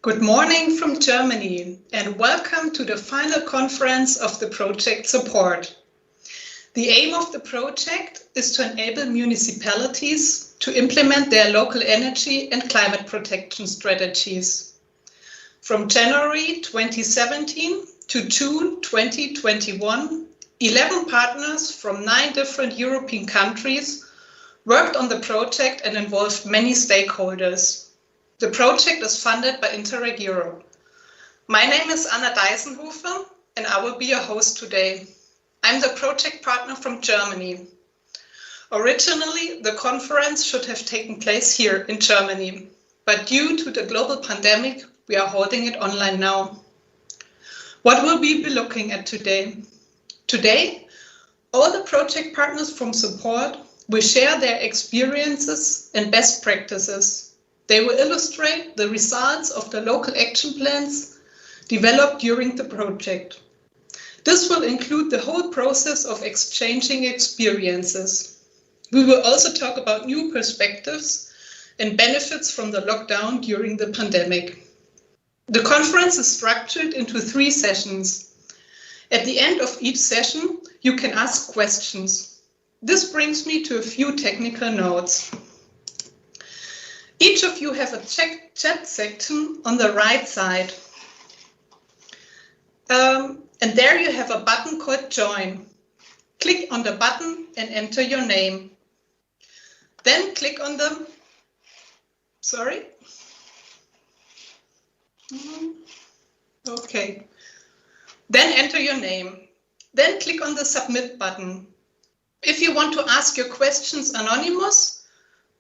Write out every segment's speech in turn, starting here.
Good morning from Germany and welcome to the final conference of the project support. The aim of the project is to enable municipalities to implement their local energy and climate protection strategies. From January 2017 to June 2021, 11 partners from 9 different European countries worked on the project and involved many stakeholders. The project is funded by Interreg Europe. My name is Anna Deisenhofer and I will be your host today. I'm the project partner from Germany. Originally, the conference should have taken place here in Germany, but due to the global pandemic, we are holding it online now. What will we be looking at today? Today, all the project partners from support will share their experiences and best practices. They will illustrate the results of the local action plans developed during the project. This will include the whole process of exchanging experiences. We will also talk about new perspectives and benefits from the lockdown during the pandemic. The conference is structured into 3 sessions. At the end of each session, you can ask questions. This brings me to a few technical notes. Each of you have a chat section on the right side. And there you have a button called Join. Click on the button and enter your name. Then click on the, Okay. Then enter your name. Then click on the Submit button. If you want to ask your questions anonymous,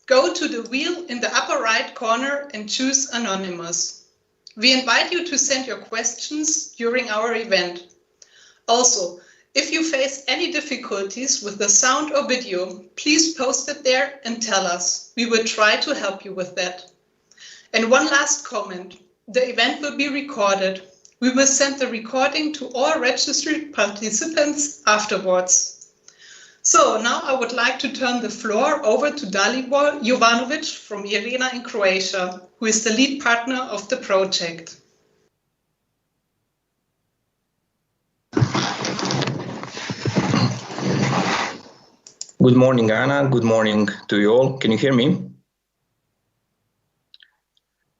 go to the wheel in the upper right corner and choose Anonymous. We invite you to send your questions during our event. Also, if you face any difficulties with the sound or video, please post it there and tell us. We will try to help you with that. And one last comment. The event will be recorded. We will send the recording to all registered participants afterwards. So now I would like to turn the floor over to Dalibor Jovanovic from IRENA in Croatia, who is the lead partner of the project. Good morning, Anna. Good morning to you all. Can you hear me?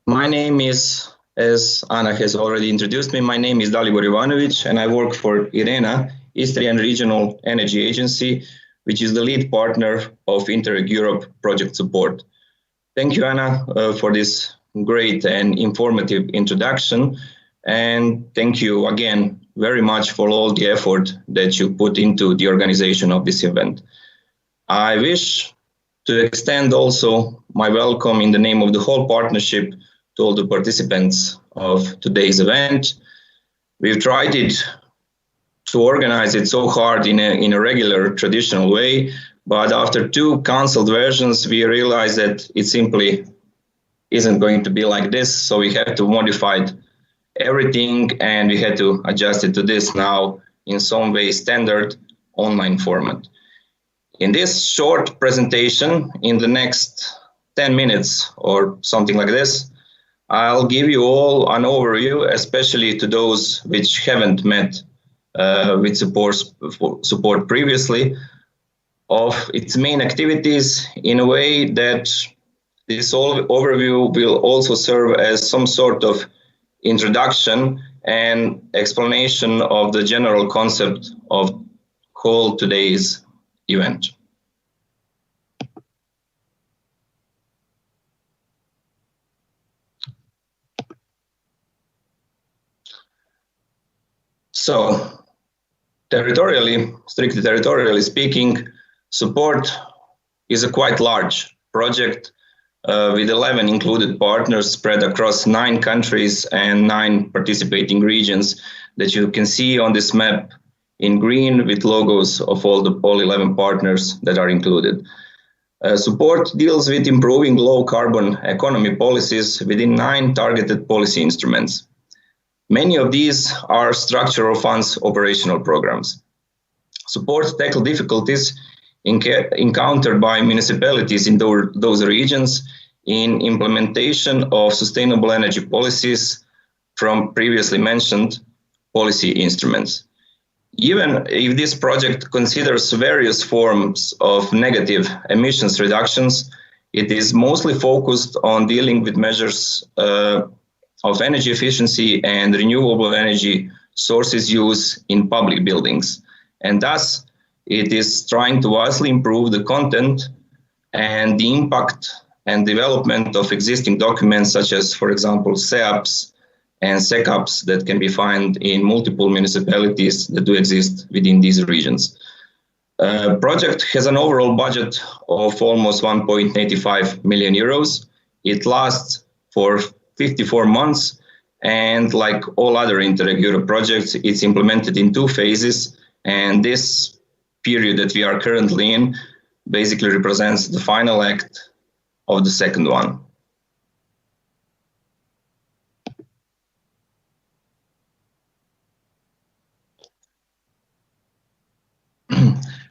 My name is, as Anna has already introduced me, my name is Dalibor Jovanovic and I work for IRENA, Istrian Regional Energy Agency, which is the lead partner of Interreg Europe project support. Thank you, Anna, for this great and informative introduction. And thank you again very much for all the effort that you put into the organization of this event. I wish to extend also my welcome in the name of the whole partnership to all the participants of today's event. We've tried it to organize it so hard in a regular traditional way, but after 2 canceled versions, we realized that it simply isn't going to be like this. So we had to modify everything and we had to adjust it to this now in some way standard online format. In this short presentation, in the next 10 minutes or something like this, I'll give you all an overview, especially to those which haven't met with support previously, of its main activities in a way that this overview will also serve as some sort of introduction and explanation of the general concept of whole today's event. So, strictly territorially speaking, support is a quite large project with 11 included partners spread across 9 countries and 9 participating regions that you can see on this map in green with logos of all 11 partners that are included. Support deals with improving low carbon economy policies within 9 targeted policy instruments. Many of these are structural funds operational programs. Support tackle difficulties encountered by municipalities in those regions in implementation of sustainable energy policies from previously mentioned policy instruments. Even if this project considers various forms of negative emissions reductions, it is mostly focused on dealing with measures of energy efficiency and renewable energy sources use in public buildings. And thus, it is trying to vastly improve the content and the impact and development of existing documents such as, for example, SEAPs and SECAPs that can be found in multiple municipalities that do exist within these regions. The project has an overall budget of almost 1.85 million euros. It lasts for 54 months, and like all other Interreg Europe projects, it's implemented in 2 phases, and this period that we are currently in basically represents the final act of the second one.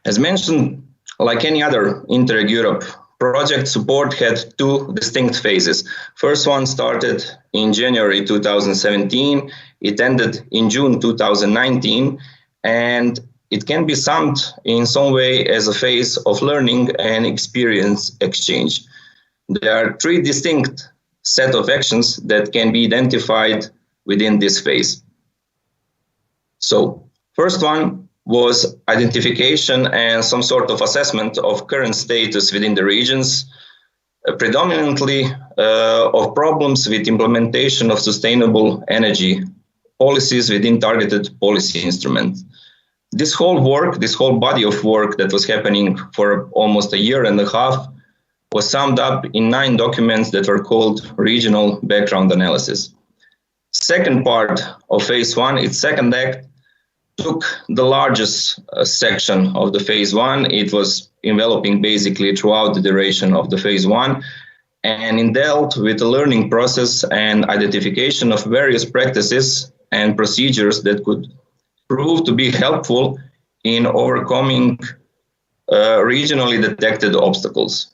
As mentioned, like any other Interreg Europe project, support had 2 distinct phases. First one started in January 2017, it ended in June 2019, and it can be summed in some way as a phase of learning and experience exchange. There are 3 distinct set of actions that can be identified within this phase. So, first one was identification and some sort of assessment of current status within the regions, predominantly of problems with implementation of sustainable energy policies within targeted policy instruments. This whole body of work that was happening for almost a year and a half was summed up in 9 documents that were called regional background analysis. Second part of phase 1, its second act, took the largest section of the phase 1. It was enveloping basically throughout the duration of the phase 1, and it dealt with the learning process and identification of various practices and procedures that could prove to be helpful in overcoming regionally detected obstacles.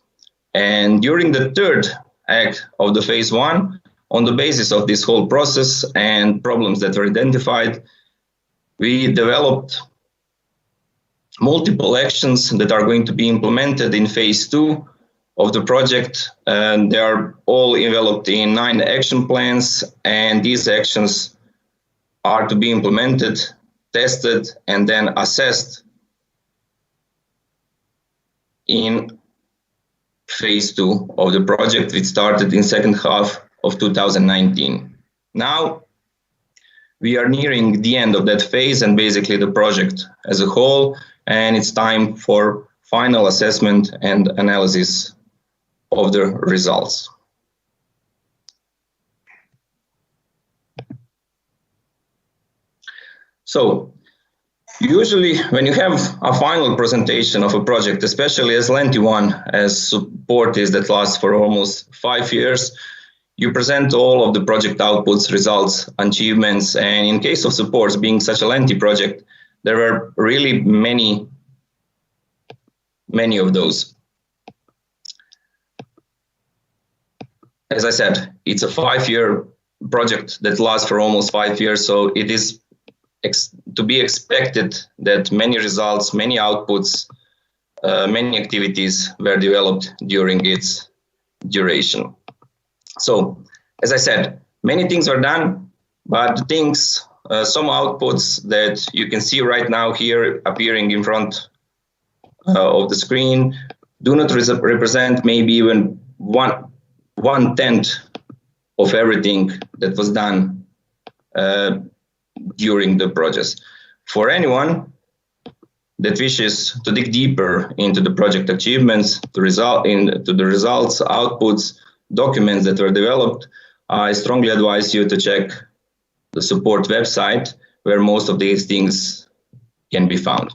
And during the third act of the phase 1, on the basis of this whole process and problems that were identified, we developed multiple actions that are going to be implemented in phase 2 of the project, and they are all enveloped in 9 action plans, and these actions are to be implemented, tested, and then assessed in phase 2 of the project, which started in second half of 2019. Now, we are nearing the end of that phase and basically the project as a whole, and it's time for final assessment and analysis of the results. So, usually when you have a final presentation of a project, especially as lengthy one as support is that lasts for almost 5 years, you present all of the project outputs, results, achievements, and in case of supports being such a lengthy project, there were really many of those. As I said, it's a 5-year project that lasts for almost 5 years, so it is to be expected that many results, many outputs, many activities were developed during its duration. So, as I said, many things were done, but the things, some outputs that you can see right now here appearing in front of the screen do not represent maybe even one-tenth of everything that was done during the process. For anyone that wishes to dig deeper into the project achievements, into the results, outputs, documents that were developed, I strongly advise you to check the support website where most of these things can be found.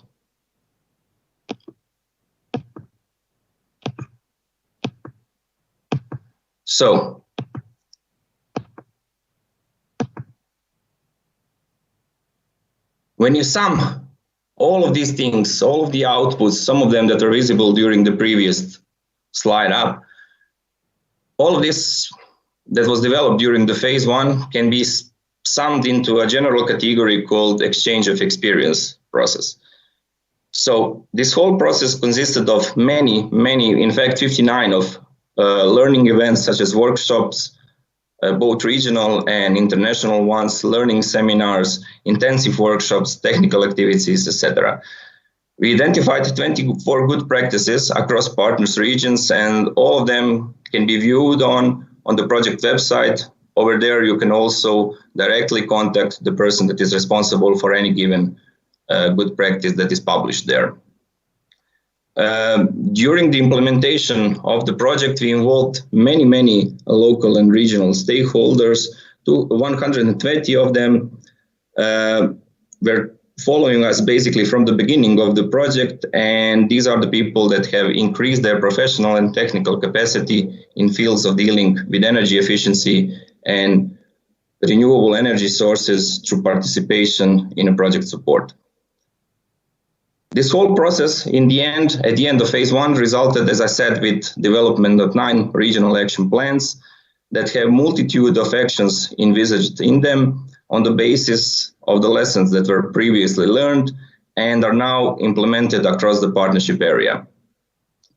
So, when you sum all of these things, all of the outputs, some of them that are visible during the previous slide up, All of this that was developed during the phase 1 can be summed into a general category called exchange of experience process. So this whole process consisted of many, in fact 59 of learning events such as workshops, both regional and international ones, learning seminars, intensive workshops, technical activities, etc. We identified 24 good practices across partners regions, and all of them can be viewed on the project website. Over there, you can also directly contact the person that is responsible for any given good practice that is published there. During the implementation of the project, we involved many local and regional stakeholders. 120 of them were following us basically from the beginning of the project, and these are the people that have increased their professional and technical capacity in fields of dealing with energy efficiency and renewable energy sources through participation in a project support. This whole process, at the end of phase 1, resulted, as I said, with development of 9 regional action plans that have multitude of actions envisaged in them on the basis of the lessons that were previously learned and are now implemented across the partnership area.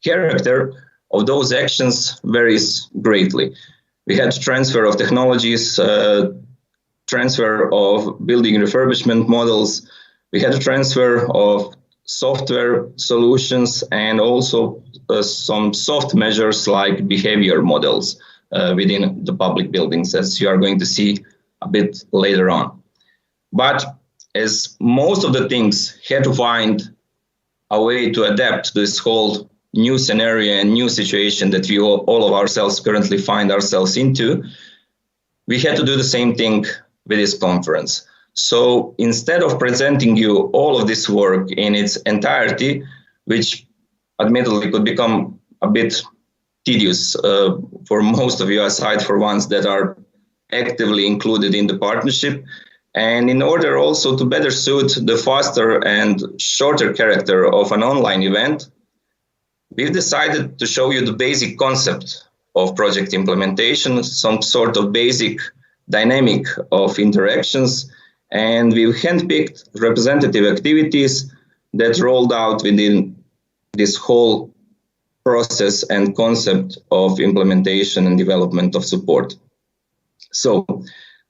Character of those actions varies greatly. We had transfer of technologies, transfer of building refurbishment models, we had a transfer of software solutions, and also some soft measures like behavior models within the public buildings, as you are going to see a bit later on. But as most of the things had to find a way to adapt to this whole new scenario and new situation that we all of ourselves currently find ourselves into, we had to do the same thing with this conference. So instead of presenting you all of this work in its entirety, which admittedly could become a bit tedious for most of you, aside for ones that are actively included in the partnership, and in order also to better suit the faster and shorter character of an online event, we've decided to show you the basic concept of project implementation, some sort of basic dynamic of interactions, and we've handpicked representative activities that rolled out within this whole process and concept of implementation and development of support. So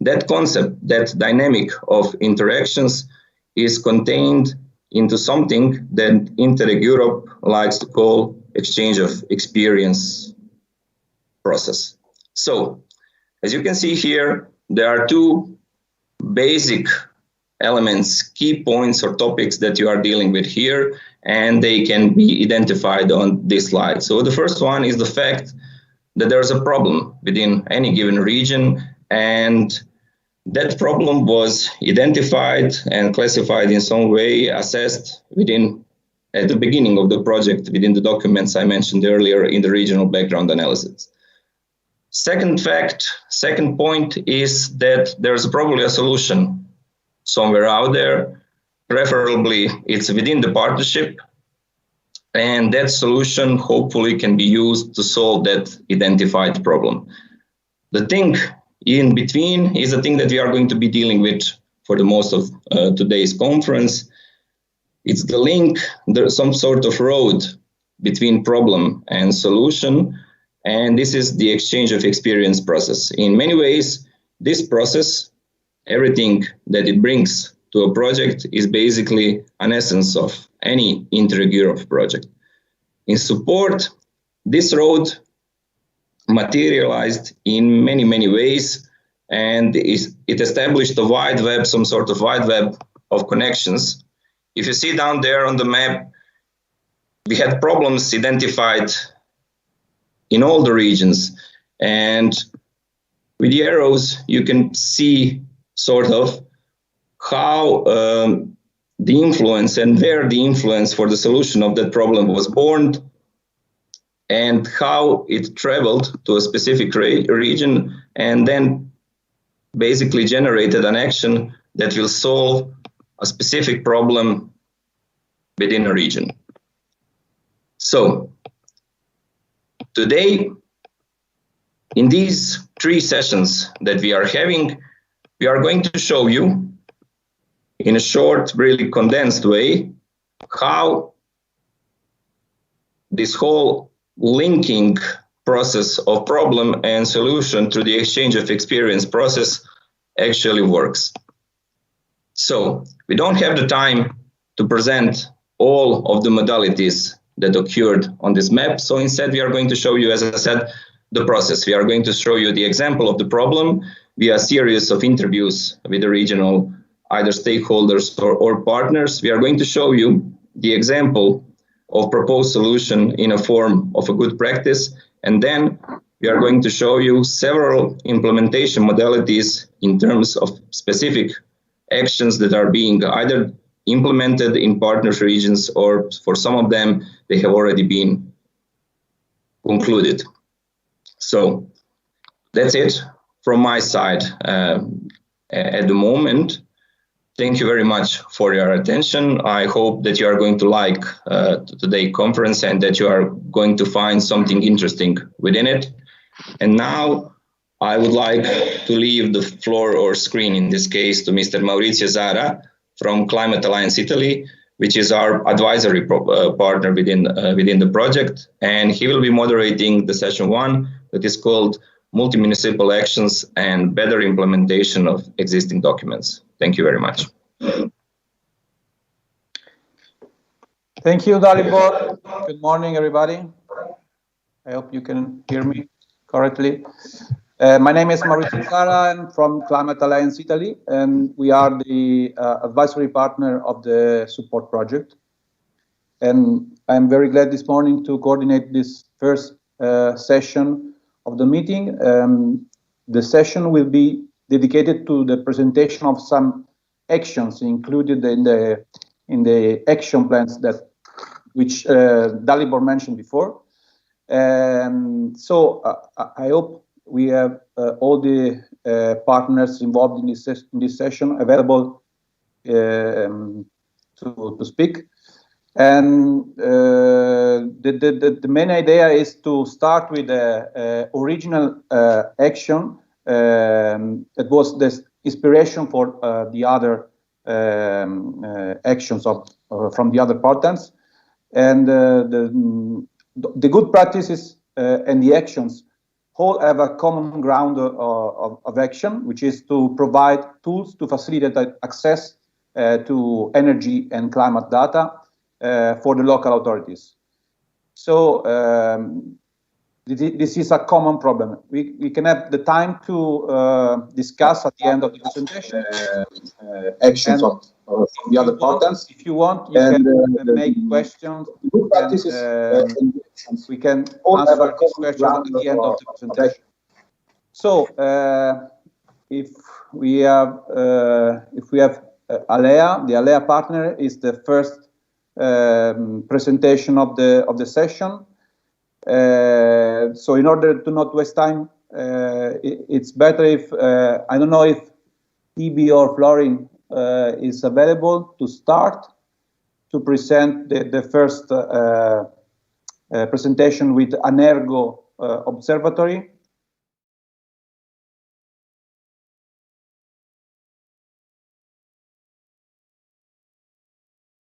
that concept, that dynamic of interactions is contained into something that Interreg Europe likes to call exchange of experience process. So as you can see here, there are 2 basic elements, key points or topics that you are dealing with here, and they can be identified on this slide. So the first one is the fact that there's a problem within any given region, and that problem was identified and classified in some way, assessed at the beginning of the project within the documents I mentioned earlier in the regional background analysis. Second point is that there's probably a solution somewhere out there, preferably it's within the partnership, and that solution hopefully can be used to solve that identified problem. The thing in between is the thing that we are going to be dealing with for the most of today's conference. It's the link, there's some sort of road between problem and solution, and this is the exchange of experience process. In many ways, this process, everything that it brings to a project is basically an essence of any Interreg Europe project. In support, this road materialized in many ways, and it established a wide web, some sort of wide web of connections. If you see down there on the map, we had problems identified in all the regions, and with the arrows you can see sort of how the influence and where the influence for the solution of that problem was born, and how it traveled to a specific region and then basically generated an action that will solve a specific problem within a region. So today In these 3 sessions that we are having, we are going to show you in a short, really condensed way how this whole linking process of problem and solution through the exchange of experience process actually works. So we don't have the time to present all of the modalities that occurred on this map. So instead, we are going to show you, as I said, the process. We are going to show you the example of the problem via a series of interviews with the regional either stakeholders or partners. We are going to show you the example of proposed solution in a form of a good practice. And then we are going to show you several implementation modalities in terms of specific actions that are being either implemented in partner regions, or for some of them, they have already been concluded. So that's it from my side at the moment. Thank you very much for your attention. I hope that you are going to like today's conference and that you are going to find something interesting within it. And now I would like to leave the floor or screen, in this case, to Mr. Maurizio Zara from Climate Alliance Italy, which is our advisory partner within the project. And he will be moderating the session 1 that is called Multi-Municipal Actions and Better Implementation of Existing Documents. Thank you very much. Thank you, Dalibor. Good morning, everybody. I hope you can hear me correctly. My name is Maurizio Zara. I'm from Climate Alliance Italy, and we are the advisory partner of the support project. And I'm very glad this morning to coordinate this first session of the meeting. The session will be dedicated to the presentation of some actions included in the action plans which Dalibor mentioned before. So I hope we have all the partners involved in this session available to speak. And the main idea is to start with the original action that was the inspiration for the other actions from the other partners. And the good practices and the actions all have a common ground of action, which is to provide tools to facilitate access to energy and climate data for the local authorities. So this is a common problem. We can have the time to discuss at the end of the presentation actions of the other partners. If you want, you can make questions. We can answer these questions at the end of the presentation. So if we have Alea, the Alea partner is the first presentation of the session. So in order to not waste time, it's better if I don't know if TB or Florin is available to start to present the first presentation with Anergo Observatory.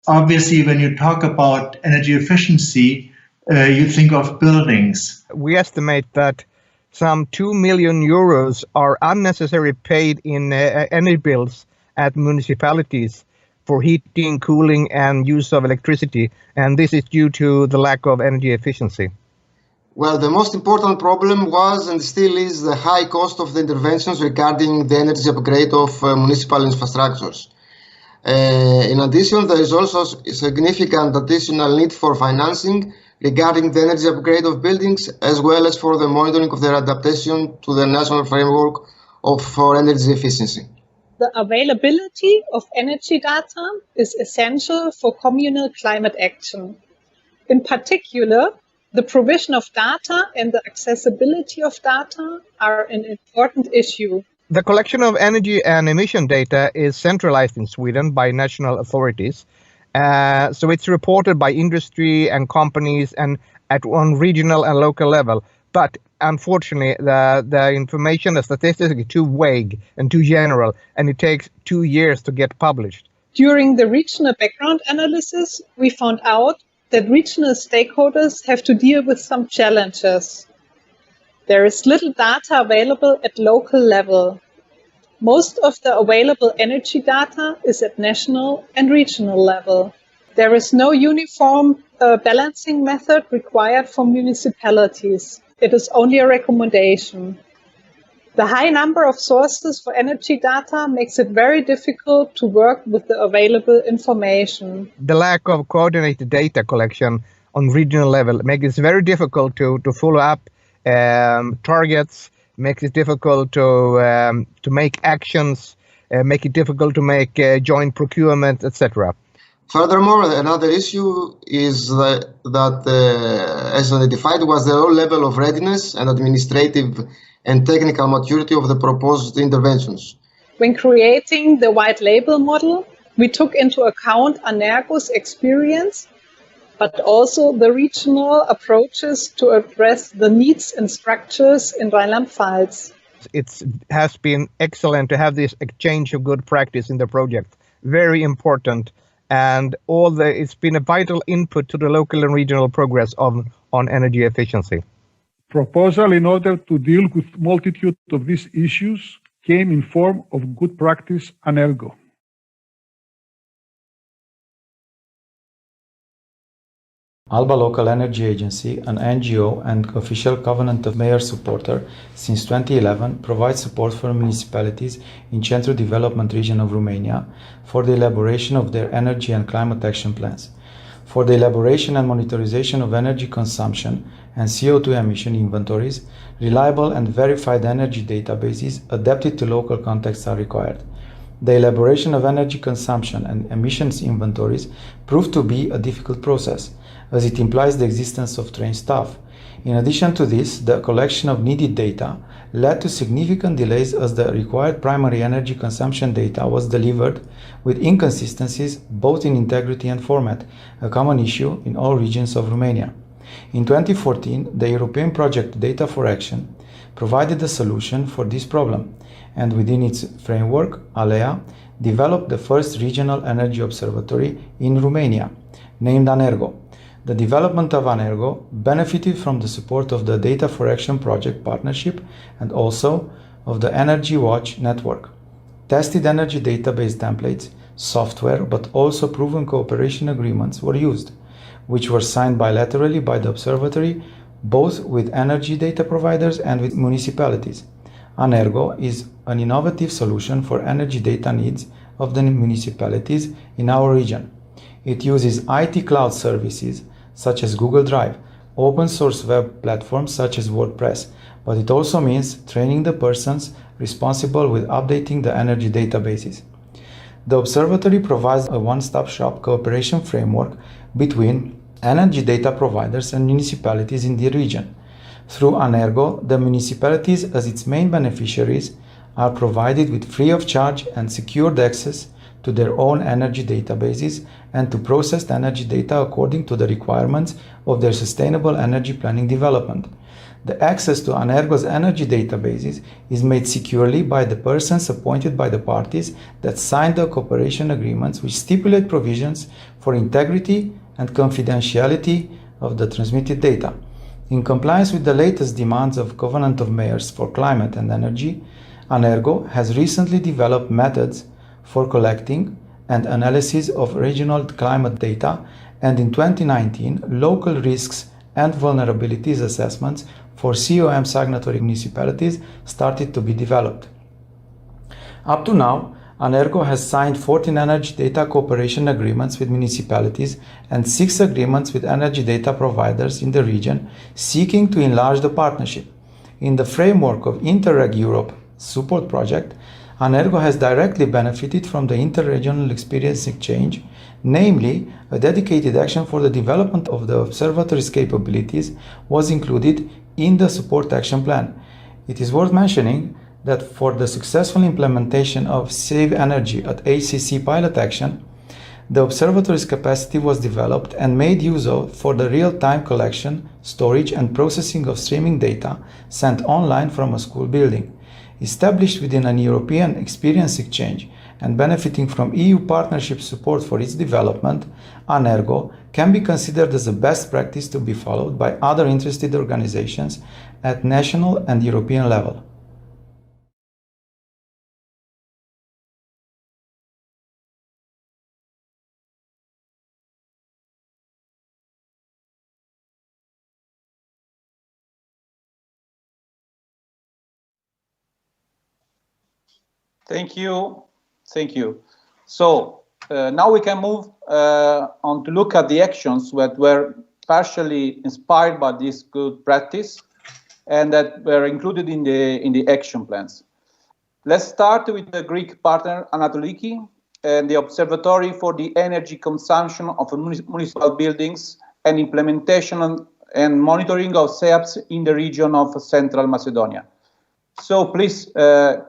Obviously, when you talk about energy efficiency, you think of buildings. We estimate that some 2 million euros are unnecessarily paid in energy bills at municipalities for heating, cooling, and use of electricity, and this is due to the lack of energy efficiency. Well, the most important problem was and still is the high cost of the interventions regarding the energy upgrade of municipal infrastructures. In addition, there is also a significant additional need for financing regarding the energy upgrade of buildings, as well as for the monitoring of their adaptation to the national framework for energy efficiency. The availability of energy data is essential for communal climate action. In particular, the provision of data and the accessibility of data are an important issue. The collection of energy and emission data is centralized in Sweden by national authorities. So it's reported by industry and companies and on regional and local level. But unfortunately, the information, the statistics are too vague and too general, and it takes 2 years to get published. During the regional background analysis, we found out that regional stakeholders have to deal with some challenges. There is little data available at local level. Most of the available energy data is at national and regional level. There is no uniform balancing method required for municipalities. It is only a recommendation. The high number of sources for energy data makes it very difficult to work with the available information. The lack of coordinated data collection on regional level makes it very difficult to follow up targets, makes it difficult to make actions, make it difficult to make joint procurement, etc. Furthermore, another issue is that as identified, was the low level of readiness and administrative and technical maturity of the proposed interventions. When creating the white label model, we took into account Anergo's experience, but also the regional approaches to address the needs and structures in Rhineland-Pfalz. It has been excellent to have this exchange of good practice in the project. Very important, and it's been a vital input to the local and regional progress on energy efficiency. Proposal in order to deal with multitude of these issues came in form of good practice Anergo. Alba Local Energy Agency, an NGO and official Covenant of Mayors supporter since 2011, provides support for municipalities in Central Development Region of Romania for the elaboration of their energy and climate action plans, for the elaboration and monitorization of energy consumption and CO2 emission inventories. Reliable and verified energy databases adapted to local contexts are required. The elaboration of energy consumption and emissions inventories proved to be a difficult process, as it implies the existence of trained staff. In addition to this, the collection of needed data led to significant delays as the required primary energy consumption data was delivered with inconsistencies both in integrity and format, a common issue in all regions of Romania. In 2014, the European project Data for Action provided a solution for this problem, and within its framework, ALEA developed the first regional energy observatory in Romania, named Anergo. The development of Anergo benefited from the support of the Data for Action project partnership and also of the Energy Watch network. Tested energy database templates, software, but also proven cooperation agreements were used, which were signed bilaterally by the observatory, both with energy data providers and with municipalities. Anergo is an innovative solution for energy data needs of the municipalities in our region. It uses IT cloud services such as Google Drive, open source web platforms such as WordPress, but it also means training the persons responsible with updating the energy databases. The observatory provides a one-stop shop cooperation framework between energy data providers and municipalities in the region. Through Anergo, the municipalities as its main beneficiaries are provided with free of charge and secured access to their own energy databases and to processed energy data according to the requirements of their sustainable energy planning development. The access to Anergo's energy databases is made securely by the persons appointed by the parties that signed the cooperation agreements, which stipulate provisions for integrity and confidentiality of the transmitted data. In compliance with the latest demands of Covenant of Mayors for Climate and Energy, Anergo has recently developed methods for collecting and analysis of regional climate data, and in 2019, local risks and vulnerabilities assessments for COM signatory municipalities started to be developed. Up to now, Anergo has signed 14 energy data cooperation agreements with municipalities and 6 agreements with energy data providers in the region, seeking to enlarge the partnership. In the framework of Interreg Europe support project, Anergo has directly benefited from the interregional experience exchange, namely a dedicated action for the development of the observatory's capabilities was included in the support action plan. It is worth mentioning that for the successful implementation of Save Energy at ACC pilot action, The observatory's capacity was developed and made use of for the real-time collection, storage and processing of streaming data sent online from a school building. Established within an European experience exchange and benefiting from EU partnership support for its development, Anergo can be considered as a best practice to be followed by other interested organizations at national and European level. Thank you. Thank you. So now we can move on to look at the actions that were partially inspired by this good practice and that were included in the action plans. Let's start with the Greek partner Anatoliki and the Observatory for the Energy Consumption of Municipal Buildings and Implementation and Monitoring of SEAPs in the region of Central Macedonia. So please,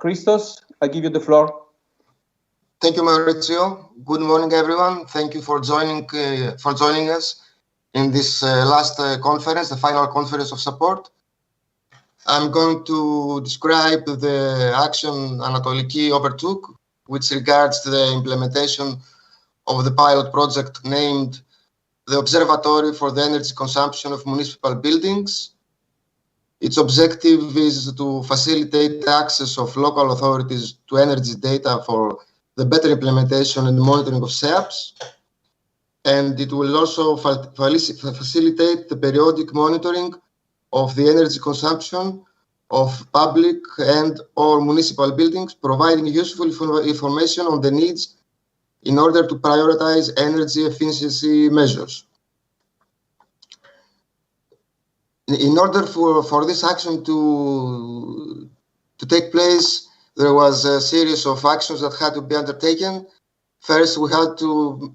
Christos, I give you the floor. Thank you, Maurizio. Good morning, everyone. Thank you for joining us in this last conference, the final conference of support. I'm going to describe the action Anatoliki overtook, which regards to the implementation of the pilot project named the Observatory for the Energy Consumption of Municipal Buildings. Its objective is to facilitate access of local authorities to energy data for the better implementation and monitoring of SEAPs. And it will also facilitate the periodic monitoring of the energy consumption of public and or municipal buildings, providing useful information on the needs in order to prioritize energy efficiency measures. In order for this action to take place, there was a series of actions that had to be undertaken. First, we had to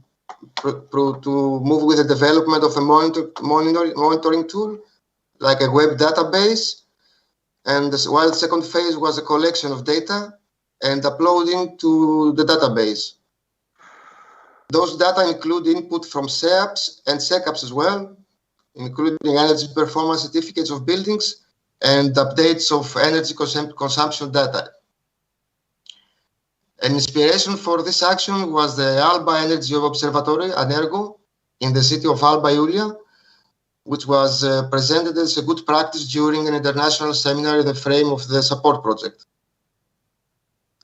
move with the development of a monitoring tool, like a web database. And while the second phase was a collection of data and uploading to the database. Those data include input from SEAPs and SECAPs as well, including energy performance certificates of buildings and updates of energy consumption data. An inspiration for this action was the Alba Energy Observatory, Anergo, in the city of Alba Iulia, which was presented as a good practice during an international seminar in the frame of the support project.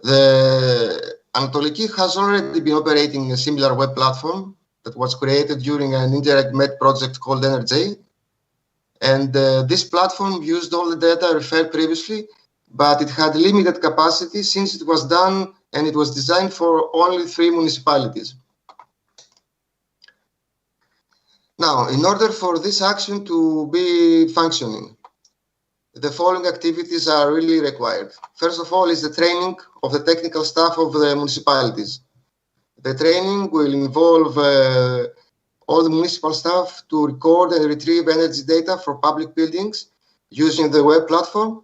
The Anatoliki has already been operating a similar web platform that was created during an Interreg Med project called Energy. And this platform used all the data referred previously, but it had limited capacity since it was done and it was designed for only 3 municipalities. Now, in order for this action to be functioning, the following activities are really required. First of all is the training of the technical staff of the municipalities. The training will involve all the municipal staff to record and retrieve energy data for public buildings using the web platform,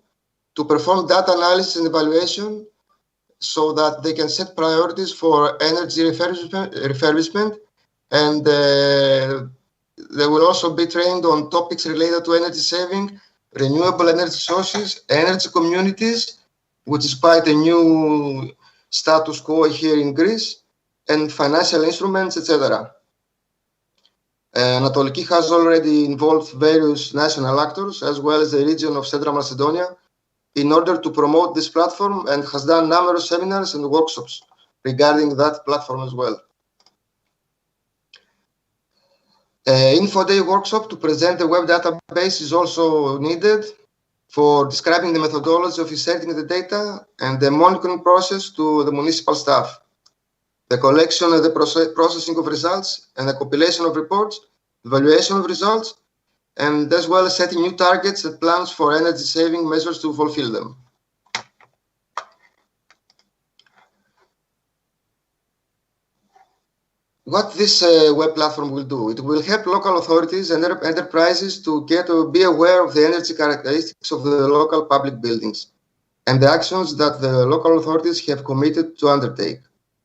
to perform data analysis and evaluation so that they can set priorities for energy refurbishment, and they will also be trained on topics related to energy saving, renewable energy sources, energy communities, which is quite a new status quo here in Greece, and financial instruments, etc. Anatoliki has already involved various national actors as well as the region of Central Macedonia in order to promote this platform, and has done numerous seminars and workshops regarding that platform as well. Info Day workshop to present the web database is also needed for describing the methodology of inserting the data and the monitoring process to the municipal staff, the collection and the processing of results and the compilation of reports, evaluation of results, and as well as setting new targets and plans for energy saving measures to fulfill them. What this web platform will do, it will help local authorities and enterprises to be aware of the energy characteristics of the local public buildings and the actions that the local authorities have committed to undertake,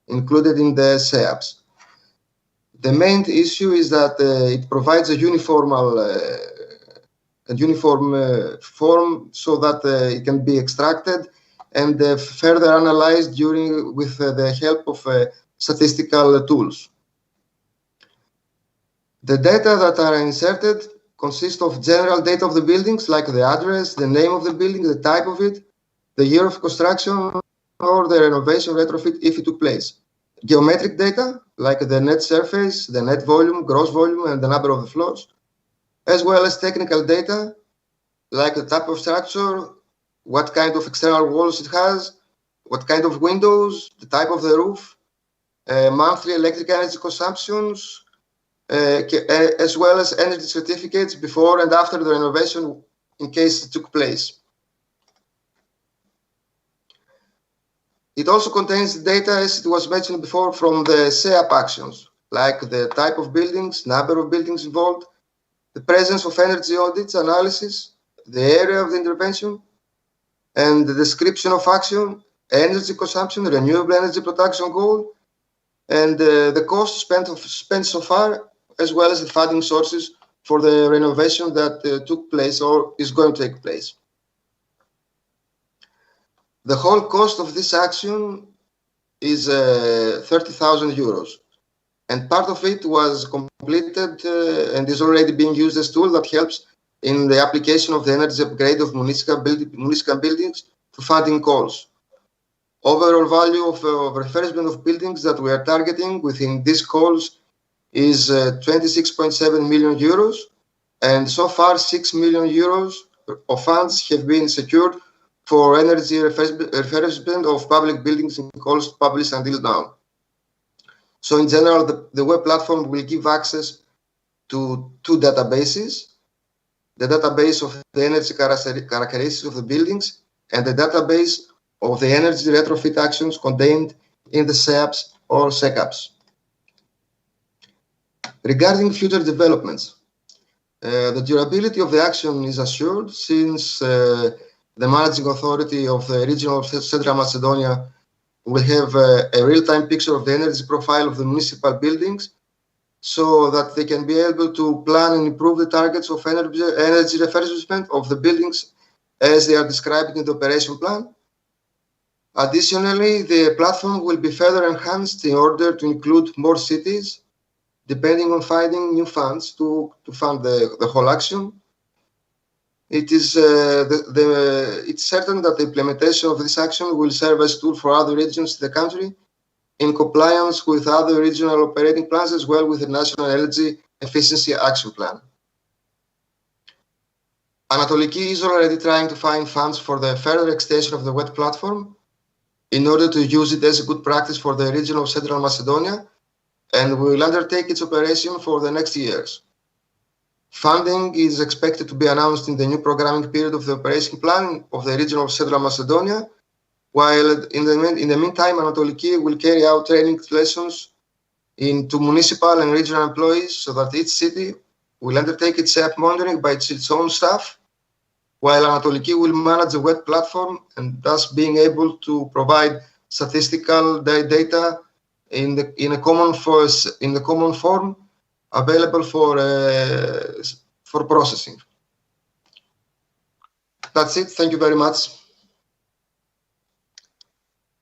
included in the SEAPs. The main issue is that it provides a uniform form so that it can be extracted and further analyzed with the help of statistical tools. The data that are inserted consist of general data of the buildings, like the address, the name of the building, the type of it, the year of construction, or the renovation retrofit if it took place. Geometric data, like the net surface, the net volume, gross volume, and the number of the floors, as well as technical data, like the type of structure, what kind of external walls it has, what kind of windows, the type of the roof, monthly electric energy consumptions, as well as energy certificates before and after the renovation in case it took place. It also contains data, as it was mentioned before, from the SEAP actions, like the type of buildings, number of buildings involved, the presence of energy audits, analysis, the area of the intervention, and the description of action, energy consumption, renewable energy production goal, and the cost spent so far, as well as the funding sources for the renovation that took place or is going to take place. The whole cost of this action is 30,000 euros, and part of it was completed and is already being used as a tool that helps in the application of the energy upgrade of municipal buildings to funding calls. Overall value of refurbishment of buildings that we are targeting within these calls is 26.7 million euros, and so far 6 million euros of funds have been secured for energy refurbishment of public buildings in calls published until now. So in general, the web platform will give access to two databases: the database of the energy characteristics of the buildings and the database of the energy retrofit actions contained in the SEAPs or SECAPs. Regarding future developments, the durability of the action is assured since the managing authority of the region of Central Macedonia will have a real-time picture of the energy profile of the municipal buildings so that they can be able to plan and improve the targets of energy refurbishment of the buildings as they are described in the operation plan. Additionally, the platform will be further enhanced in order to include more cities, depending on finding new funds to fund the whole action. It is it's certain that the implementation of this action will serve as a tool for other regions in the country in compliance with other regional operating plans as well with the National Energy Efficiency Action Plan. Anatoliki is already trying to find funds for the further extension of the web platform in order to use it as a good practice for the region of Central Macedonia, and will undertake its operation for the next years. Funding is expected to be announced in the new programming period of the operation plan of the region of Central Macedonia, while in the meantime, Anatoliki will carry out training lessons to municipal and regional employees so that each city will undertake its SEAP monitoring by its own staff, while Anatoliki will manage the web platform and thus being able to provide statistical data in the common form available for processing. That's it. Thank you very much.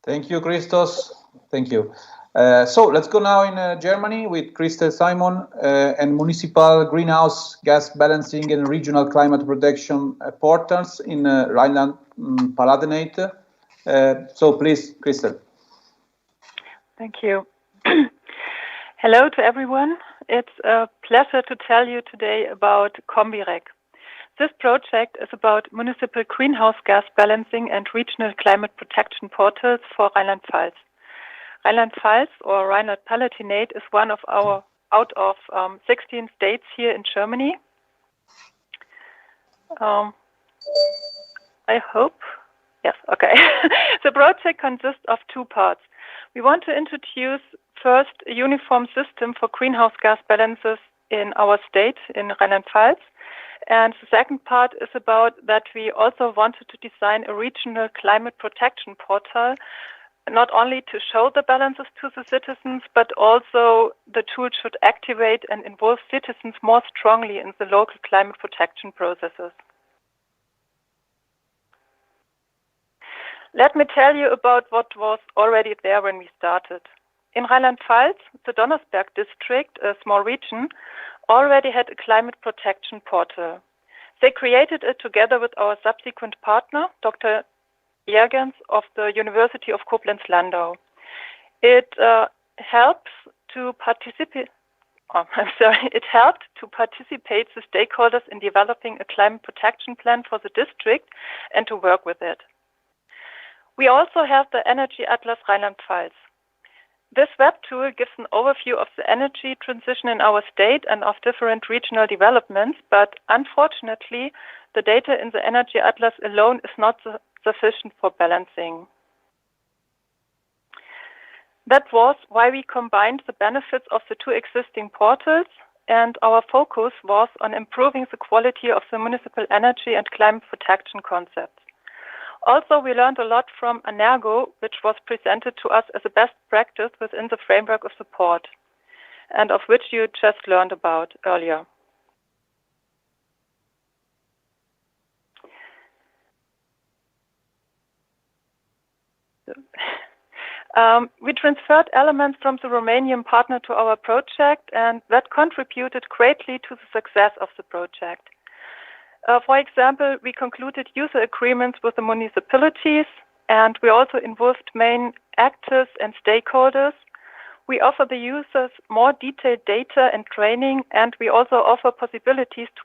Thank you, Christos. Thank you. So let's go now in Germany with Christel Simon and municipal greenhouse gas balancing and regional climate protection portals in Rhineland-Palatinate. So please, Christel. Thank you. Hello to everyone. It's a pleasure to tell you today about CombiRec. This project is about municipal greenhouse gas balancing and regional climate protection portals for Rhineland-Pfalz. Rhineland-Pfalz or Rhineland-Palatinate is one of our out of 16 states here in Germany. I hope, yes, okay. The project consists of two parts. We want to introduce first a uniform system for greenhouse gas balances in our state, in Rhineland-Pfalz. And the second part is about that we also wanted to design a regional climate protection portal not only to show the balances to the citizens, but also the tool should activate and involve citizens more strongly in the local climate protection processes. Let me tell you about what was already there when we started. In Rheinland-Pfalz, the Donnersberg district, a small region, already had a climate protection portal. They created it together with our subsequent partner, Dr. Jergens of the University of Koblenz-Landau. It helped to participate the stakeholders in developing a climate protection plan for the district and to work with it. We also have the Energy Atlas Rheinland-Pfalz. This web tool gives an overview of the energy transition in our state and of different regional developments, but unfortunately, the data in the Energy Atlas alone is not sufficient for balancing. That was why we combined the benefits of the two existing portals, and our focus was on improving the quality of the municipal energy and climate protection concepts. Also, we learned a lot from Energo, which was presented to us as a best practice within the framework of support, and of which you just learned about earlier. We transferred elements from the Romanian partner to our project, and that contributed greatly to the success of the project. For example, we concluded user agreements with the municipalities, and we also involved main actors and stakeholders. We offer the users more detailed data and training, and we also offer possibilities to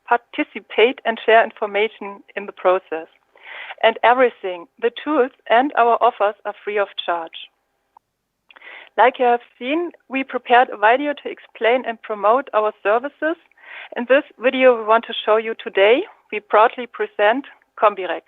participate and share information in the process. And everything, the tools and our offers are free of charge. Like you have seen, we prepared a video to explain and promote our services. In this video we want to show you today, we proudly present Combirec.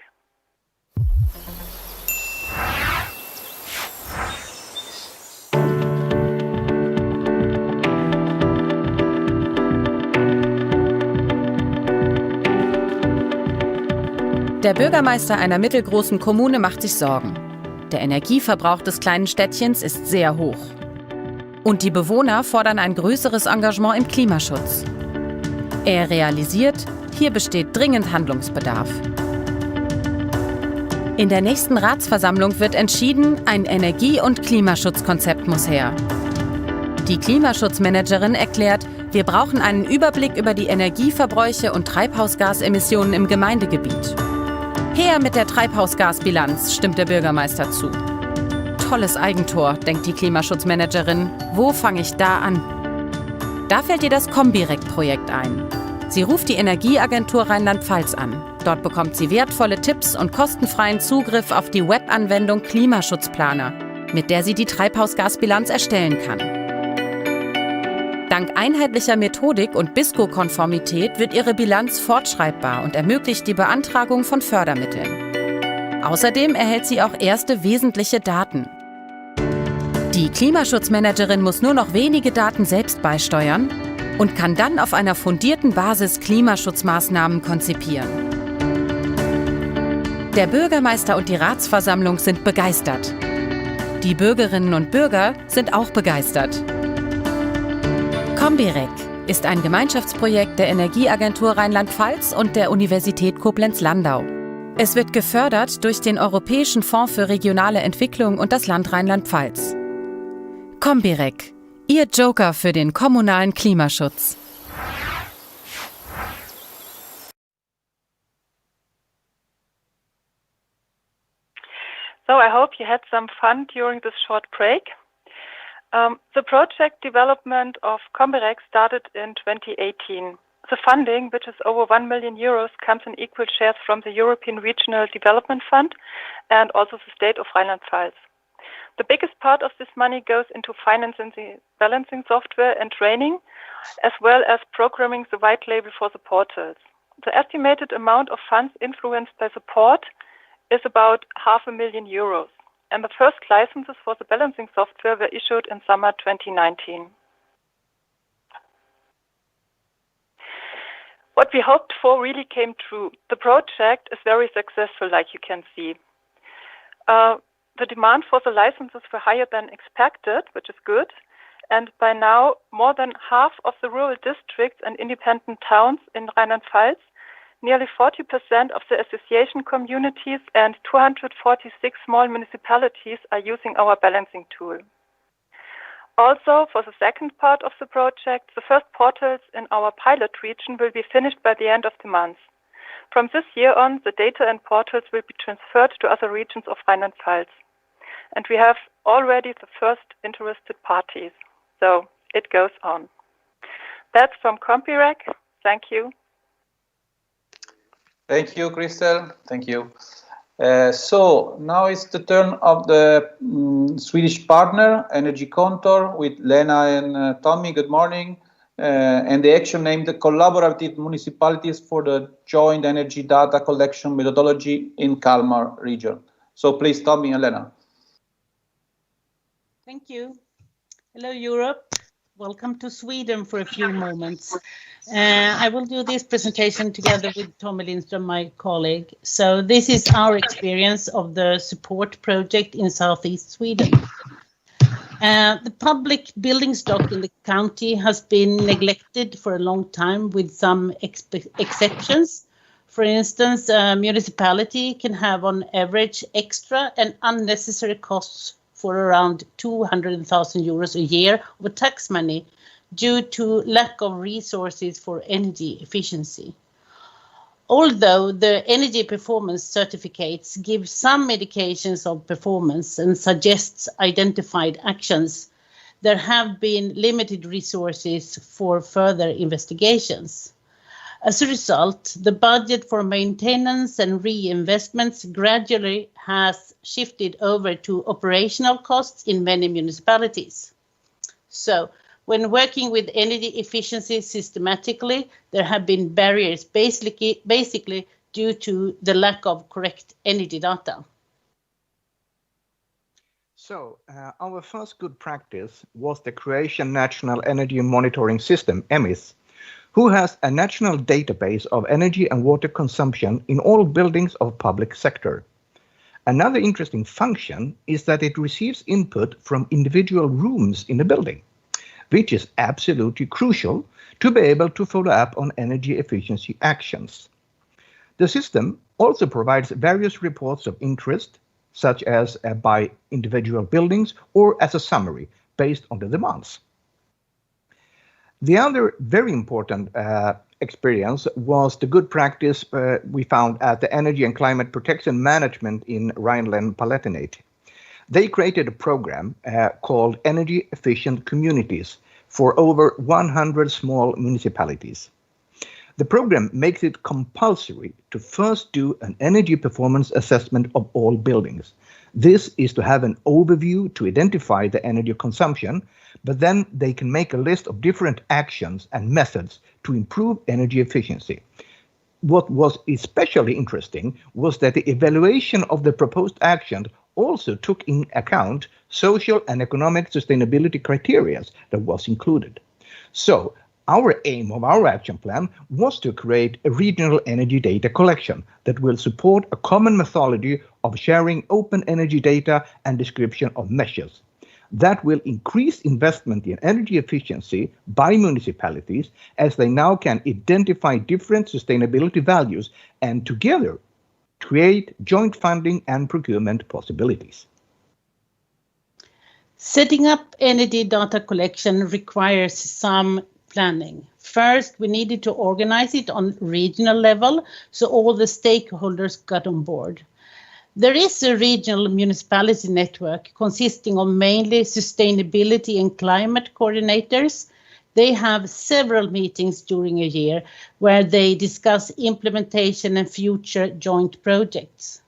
Der Bürgermeister einer mittelgroßen Kommune macht sich Sorgen. Der Energieverbrauch des kleinen Städtchens ist sehr hoch. Und die Bewohner fordern ein größeres Engagement im Klimaschutz. Er realisiert, hier besteht dringend Handlungsbedarf. In der nächsten Ratsversammlung wird entschieden, ein Energie- und Klimaschutzkonzept muss her. Die Klimaschutzmanagerin erklärt, wir brauchen einen Überblick über die Energieverbräuche und Treibhausgasemissionen im Gemeindegebiet. Her mit der Treibhausgasbilanz, stimmt der Bürgermeister zu. Tolles Eigentor, denkt die Klimaschutzmanagerin. Wo fange ich da an? Da fällt ihr das Combirec-Projekt ein. Sie ruft die Energieagentur Rheinland-Pfalz an. Dort bekommt sie wertvolle Tipps und kostenfreien Zugriff auf die Webanwendung Klimaschutzplaner, mit der sie die Treibhausgasbilanz erstellen kann. Dank einheitlicher Methodik und BISCO-Konformität wird ihre Bilanz fortschreibbar und ermöglicht die Beantragung von Fördermitteln. Außerdem erhält sie auch erste wesentliche Daten. Die Klimaschutzmanagerin muss nur noch wenige Daten selbst beisteuern und kann dann auf einer fundierten Basis Klimaschutzmaßnahmen konzipieren. Der Bürgermeister und die Ratsversammlung sind begeistert. Die Bürgerinnen und Bürger sind auch begeistert. Combirec ist ein Gemeinschaftsprojekt der Energieagentur Rheinland-Pfalz und der Universität Koblenz-Landau. Es wird gefördert durch den Europäischen Fonds für regionale Entwicklung und das Land Rheinland-Pfalz. Combirec, Ihr Joker für den kommunalen Klimaschutz. So I hope you had some fun during this short break. The project development of Combirec started in 2018. The funding, which is over 1 million euros, comes in equal shares from the European Regional Development Fund and also the state of Rheinland-Pfalz. The biggest part of this money goes into financing the balancing software and training, as well as programming the white label for the portals. The estimated amount of funds influenced by support is about €500,000, and the first licenses for the balancing software were issued in summer 2019. What we hoped for really came true. The project is very successful, like you can see. the demand for the licenses were higher than expected, which is good. And by now, more than half of the rural districts and independent towns in Rheinland-Pfalz, nearly 40% of the association communities and 246 small municipalities are using our balancing tool. Also, for the second part of the project, the first portals in our pilot region will be finished by the end of the month. From this year on, the data and portals will be transferred to other regions of Rheinland-Pfalz. And we have already the first interested parties. So it goes on. That's from Compirec. Thank you. Thank you, Christel. Thank you. So now it's the turn of the Swedish partner, Energy Contour, with Lena and Tommy. Good morning. And the action named the Collaborative Municipalities for the Joint Energy Data Collection Methodology in Kalmar region. So please, Tommy and Lena. Thank you. Hello, Europe. Welcome to Sweden for a few moments. I will do this presentation together with Tommy Lindström, my colleague. So this is our experience of the support project in Southeast Sweden. The public building stock in the county has been neglected for a long time with some exceptions. For instance, a municipality can have on average extra and unnecessary costs for around 200,000 euros a year of tax money due to lack of resources for energy efficiency. Although the energy performance certificates give some indications of performance and suggests identified actions, there have been limited resources for further investigations. As a result, the budget for maintenance and reinvestments gradually has shifted over to operational costs in many municipalities. So, when working with energy efficiency systematically, there have been barriers basically due to the lack of correct energy data. So, our first good practice was the Croatian National Energy Monitoring System, EMIS, who has a national database of energy and water consumption in all buildings of public sector. Another interesting function is that it receives input from individual rooms in the building, which is absolutely crucial to be able to follow up on energy efficiency actions. The system also provides various reports of interest, such as by individual buildings or as a summary based on the demands. The other very important experience was the good practice we found at the Energy and Climate Protection Management in Rhineland-Palatinate. They created a program called Energy Efficient Communities for over 100 small municipalities. The program makes it compulsory to first do an energy performance assessment of all buildings. This is to have an overview to identify the energy consumption, but then they can make a list of different actions and methods to improve energy efficiency. What was especially interesting was that the evaluation of the proposed action also took in account social and economic sustainability criteria that was included. So, our aim of our action plan was to create a regional energy data collection that will support a common methodology of sharing open energy data and description of measures. That will increase investment in energy efficiency by municipalities as they now can identify different sustainability values and together create joint funding and procurement possibilities. Setting up energy data collection requires some planning. First, we needed to organize it on regional level, so all the stakeholders got on board. There is a regional municipality network consisting of mainly sustainability and climate coordinators. They have several meetings during a year where they discuss implementation and future joint projects.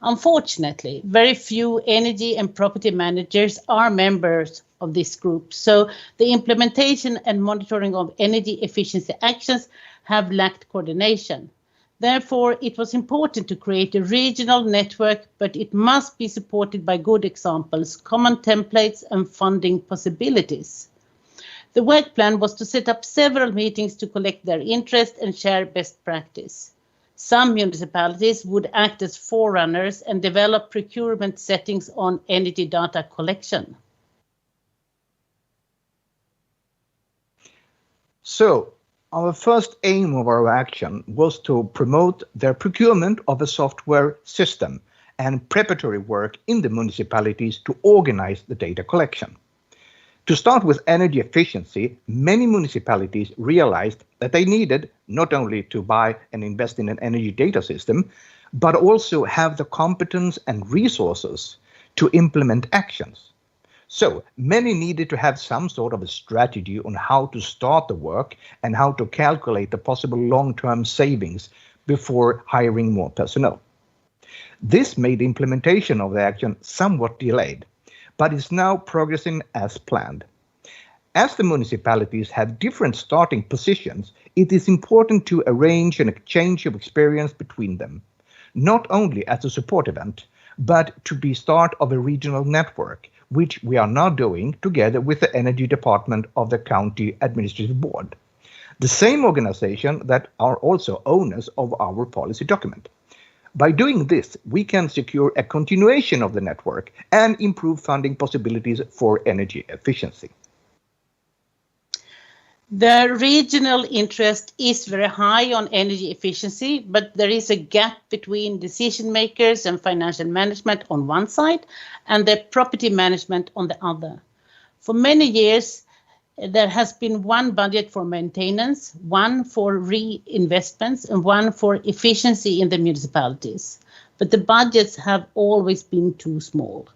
Unfortunately, very few energy and property managers are members of this group, so the implementation and monitoring of energy efficiency actions have lacked coordination. Therefore, it was important to create a regional network, but it must be supported by good examples, common templates, and funding possibilities. The work plan was to set up several meetings to collect their interest and share best practice. Some municipalities would act as forerunners and develop procurement settings on energy data collection. So, our first aim of our action was to promote the procurement of a software system and preparatory work in the municipalities to organize the data collection. To start with energy efficiency, many municipalities realized that they needed not only to buy and invest in an energy data system, but also have the competence and resources to implement actions. So many needed to have some sort of a strategy on how to start the work and how to calculate the possible long-term savings before hiring more personnel. This made implementation of the action somewhat delayed, but is now progressing as planned. As the municipalities have different starting positions, it is important to arrange an exchange of experience between them, not only as a support event, but to be start of a regional network, which we are now doing together with the Energy Department of the County Administrative Board, the same organization that are also owners of our policy document. By doing this, we can secure a continuation of the network and improve funding possibilities for energy efficiency. The regional interest is very high on energy efficiency, but there is a gap between decision makers and financial management on one side and the property management on the other. For many years, there has been one budget for maintenance, one for reinvestments, and one for efficiency in the municipalities. But the budgets have always been too small.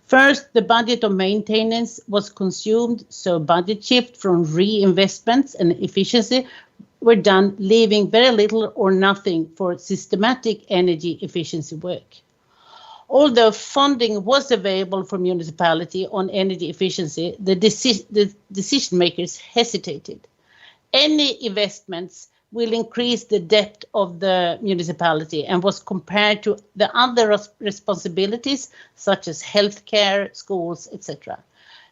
First, the budget of maintenance was consumed, so budget shift from reinvestments and efficiency were done, leaving very little or nothing for systematic energy efficiency work. Although funding was available for municipality on energy efficiency, the decision makers hesitated. Any investments will increase the debt of the municipality and was compared to the other responsibilities such as healthcare, schools, etc.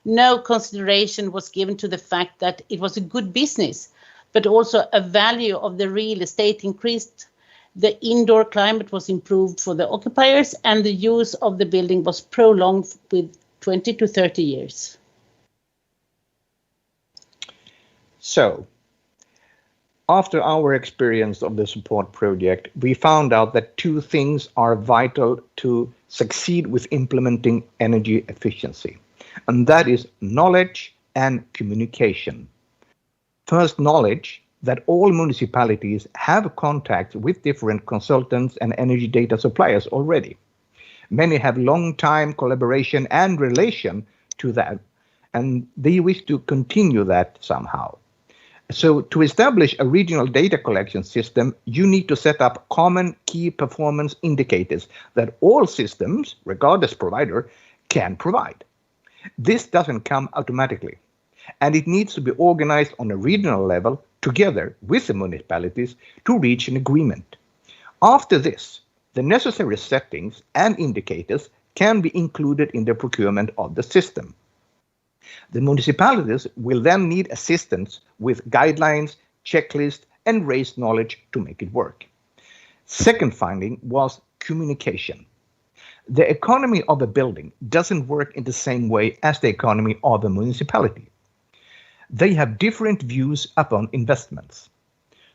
No consideration was given to the fact that it was a good business, but also a value of the real estate increased. The indoor climate was improved for the occupiers and the use of the building was prolonged with 20 to 30 years. So, after our experience of the support project, we found out that two things are vital to succeed with implementing energy efficiency, and that is knowledge and communication. First, knowledge that all municipalities have contacts with different consultants and energy data suppliers already. Many have long-time collaboration and relation to that, and they wish to continue that somehow. So to establish a regional data collection system, you need to set up common key performance indicators that all systems, regardless provider, can provide. This doesn't come automatically, and it needs to be organized on a regional level together with the municipalities to reach an agreement. After this, the necessary settings and indicators can be included in the procurement of the system. The municipalities will then need assistance with guidelines, checklists, and raised knowledge to make it work. Second finding was communication. The economy of a building doesn't work in the same way as the economy of a municipality. They have different views upon investments.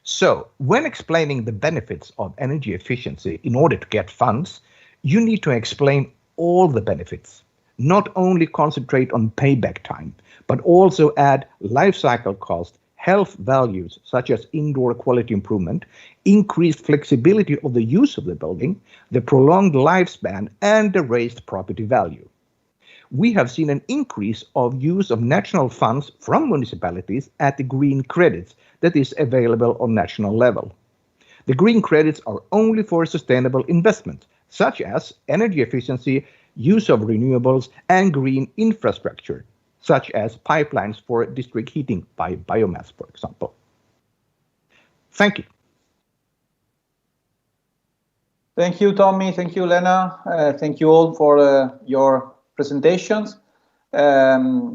So, when explaining the benefits of energy efficiency in order to get funds, you need to explain all the benefits. Not only concentrate on payback time, but also add life cycle cost, health values such as indoor quality improvement, increased flexibility of the use of the building, the prolonged lifespan, and the raised property value. We have seen an increase of use of national funds from municipalities at the green credits that is available on national level. The green credits are only for sustainable investments, such as energy efficiency, use of renewables, and green infrastructure, such as pipelines for district heating by biomass, for example. Thank you. Thank you, Tommy. Thank you, Lena. Thank you all for your presentations. As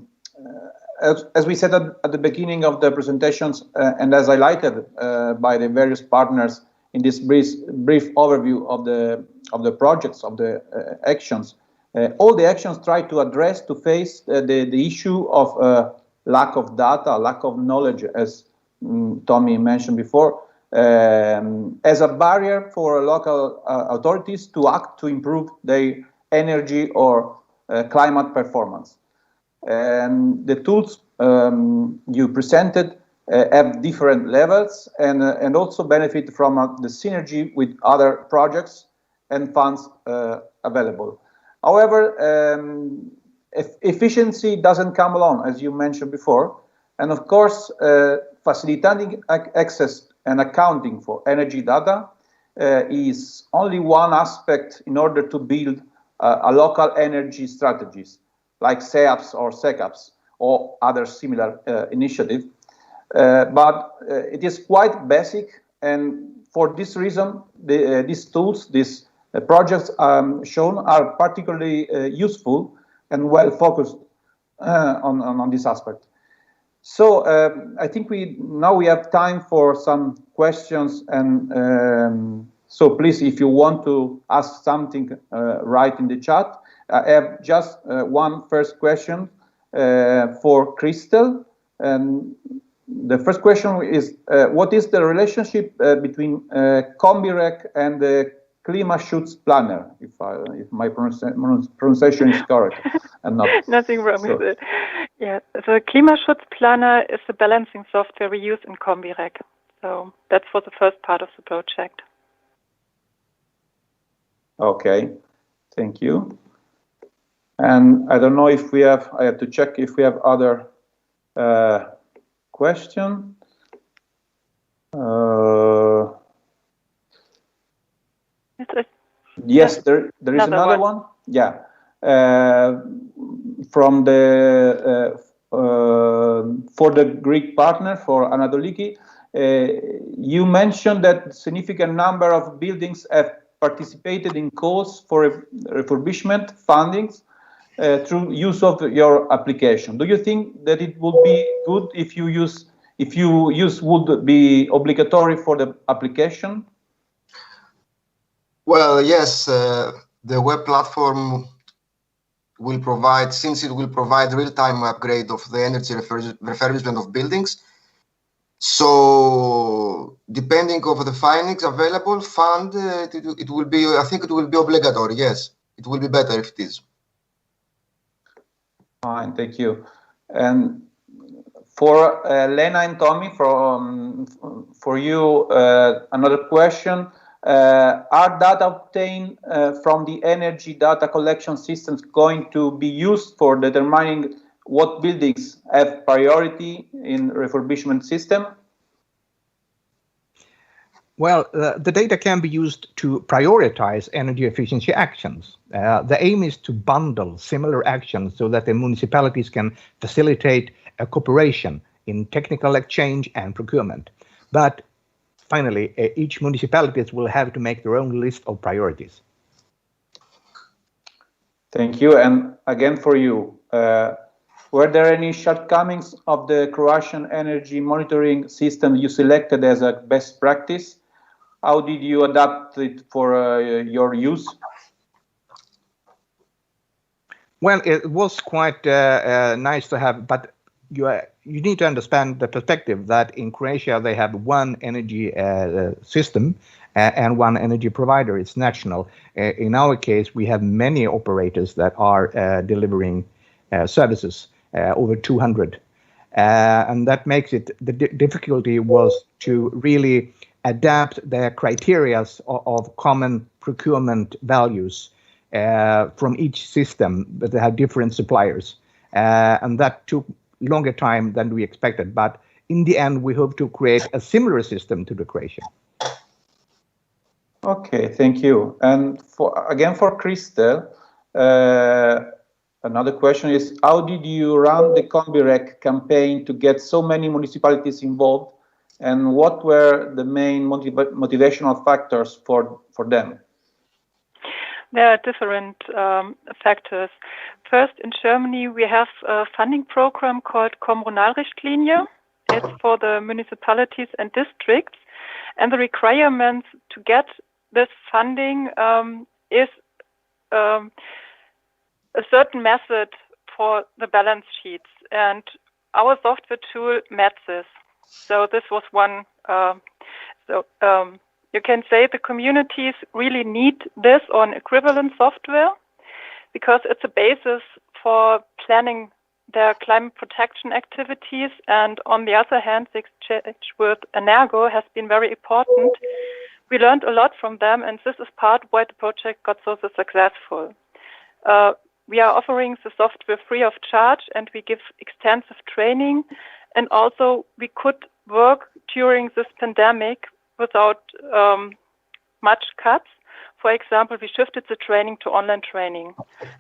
we said at the beginning of the presentations, and as highlighted by the various partners in this brief overview of the projects, of the actions. All the actions try to address, to face the issue of lack of data, lack of knowledge, as Tommy mentioned before, as a barrier for local authorities to act to improve their energy or climate performance. And the tools you presented have different levels and also benefit from the synergy with other projects and funds available. However, efficiency doesn't come alone, as you mentioned before. And of course, facilitating access and accounting for energy data is only one aspect in order to build a local energy strategies like SEAPs or SECAPs or other similar initiatives. But it is quite basic, and for this reason, these tools, these projects shown are particularly useful and well focused on this aspect. So I think now we have time for some questions, and so please, if you want to ask something, write in the chat. I have just one first question for Crystal, and the first question is, what is the relationship between Combirec and the Klimaschutz Planner, if my pronunciation is correct? And not nothing wrong with it. Yeah, the Klimaschutz Planner is the balancing software we use in Combirec. So that's for the first part of the project. Okay, thank you. And I don't know if we have, I have to check if we have other question. Yes, there is another one. Yeah, from the for the Greek partner, for Anatoliki, you mentioned that significant number of buildings have participated in calls for refurbishment fundings through use of your application. Do you think that it would be good if use would be obligatory for the application? Well, yes, the web platform will provide, since it will provide real-time upgrade of the energy refurbishment of buildings. So, depending on the findings available, it will be, I think it will be obligatory, yes. It will be better if it is. Fine, thank you. And for Lena and Tommy, for you, another question. Are data obtained from the energy data collection systems going to be used for determining what buildings have priority in refurbishment system? Well, the data can be used to prioritize energy efficiency actions. The aim is to bundle similar actions so that the municipalities can facilitate a cooperation in technical exchange and procurement. But finally, each municipality will have to make their own list of priorities. Thank you. And again for you, were there any shortcomings of the Croatian energy monitoring system you selected as a best practice? How did you adapt it for your use? Well, it was quite nice to have, but you need to understand the perspective that in Croatia they have one energy system and one energy provider. It's national. In our case, we have many operators that are delivering services, over 200. And that makes it, the difficulty was to really adapt the criteria of common procurement values from each system, but they have different suppliers. And that took longer time than we expected. But in the end, we hope to create a similar system to the Croatian. Okay, thank you. And again for Crystal, another question is, how did you run the Combirec campaign to get so many municipalities involved? And what were the main motivational factors for them? There are different factors. First, in Germany, we have a funding program called Kommunalrichtlinie. It's for the municipalities and districts. And the requirements to get this funding is a certain method for the balance sheets. And our software tool met this. So this was one. You can say the communities really need this or an equivalent software because it's a basis for planning their climate protection activities. And on the other hand, the exchange with Energo has been very important. We learned a lot from them, and this is part why the project got so successful. We are offering the software free of charge, and we give extensive training. And also, we could work during this pandemic without much cuts. For example, we shifted the training to online training.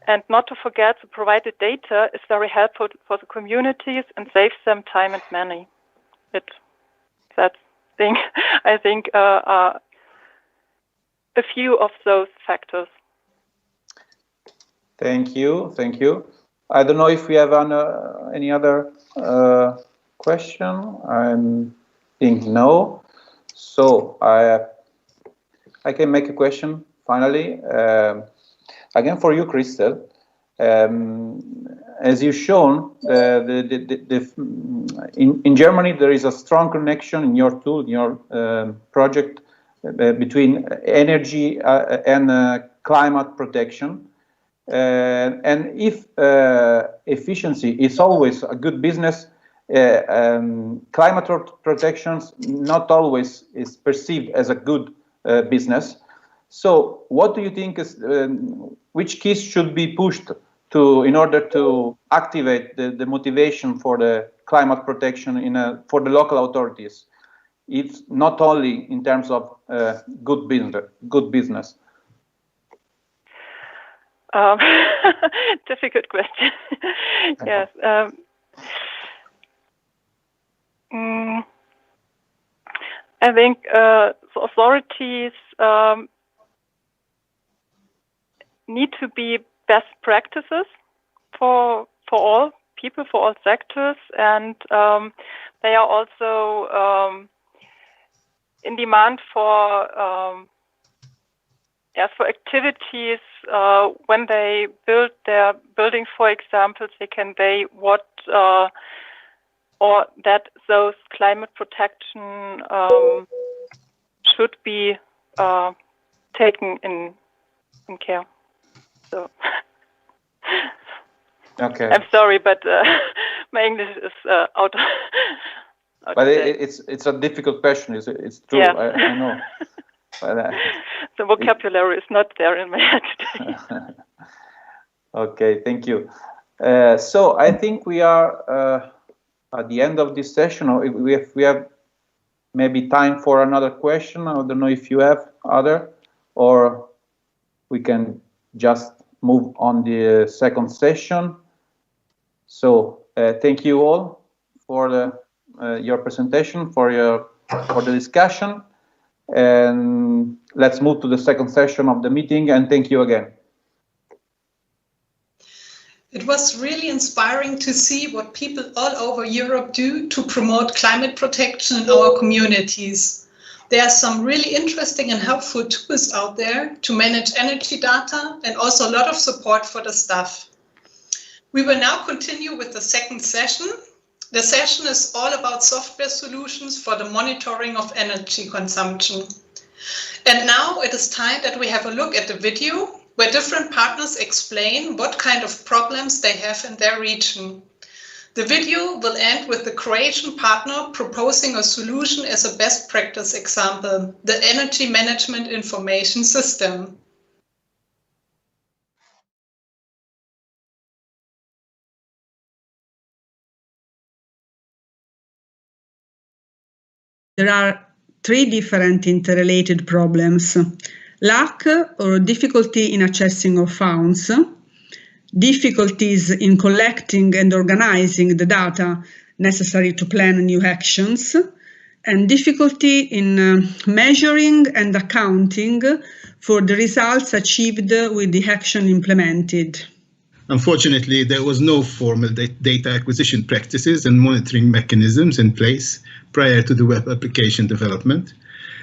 And not to forget, the provided data is very helpful for the communities and saves them time and money. That thing, I think, are a few of those factors. Thank you. Thank you. I don't know if we have any other question. I think no. So I can make a question finally. Again for you, Christel. As you've shown, in Germany there is a strong connection in your tool, in your project, between energy and climate protection. And if efficiency is always a good business, climate protections not always is perceived as a good business. So what do you think is which keys should be pushed in order to activate the motivation for the climate protection for the local authorities? It's not only in terms of good business. Difficult question. Yes. I think the authorities need to be best practices for all people, for all sectors, and they are also in demand for activities when they build their buildings, for example, they convey what or that those climate protection should be taken in care. So okay. I'm sorry, but my English is out. But it's a difficult question. It's true. Yeah. I know. But, the vocabulary is not there in my head today. Okay, thank you. So I think we are at the end of this session. Or we have maybe time for another question. I don't know if you have other, or we can just move on the second session. So thank you all for your presentation, for the discussion. And let's move to the second session of the meeting, and thank you again. It was really inspiring to see what people all over Europe do to promote climate protection in our communities. There are some really interesting and helpful tools out there to manage energy data, and also a lot of support for the staff. We will now continue with the second session. The session is all about software solutions for the monitoring of energy consumption. And now it is time that we have a look at the video where different partners explain what kind of problems they have in their region. The video will end with the Croatian partner proposing a solution as a best practice example, the Energy Management Information System. There are three different interrelated problems: lack or difficulty in accessing of funds, difficulties in collecting and organizing the data necessary to plan new actions, and difficulty in measuring and accounting for the results achieved with the action implemented. Unfortunately, there was no formal data acquisition practices and monitoring mechanisms in place prior to the web application development.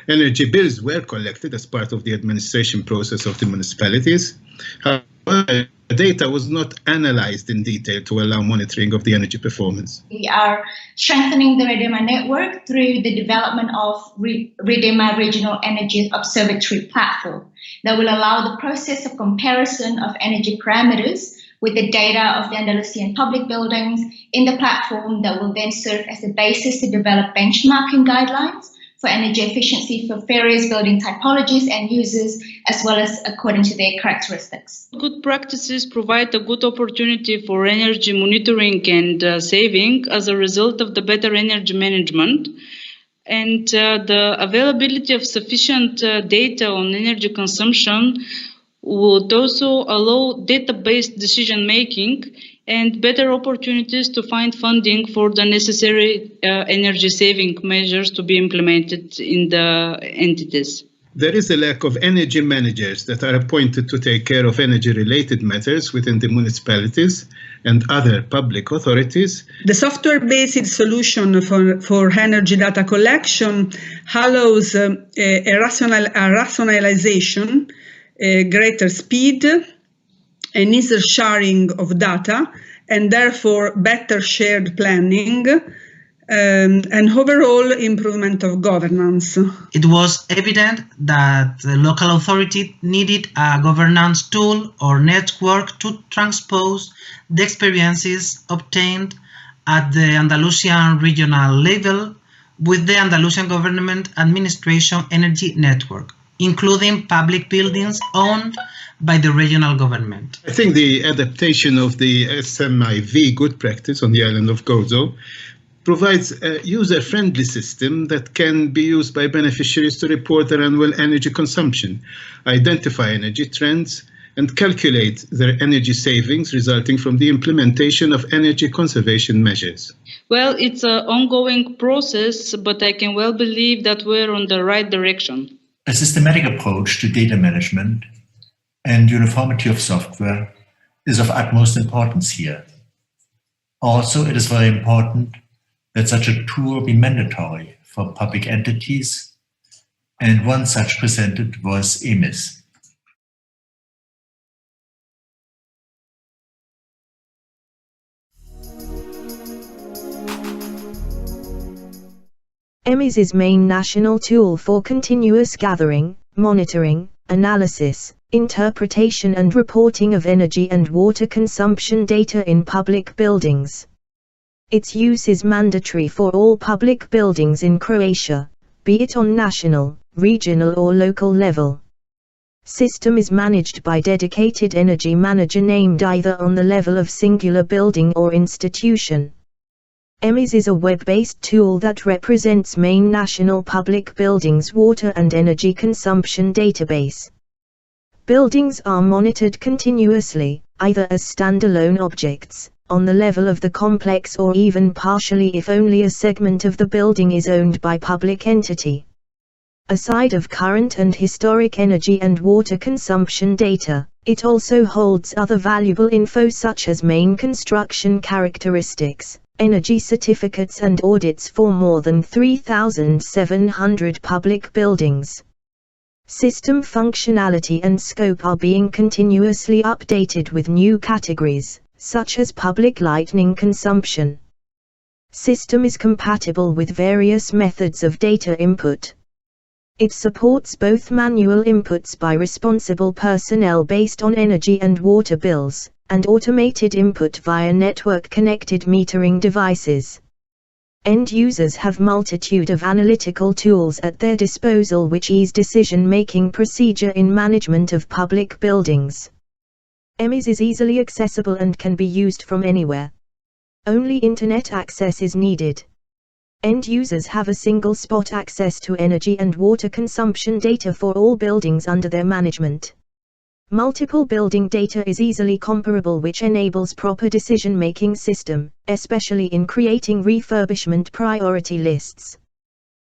Energy bills were collected as part of the administration process of the municipalities. However, the data was not analyzed in detail to allow monitoring of the energy performance. We are strengthening the REDEMA network through the development of REDEMA Regional Energy Observatory platform that will allow the process of comparison of energy parameters with the data of the Andalusian public buildings in the platform that will then serve as the basis to develop benchmarking guidelines for energy efficiency for various building typologies and users, as well as according to their characteristics. Good practices provide a good opportunity for energy monitoring and saving as a result of the better energy management. And the availability of sufficient data on energy consumption would also allow data-based decision-making and better opportunities to find funding for the necessary energy-saving measures to be implemented in the entities. There is a lack of energy managers that are appointed to take care of energy-related matters within the municipalities and other public authorities. The software-based solution for energy data collection allows a rationalization, greater speed, and easier sharing of data, and therefore better shared planning and overall improvement of governance. It was evident that the local authority needed a governance tool or network to transpose the experiences obtained at the Andalusian regional level with the Andalusian Government Administration Energy Network, including public buildings owned by the regional government. I think the adaptation of the SMIV good practice on the island of Gozo provides a user-friendly system that can be used by beneficiaries to report their annual energy consumption, identify energy trends, and calculate their energy savings resulting from the implementation of energy conservation measures. Well, it's an ongoing process, but I can well believe that we're on the right direction. A systematic approach to data management and uniformity of software is of utmost importance here. Also, it is very important that such a tool be mandatory for public entities, and one such presented was EMIS. EMIS is main national tool for continuous gathering, monitoring, analysis, interpretation and reporting of energy and water consumption data in public buildings. Its use is mandatory for all public buildings in Croatia, be it on national, regional or local level. System is managed by dedicated energy manager named either on the level of singular building or institution. EMIS is a web-based tool that represents main national public buildings' water and energy consumption database. Buildings are monitored continuously, either as standalone objects, on the level of the complex or even partially if only a segment of the building is owned by public entity. Aside of current and historic energy and water consumption data, it also holds other valuable info such as main construction characteristics, energy certificates and audits for more than 3,700 public buildings. System functionality and scope are being continuously updated with new categories, such as public lighting consumption. System is compatible with various methods of data input. It supports both manual inputs by responsible personnel based on energy and water bills, and automated input via network-connected metering devices. End users have multitude of analytical tools at their disposal which ease decision-making procedure in management of public buildings. EMIS is easily accessible and can be used from anywhere. Only internet access is needed. End users have a single spot access to energy and water consumption data for all buildings under their management. Multiple building data is easily comparable, which enables proper decision-making system, especially in creating refurbishment priority lists.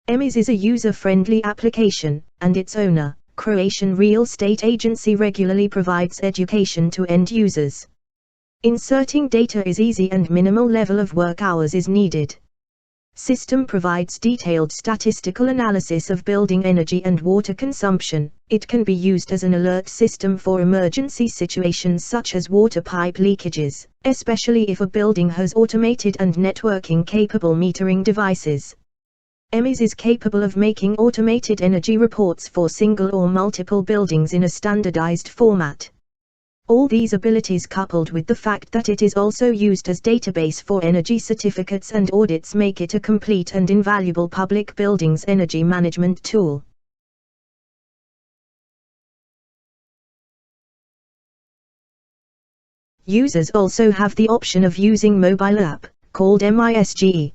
EMIS is a user-friendly application, and its owner, Croatian Real Estate Agency, regularly provides education to end users. Inserting data is easy and minimal level of work hours is needed. System provides detailed statistical analysis of building energy and water consumption. It can be used as an alert system for emergency situations such as water pipe leakages, especially if a building has automated and networking-capable metering devices. EMIS is capable of making automated energy reports for single or multiple buildings in a standardized format. All these abilities, coupled with the fact that it is also used as database for energy certificates and audits, make it a complete and invaluable public buildings energy management tool. Users also have the option of using mobile app, called MISGE.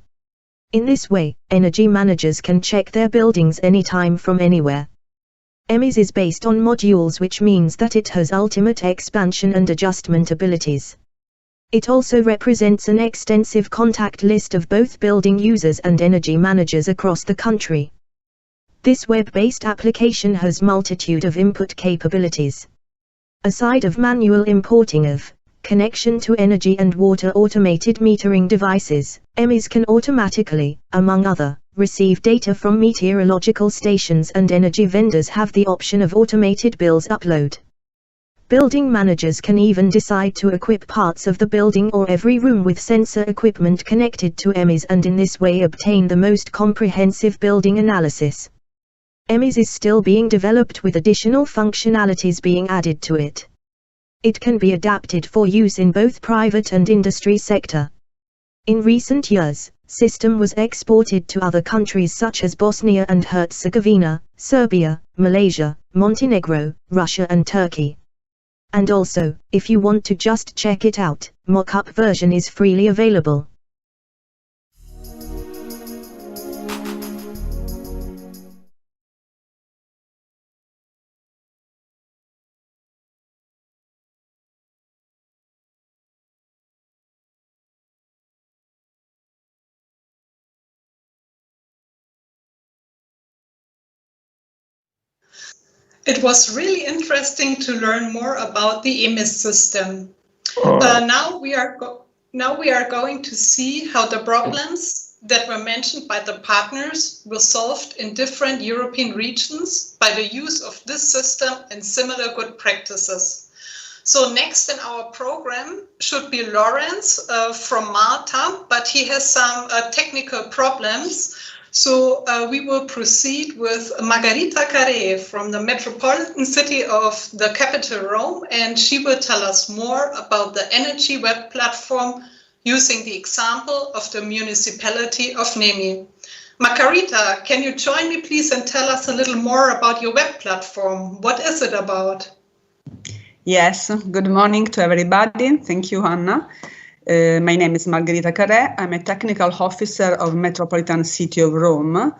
In this way, energy managers can check their buildings anytime from anywhere. EMIS is based on modules, which means that it has ultimate expansion and adjustment abilities. It also represents an extensive contact list of both building users and energy managers across the country. This web-based application has multitude of input capabilities. Aside of manual importing of connection to energy and water automated metering devices, EMIS can automatically, among other, receive data from meteorological stations, and energy vendors have the option of automated bills upload. Building managers can even decide to equip parts of the building or every room with sensor equipment connected to EMIS, and in this way obtain the most comprehensive building analysis. EMIS is still being developed, with additional functionalities being added to it. It can be adapted for use in both private and industry sector. In recent years, system was exported to other countries such as Bosnia and Herzegovina, Serbia, Malaysia, Montenegro, Russia and Turkey. And also, if you want to just check it out, mock-up version is freely available. It was really interesting to learn more about the EMIS system. Now we are going to see how the problems that were mentioned by the partners were solved in different European regions by the use of this system and similar good practices. So next in our program should be Lawrence from Malta, but he has some technical problems. So we will proceed with Margherita Carré from the metropolitan city of the capital Rome, and she will tell us more about the energy web platform using the example of the municipality of Nemi. Margherita, can you join me please and tell us a little more about your web platform? What is it about? Yes, good morning to everybody. Thank you, Anna. My name is Margherita Carré. I'm a technical officer of Metropolitan City of Rome.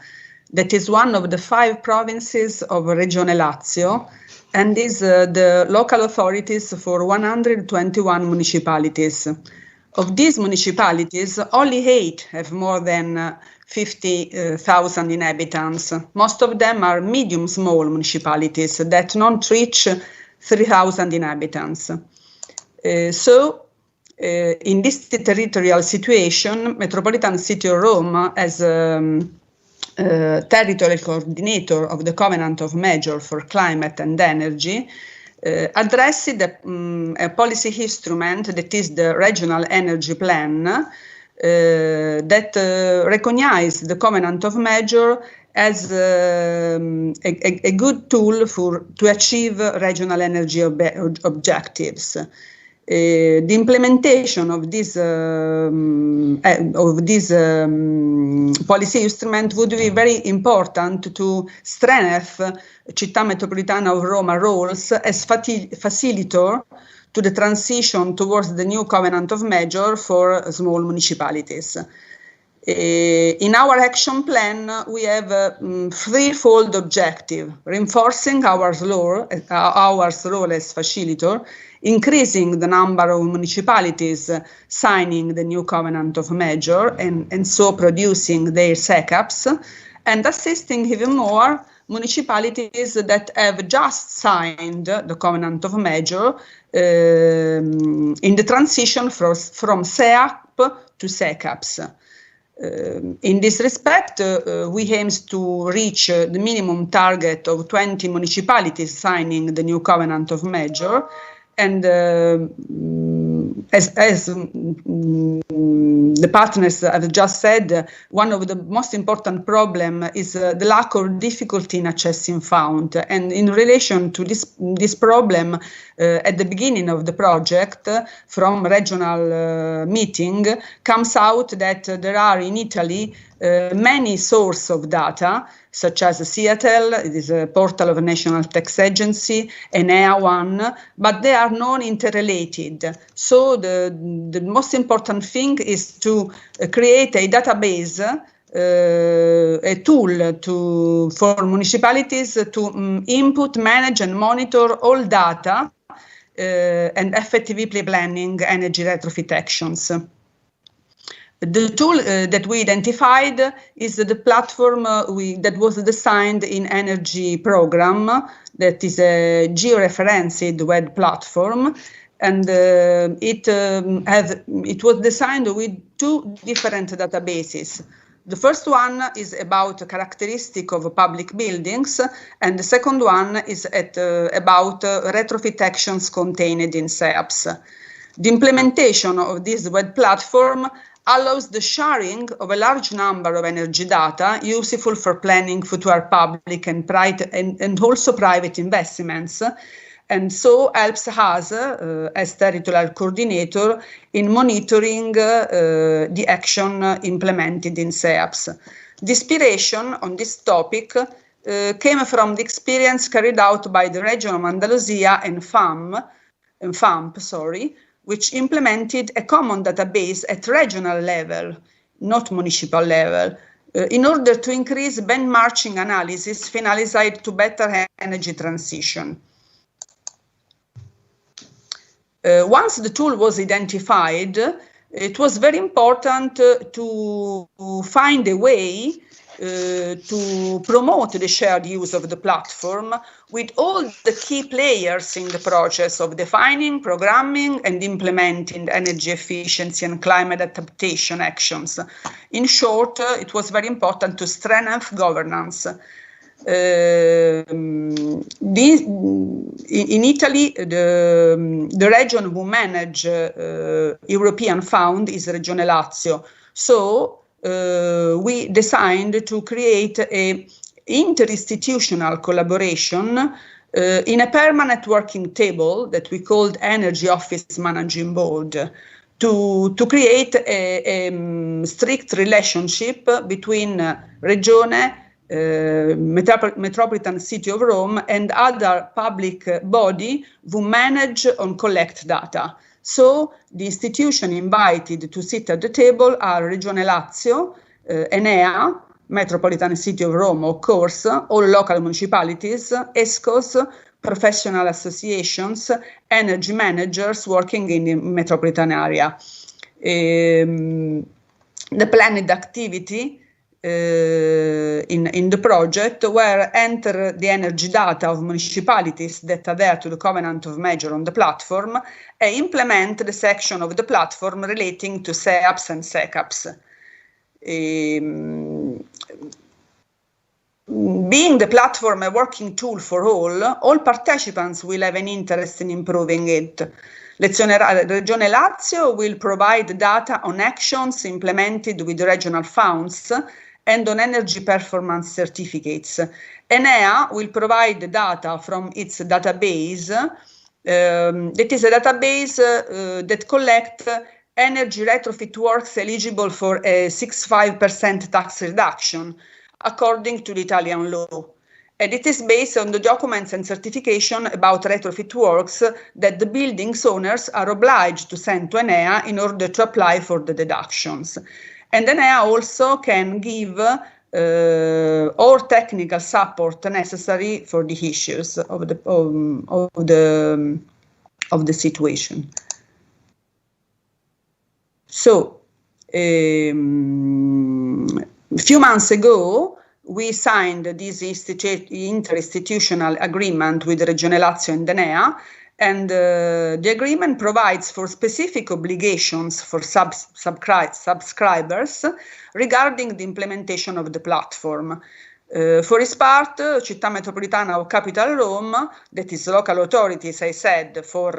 That is one of the 5 provinces of Regione Lazio, and is the local authorities for 121 municipalities. Of these municipalities, only 8 have more than 50,000 inhabitants. Most of them are medium-small municipalities that don't reach 3,000 inhabitants. In this territorial situation, Metropolitan City of Rome, as territorial coordinator of the Covenant of Measures for Climate and Energy, addressed a policy instrument that is the Regional Energy Plan that recognizes the Covenant of Measures as a good tool to achieve regional energy objectives. The implementation of this policy instrument would be very important to strengthen Città Metropolitana of Roma roles as facilitator to the transition towards the new Covenant of Measures for small municipalities. In our action plan, we have a threefold objective: reinforcing our role as facilitator, increasing the number of municipalities signing the new Covenant of Measures and so producing their SECAPs, and assisting even more municipalities that have just signed the Covenant of Measures in the transition from SEAP to SECAPs. In this respect, we aim to reach the minimum target of 20 municipalities signing the new Covenant of Measure. And as the partners have just said, one of the most important problems is the lack of difficulty in accessing funds. And in relation to this problem, at the beginning of the project, from regional meeting, comes out that there are in Italy many sources of data, such as Seattle, it is a portal of a national tax agency, Enea one, but they are not interrelated. So the most important thing is to create a database, a tool for municipalities to input, manage and monitor all data and effectively planning energy retrofit actions. The tool that we identified is the platform that was designed in Energy Program, that is a georeferenced web platform, and it was designed with two different databases. The first one is about characteristics of public buildings, and the second one is about retrofit actions contained in SEAPS. The implementation of this web platform allows the sharing of a large number of energy data useful for planning future public and also private investments, and so helps us as territorial coordinator in monitoring the action implemented in SEAPS. The inspiration on this topic came from the experience carried out by the region of Andalusia and FAMP, which implemented a common database at regional level, not municipal level, in order to increase benchmarking analysis finalized to better energy transition. Once the tool was identified, it was very important to find a way to promote the shared use of the platform with all the key players in the process of defining, programming, and implementing energy efficiency and climate adaptation actions. In short, it was very important to strengthen governance. In Italy, the region who manage European fund is Regione Lazio. So we designed to create a interinstitutional collaboration in a permanent working table that we called Energy Office Managing Board to create a strict relationship between Regione, Metropolitan City of Rome and other public body who manage and collect data. So the institution invited to sit at the table are Regione Lazio, Enea, Metropolitan City of Rome, of course, all local municipalities, ESCOs, professional associations, energy managers working in the metropolitan area. The planned activity in the project were enter the energy data of municipalities that adhere to the Covenant of Measure on the platform and implement the section of the platform relating to SEAPS and SECAPS. Being the platform a working tool for all participants will have an interest in improving it. Regione Lazio will provide data on actions implemented with regional funds and on energy performance certificates. Enea will provide data from its database, that is a database that collects energy retrofit works eligible for a 65% tax reduction, according to the Italian law. And it is based on the documents and certification about retrofit works that the building's owners are obliged to send to Enea in order to apply for the deductions. And Enea also can give all technical support necessary for the issues of the situation. So, a few months ago, we signed this interinstitutional agreement with Regione Lazio and Enea, And the agreement provides for specific obligations for subscribers regarding the implementation of the platform. For its part, Città Metropolitana of Capital Rome, that is local authorities, I said, for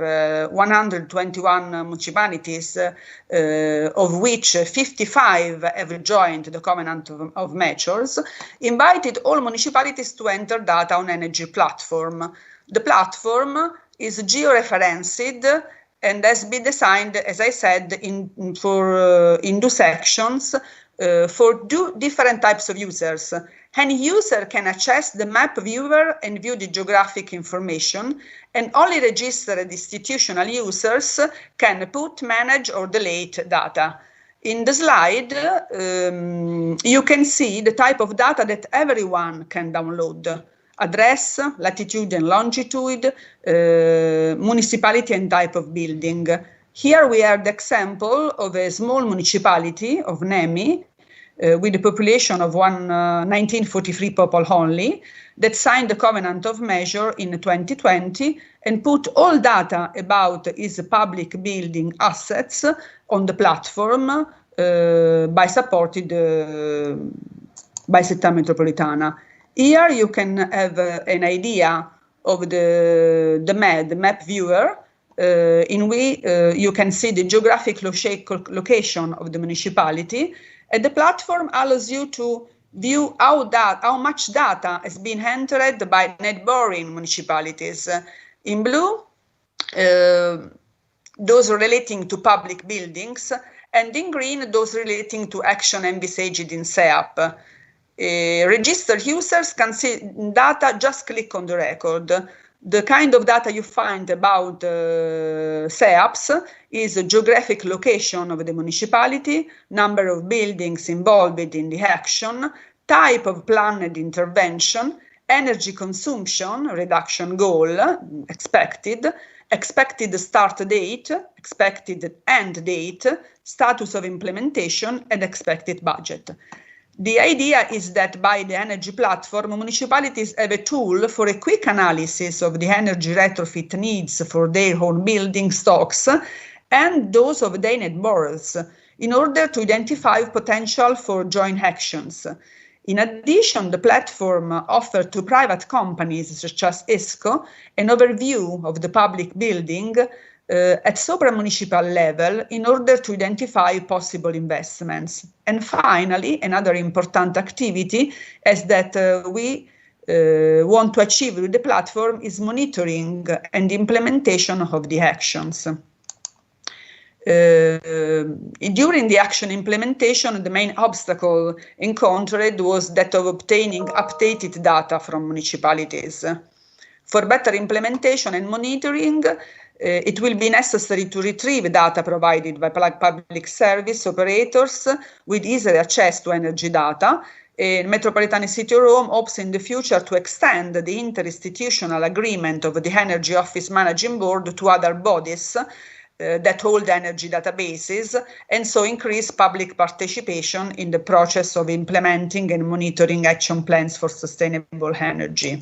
121 municipalities, of which 55 have joined the Covenant of Measures, invited all municipalities to enter data on energy platform. The platform is georeferenced and has been designed, as I said, in two sections for two different types of users. Any user can access the map viewer and view the geographic information, and only registered institutional users can put, manage, or delete data. In the slide, you can see the type of data that everyone can download: address, latitude and longitude, municipality and type of building. Here we have the example of a small municipality of Nemi, with a population of 1943 people only, that signed the Covenant of Measure in 2020 and put all data about its public building assets on the platform supported by Città Metropolitana. Here you can have an idea of the map viewer, in which you can see the geographic location of the municipality. And the platform allows you to view how much data has been entered by neighboring municipalities. In blue, those relating to public buildings, and in green, those relating to action envisaged in SEAP. Registered users can see data, just click on the record. The kind of data you find about SEAPs is a geographic location of the municipality, number of buildings involved in the action, type of planned intervention, energy consumption, reduction goal, expected start date, expected end date, status of implementation, and expected budget. The idea is that by the energy platform, municipalities have a tool for a quick analysis of the energy retrofit needs for their own building stocks and those of their neighbors, in order to identify potential for joint actions. In addition, the platform offers to private companies such as ESCO an overview of the public building at supra-municipal level in order to identify possible investments. And finally, another important activity is that we want to achieve with the platform is monitoring and implementation of the actions. During the action implementation, the main obstacle encountered was that of obtaining updated data from municipalities. For better implementation and monitoring, it will be necessary to retrieve data provided by public service operators with easy access to energy data. Metropolitan City of Rome hopes in the future to extend the interinstitutional agreement of the Energy Office Managing Board to other bodies that hold energy databases, and so increase public participation in the process of implementing and monitoring action plans for sustainable energy.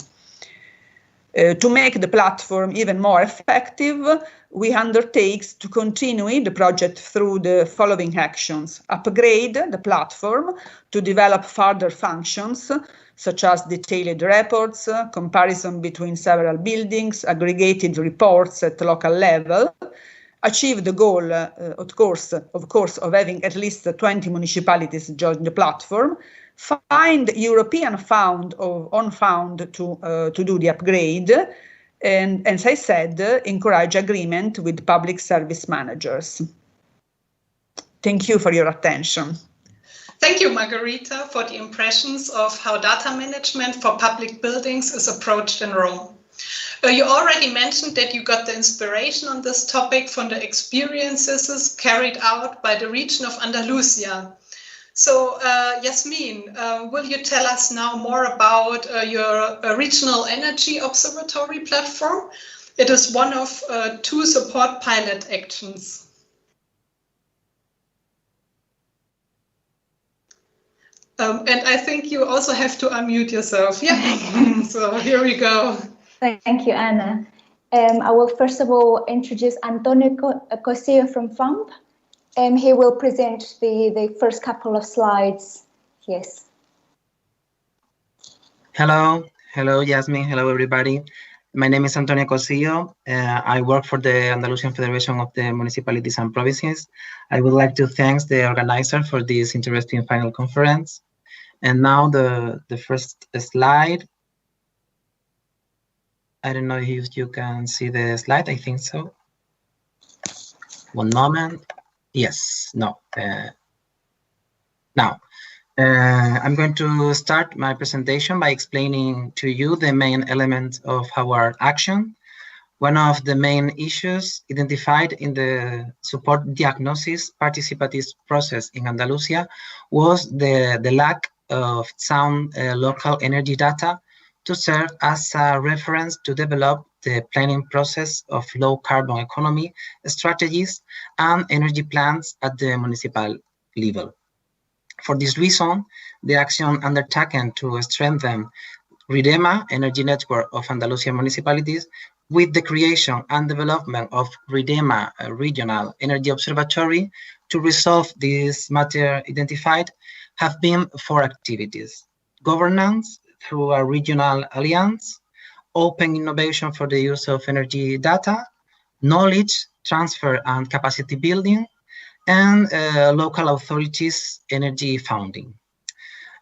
To make the platform even more effective, we undertake to continue the project through the following actions: upgrade the platform to develop further functions, such as detailed reports, comparison between several buildings, aggregated reports at local level, achieve the goal, of course, of having at least 20 municipalities join the platform, find European fund or on fund to do the upgrade, and as I said, encourage agreement with public service managers. Thank you for your attention. Thank you, Margherita, for the impressions of how data management for public buildings is approached in Rome. You already mentioned that you got the inspiration on this topic from the experiences carried out by the region of Andalusia. So, Yasmin, will you tell us now more about your regional energy observatory platform? It is one of 2 support pilot actions. And I think you also have to unmute yourself. Yeah, so here we go. Thank you, Anna. I will first of all introduce Antonio Cosillo from FAMP. He will present the first couple of slides. Yes. Hello, Yasmin. Hello, everybody. My name is Antonio Cosillo. I work for the Andalusian Federation of the Municipalities and Provinces. I would like to thank the organizer for this interesting final conference. And now the first slide. I don't know if you can see the slide. I think so. One moment. Yes, no. Now, I'm going to start my presentation by explaining to you the main elements of our action. One of the main issues identified in the support diagnosis participative process in Andalusia was the lack of sound local energy data to serve as a reference to develop the planning process of low carbon economy strategies and energy plans at the municipal level. For this reason, the action undertaken to strengthen RIDEMA, Energy Network of Andalusian Municipalities, with the creation and development of RIDEMA Regional Energy Observatory to resolve this matter identified, have been 4 activities: governance through a regional alliance, open innovation for the use of energy data, knowledge transfer and capacity building, and local authorities energy funding.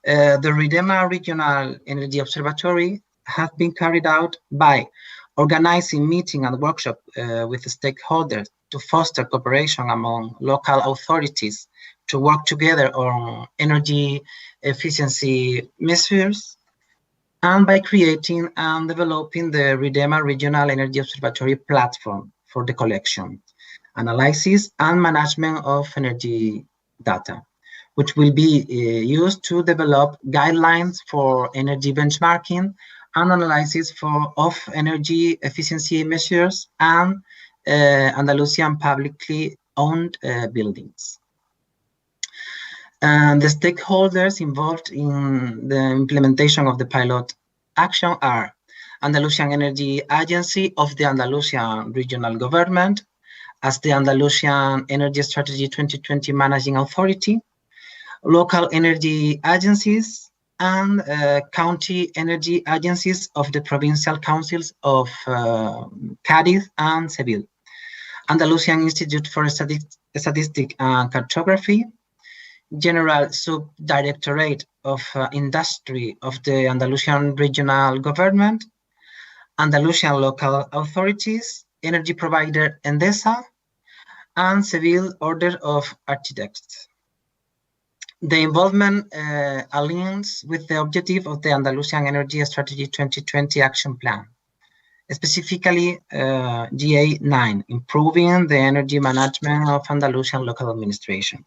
The RIDEMA Regional Energy Observatory has been carried out by organizing meetings and workshops with stakeholders to foster cooperation among local authorities to work together on energy efficiency measures, and by creating and developing the RIDEMA Regional Energy Observatory platform for the collection, analysis, and management of energy data, which will be used to develop guidelines for energy benchmarking and analysis of energy efficiency measures and Andalusian publicly owned buildings. And the stakeholders involved in the implementation of the pilot action are Andalusian Energy Agency of the Andalusian Regional Government as the Andalusian Energy Strategy 2020 Managing Authority, local energy agencies, and county energy agencies of the provincial councils of Cádiz and Seville, Andalusian Institute for Statistics and Cartography, General Subdirectorate of Industry of the Andalusian Regional Government, Andalusian Local Authorities, Energy Provider Endesa, and Seville Order of Architects. The involvement aligns with the objective of the Andalusian Energy Strategy 2020 Action Plan, specifically GA9, improving the energy management of Andalusian local administration,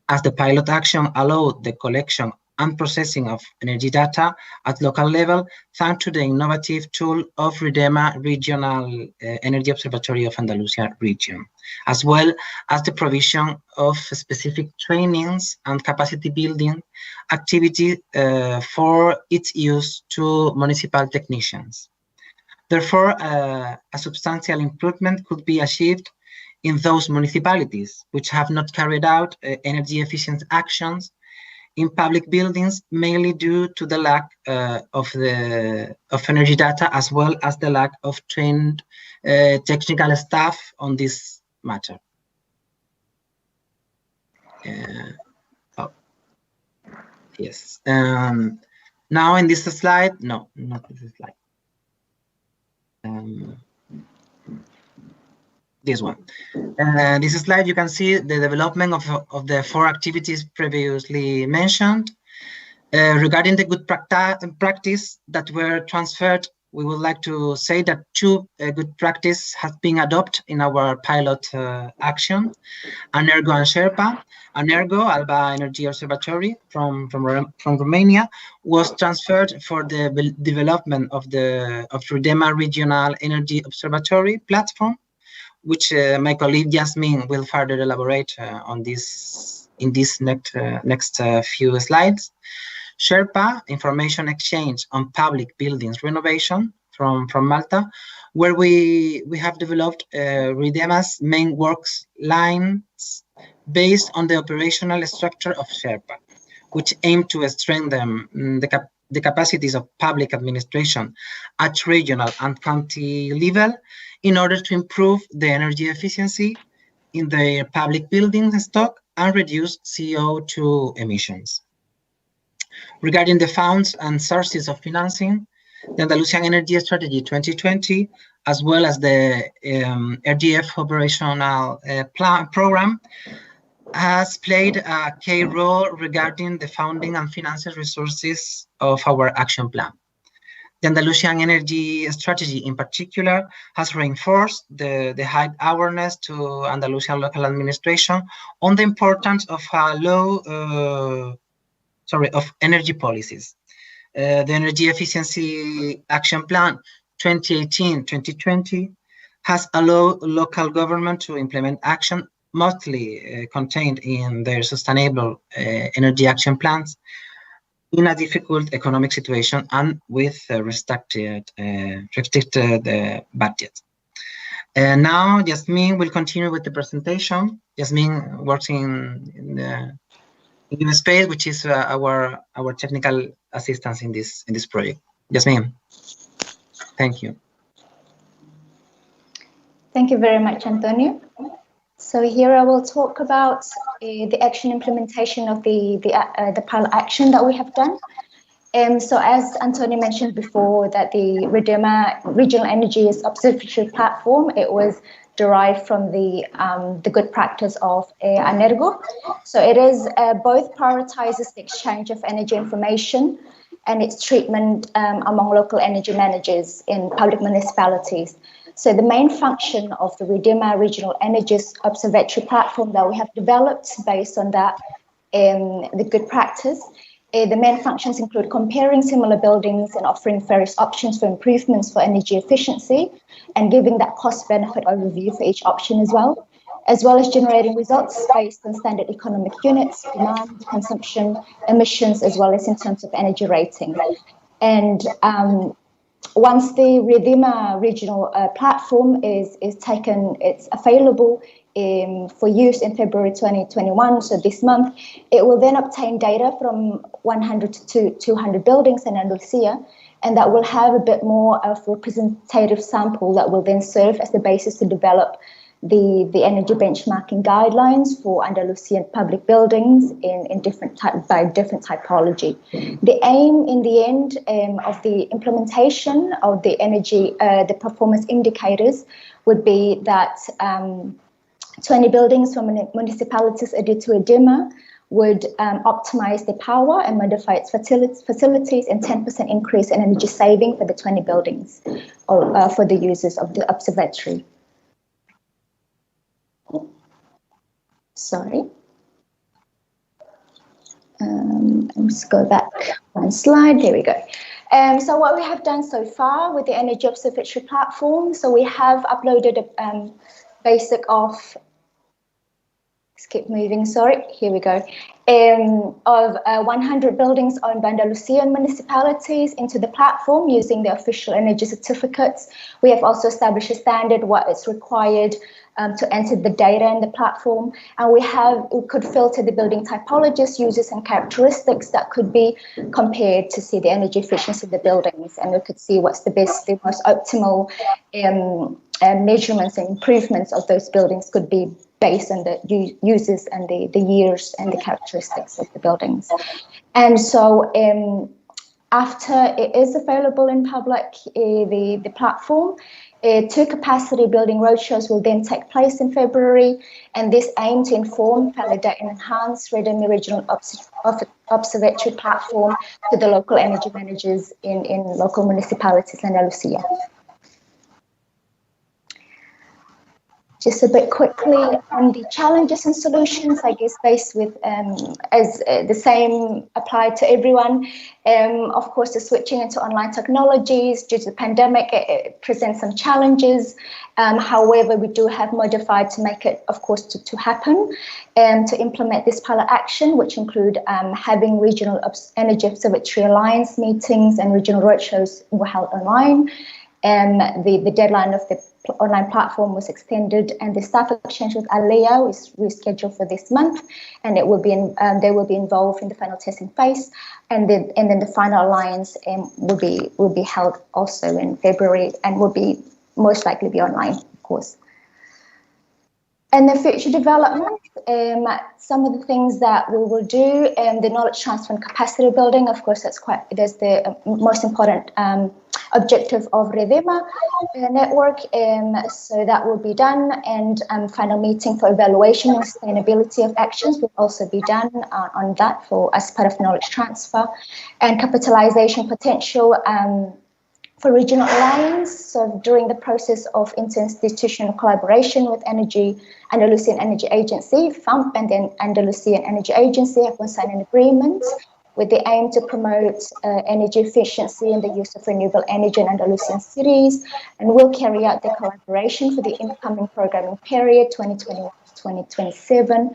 as the pilot action allowed the collection and processing of energy data at local level thanks to the innovative tool of RIDEMA Regional Energy Observatory of Andalusia region, as well as the provision of specific trainings and capacity building activity for its use to municipal technicians. Therefore, a substantial improvement could be achieved in those municipalities which have not carried out energy efficient actions in public buildings, mainly due to the lack of energy data, as well as the lack of trained technical staff on this matter. Yes. Now in this slide, no, not this slide. This one. This slide, you can see the development of the 4 activities previously mentioned. Regarding the good practice that were transferred, we would like to say that 2 good practice have been adopted in our pilot action. Anergo and Sherpa. Anergo, Alba Energy Observatory from Romania, was transferred for the development of the RIDEMA Regional Energy Observatory platform, which my colleague Yasmin will further elaborate on this in this next few slides. Sherpa, Information Exchange on Public Buildings Renovation from Malta, where we have developed RIDEMA's main works lines based on the operational structure of Sherpa, which aim to strengthen the capacities of public administration at regional and county level in order to improve the energy efficiency in their public buildings stock and reduce CO2 emissions. Regarding the funds and sources of financing, the Andalusian Energy Strategy 2020, as well as the RDF operational program, has played a key role regarding the funding and financial resources of our action plan. The Andalusian Energy Strategy in particular has reinforced the high awareness to Andalusian local administration on the importance of of energy policies. The Energy Efficiency Action Plan 2018-2020 has allowed local government to implement action mostly contained in their sustainable energy action plans in a difficult economic situation and with restricted budget. Now, Yasmin will continue with the presentation. Yasmin works in the space, which is our technical assistance in this project. Yasmin, thank you. Thank you very much, Antonio. So here I will talk about the action implementation of the pilot action that we have done. So as Antonio mentioned before, that the RIDEMA Regional Energy Observatory platform, it was derived from the good practice of Energo. So it is both prioritizes the exchange of energy information and its treatment among local energy managers in public municipalities. So the main function of the RIDEMA Regional Energy Observatory platform that we have developed based on that, the good practice, the main functions include comparing similar buildings and offering various options for improvements for energy efficiency and giving that cost-benefit overview for each option as well as generating results based on standard economic units, demand, consumption, emissions, as well as in terms of energy rating. And once the RIDEMA regional platform is taken, it's available for use in February 2021, so this month, it will then obtain data from 100 to 200 buildings in Andalusia, and that will have a bit more of representative sample that will then serve as the basis to develop the energy benchmarking guidelines for Andalusian public buildings in different typology. The aim in the end of the implementation of the energy, the performance indicators would be that 20 buildings from municipalities added to RIDEMA would optimize the power and modify its facilities, and 10% increase in energy saving for the 20 buildings or for the users of the observatory. Sorry. Let's go back one slide. There we go. So what we have done so far with the Energy Observatory platform, so we have uploaded a basic of, let's keep moving, sorry, here we go, of 100 buildings owned by Andalusian municipalities into the platform using the official energy certificates. We have also established a standard, what is required to enter the data in the platform, and we could filter the building typologies, uses and characteristics that could be compared to see the energy efficiency of the buildings, and we could see what's the most optimal measurements and improvements of those buildings could be based on the uses and the years and the characteristics of the buildings. And so after it is available in public, the platform, 2 capacity building roadshows will then take place in February, and this aim to inform, validate and enhance RIDEMA Regional Observatory platform to the local energy managers in local municipalities in Andalusia. Just a bit quickly on the challenges and solutions, I guess based with as the same applied to everyone. Of course, the switching into online technologies due to the pandemic, it presents some challenges. However, we do have modified to make it, of course, to happen and to implement this pilot action, which include having regional energy observatory alliance meetings and regional roadshows were held online. The deadline of the online platform was extended, and the staff exchange with Alea is rescheduled for this month, and it will be they will be involved in the final testing phase, and then the final alliance will be held also in February, and will be most likely be online, of course. And the future development, some of the things that we will do, the knowledge transfer and capacity building, of course, that's the most important objective of REDEMA network. So that will be done, and final meeting for evaluation and sustainability of actions will also be done on that as part of knowledge transfer, and capitalization potential for regional alliance. So during the process of interinstitutional collaboration with Andalusian Energy Agency, FAMP, and then Andalusian Energy Agency have signed an agreement with the aim to promote energy efficiency and the use of renewable energy in Andalusian cities, and will carry out the collaboration for the incoming programming period 2021 to 2027.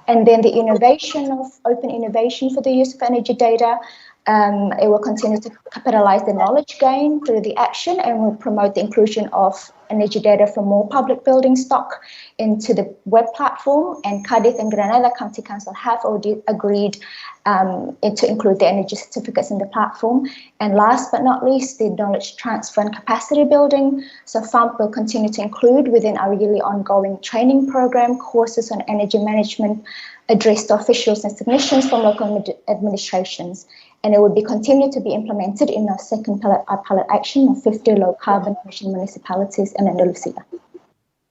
And then the innovation of open innovation for the use of energy data. It will continue to capitalize the knowledge gain through the action, and will promote the inclusion of energy data from more public building stock into the web platform. And Cadiz and Granada County Council have already agreed to include the energy certificates in the platform. And last but not least, the knowledge transfer and capacity building. So FAMP will continue to include within our yearly ongoing training program courses on energy management addressed to officials and technicians from local administrations. And it will be continued to be implemented in our second pilot action of 50 low carbon emission municipalities in Andalusia.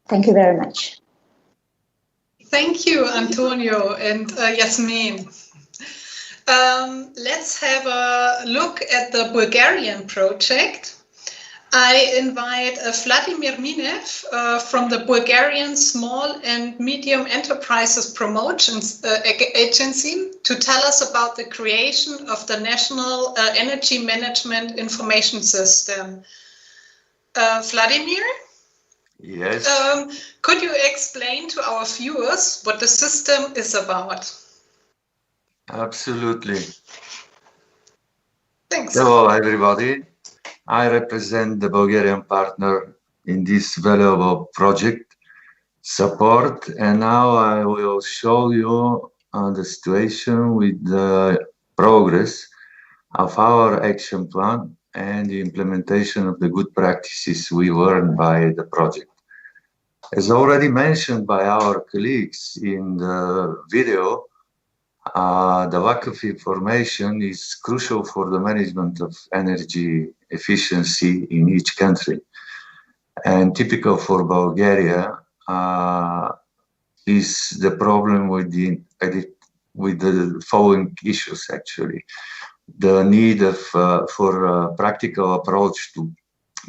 Thank you very much. Thank you, Antonio and Yasmin. Let's have a look at the Bulgarian project. I invite Vladimir Minev from the Bulgarian Small and Medium Enterprises Promotions Agency to tell us about the creation of the National Energy Management Information System. Vladimir? Yes. Could you explain to our viewers what the system is about? Absolutely. Thanks. Hello, everybody. I represent the Bulgarian partner in this valuable project support, and now I will show you the situation with the progress of our action plan and the implementation of the good practices we learned by the project. As already mentioned by our colleagues in the video, the lack of information is crucial for the management of energy efficiency in each country. And typical for Bulgaria is the problem with the following issues, actually. The need for a practical approach to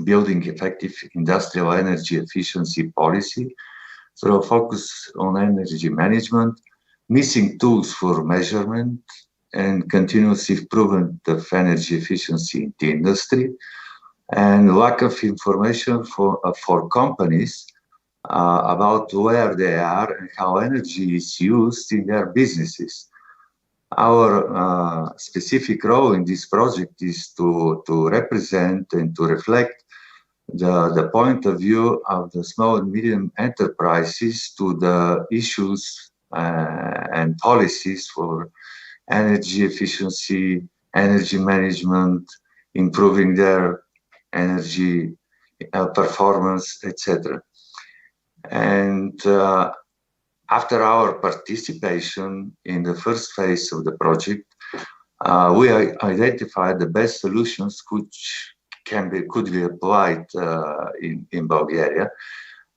building effective industrial energy efficiency policy through a focus on energy management, missing tools for measurement and continuous improvement of energy efficiency in the industry, and lack of information for companies about where they are and how energy is used in their businesses. Our specific role in this project is to represent and to reflect the point of view of the small and medium enterprises to the issues and policies for energy efficiency, energy management, improving their energy performance, etc. And after our participation in the first phase of the project, we identified the best solutions which could be applied in Bulgaria.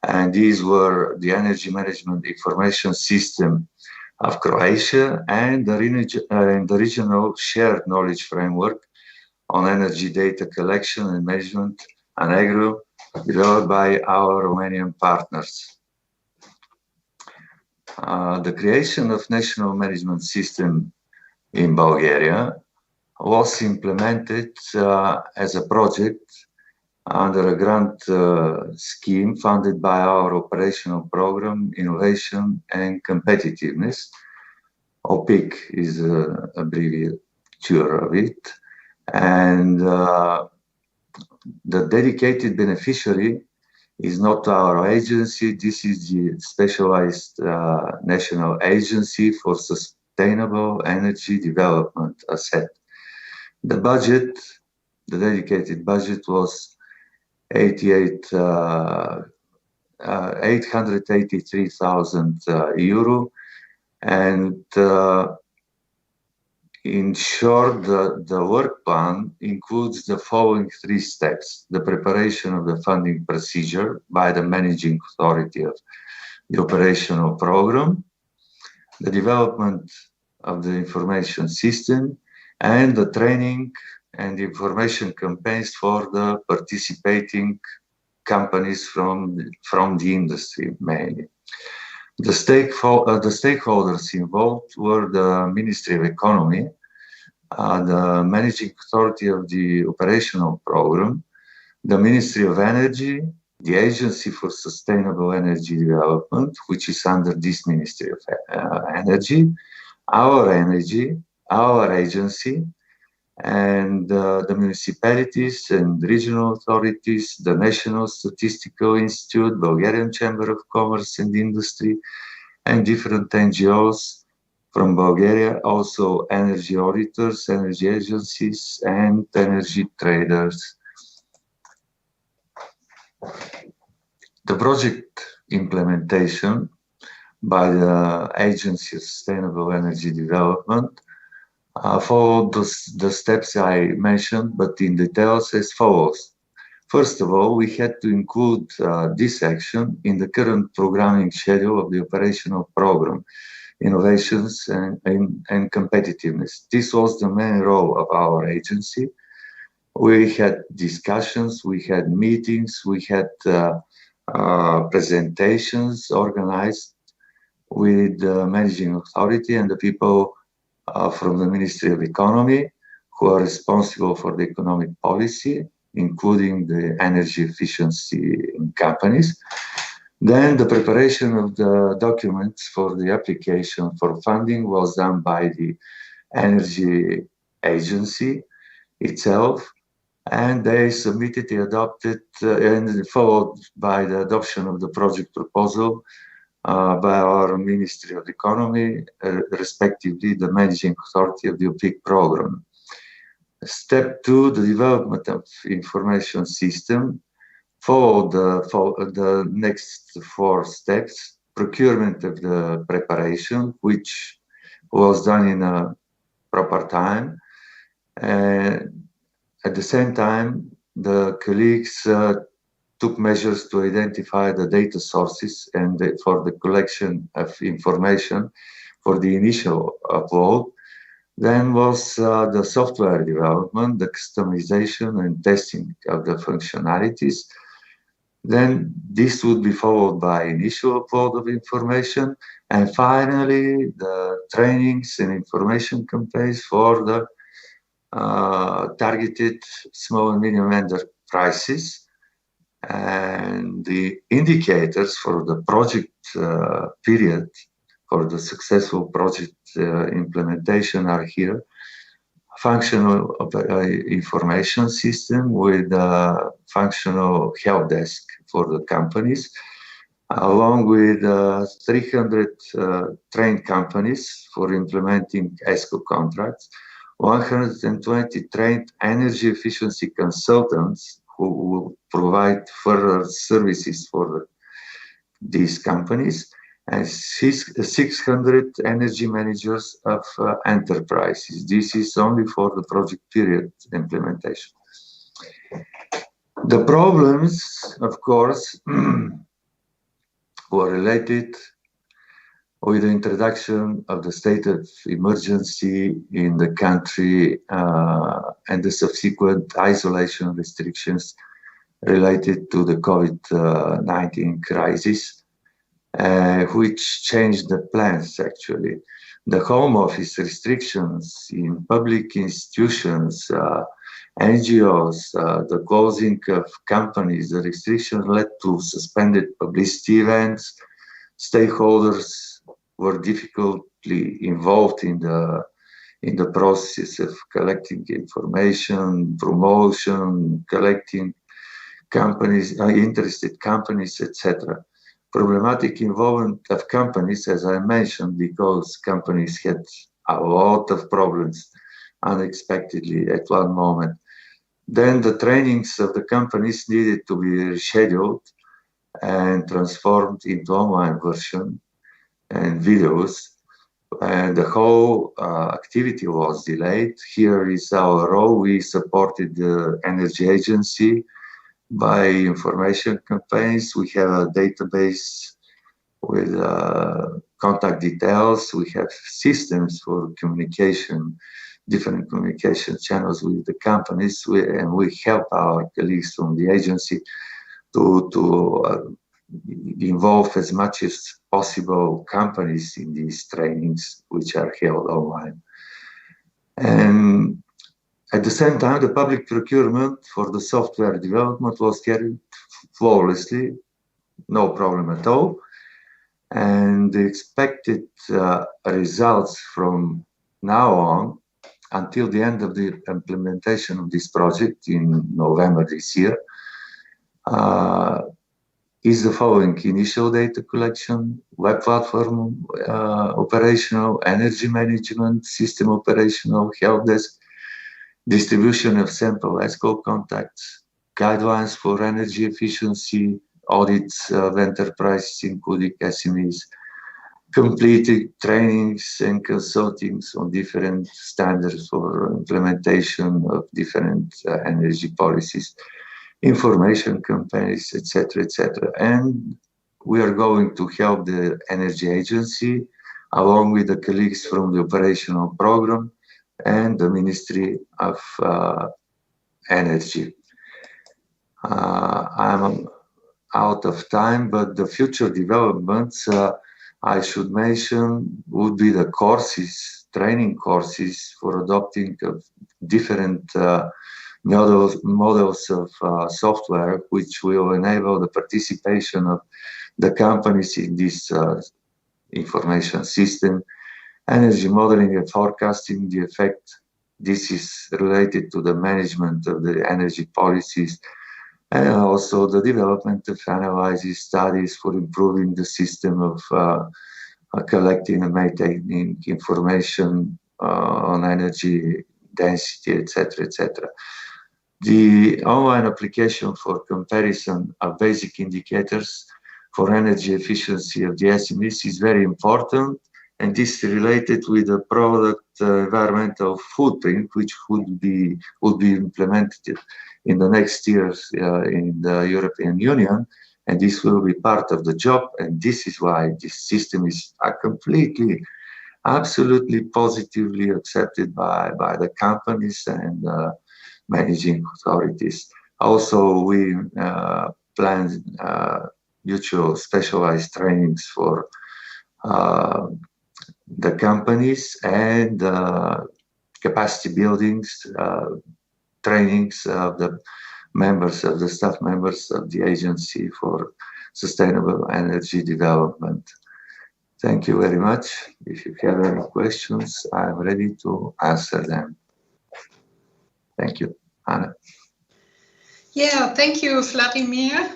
And these were the Energy Management Information System of Croatia and the Regional Shared Knowledge Framework on Energy Data Collection and Management, ANEGRO, developed by our Romanian partners. The creation of National Management System in Bulgaria was implemented as a project under a grant scheme funded by our operational program, Innovation and Competitiveness. OPIC is an abbreviature of it. And the dedicated beneficiary is not our agency. This is the specialized national agency for sustainable energy development, ASET. The budget, the dedicated budget was 883,000 euro, and in short, the work plan includes the following 3 steps: the preparation of the funding procedure by the managing authority of the operational program, the development of the information system, and the training and information campaigns for the participating companies from the industry mainly. The stakeholders involved were the Ministry of Economy, the Managing Authority of the Operational Program, the Ministry of Energy, the Agency for Sustainable Energy Development, which is under this Ministry of Energy, our agency, and the municipalities and regional authorities, the National Statistical Institute, Bulgarian Chamber of Commerce and Industry, and different NGOs from Bulgaria, also energy auditors, energy agencies, and energy traders. The project implementation by the Agency of Sustainable Energy Development followed the steps I mentioned, but in details as follows. First of all, we had to include this action in the current programming schedule of the operational program, innovations and competitiveness. This was the main role of our agency. We had discussions, we had meetings, we had presentations organized with the managing authority and the people from the Ministry of Economy, who are responsible for the economic policy, including the energy efficiency in companies. Then the preparation of the documents for the application for funding was done by the Energy Agency itself, and they submitted, adopted, and followed by the adoption of the project proposal by our Ministry of Economy, respectively the Managing Authority of the OPIC program. Step 2, the development of information system, followed the next 4 steps: procurement of the preparation, which was done in a proper time. At the same time, the colleagues took measures to identify the data sources and for the collection of information for the initial upload. Then was the software development, the customization and testing of the functionalities. Then this would be followed by initial upload of information. And finally, the trainings and information campaigns for the targeted small and medium enterprises. And the indicators for the project period, for the successful project implementation are here. Functional information system with a functional help desk for the companies, along with 300 trained companies for implementing ESCO contracts, 120 trained energy efficiency consultants who will provide further services for these companies, and 600 energy managers of enterprises. This is only for the project period implementation. The problems, of course, were related with the introduction of the state of emergency in the country and the subsequent isolation restrictions related to the COVID-19 crisis, which changed the plans actually. The home office restrictions in public institutions, NGOs, the closing of companies, the restrictions led to suspended publicity events. Stakeholders were difficultly involved in in the process of collecting information, promotion, collecting companies, interested companies, etc. Problematic involvement of companies, as I mentioned, because companies had a lot of problems unexpectedly at one moment. Then the trainings of the companies needed to be rescheduled and transformed into online version and videos. And the whole activity was delayed. Here is our role. We supported the energy agency by information campaigns. We have a database with contact details. We have systems for communication, different communication channels with the companies, and we help our colleagues from the agency to involve as much as possible companies in these trainings, which are held online. And at the same time, the public procurement for the software development was carried flawlessly, no problem at all. And the expected results from now on until the end of the implementation of this project in November this year is the following: initial data collection, web platform operational, energy management, system operational, help desk, distribution of sample ESCO contacts, guidelines for energy efficiency, audits of enterprises including SMEs, completed trainings and consultings on different standards for implementation of different energy policies, information campaigns, etc., etc. And we are going to help the energy agency along with the colleagues from the operational program and the Ministry of Energy. I'm out of time, but the future developments I should mention would be the courses, training courses for adopting of different models of software, which will enable the participation of the companies in this information system, energy modeling and forecasting the effect. This is related to the management of the energy policies, and also the development of analysis studies for improving the system of collecting and maintaining information on energy density, etc., etc. The online application for comparison of basic indicators for energy efficiency of the SMEs is very important, and this is related with the product environmental footprint, which would be implemented in the next years in the European Union, and this will be part of the job. And this is why this system is completely, absolutely positively accepted by the companies and managing authorities. Also, we plan mutual specialized trainings for the companies and capacity buildings, trainings of the members of the staff members of the agency for sustainable energy development. Thank you very much. If you have any questions, I'm ready to answer them. Thank you, Anna. Yeah, thank you, Vladimir.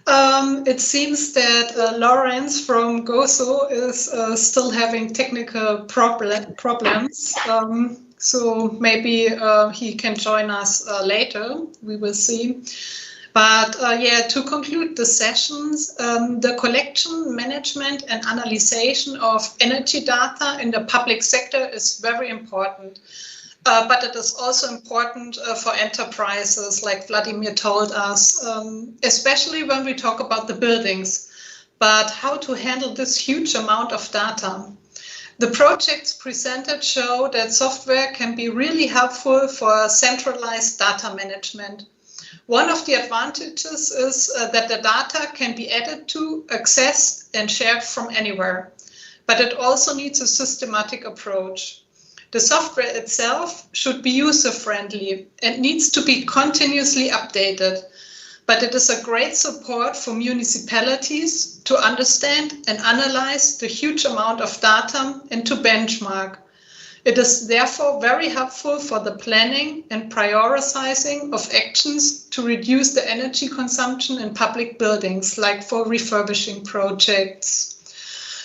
It seems that Lawrence from GOSO is still having technical problems. So maybe he can join us later. We will see. But yeah, to conclude the sessions, the collection, management and analysis of energy data in the public sector is very important. But it is also important for enterprises, like Vladimir told us, especially when we talk about the buildings. But how to handle this huge amount of data? The projects presented show that software can be really helpful for centralized data management. One of the advantages is that the data can be added to, accessed and shared from anywhere. But it also needs a systematic approach. The software itself should be user-friendly and needs to be continuously updated. But it is a great support for municipalities to understand and analyze the huge amount of data and to benchmark. It is therefore very helpful for the planning and prioritizing of actions to reduce the energy consumption in public buildings, like for refurbishing projects.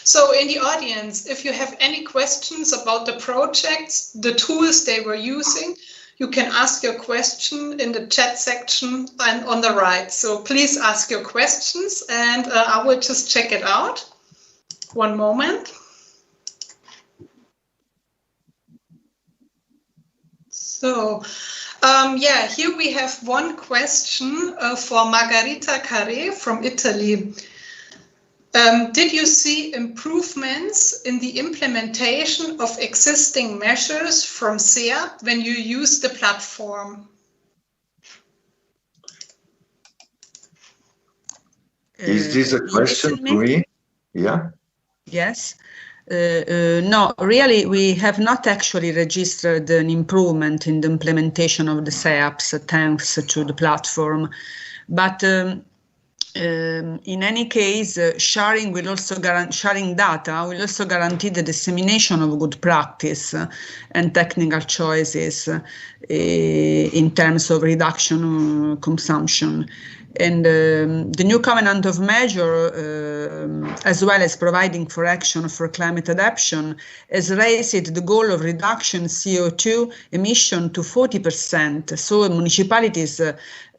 So in the audience, if you have any questions about the projects, the tools they were using, you can ask your question in the chat section and on the right. So please ask your questions and I will just check it out. One moment. So, yeah, here we have one question for Margherita Carré from Italy. Did you see improvements in the implementation of existing measures from SEAP when you use the platform? Is this a question to me? Yeah. Yes. No, really, we have not actually registered an improvement in the implementation of the SEAPs thanks to the platform. But in any case, sharing data will also guarantee the dissemination of good practice and technical choices in terms of reduction consumption. And the new covenant of measure, as well as providing for action for climate adaptation, has raised the goal of reduction CO2 emission to 40%. So municipalities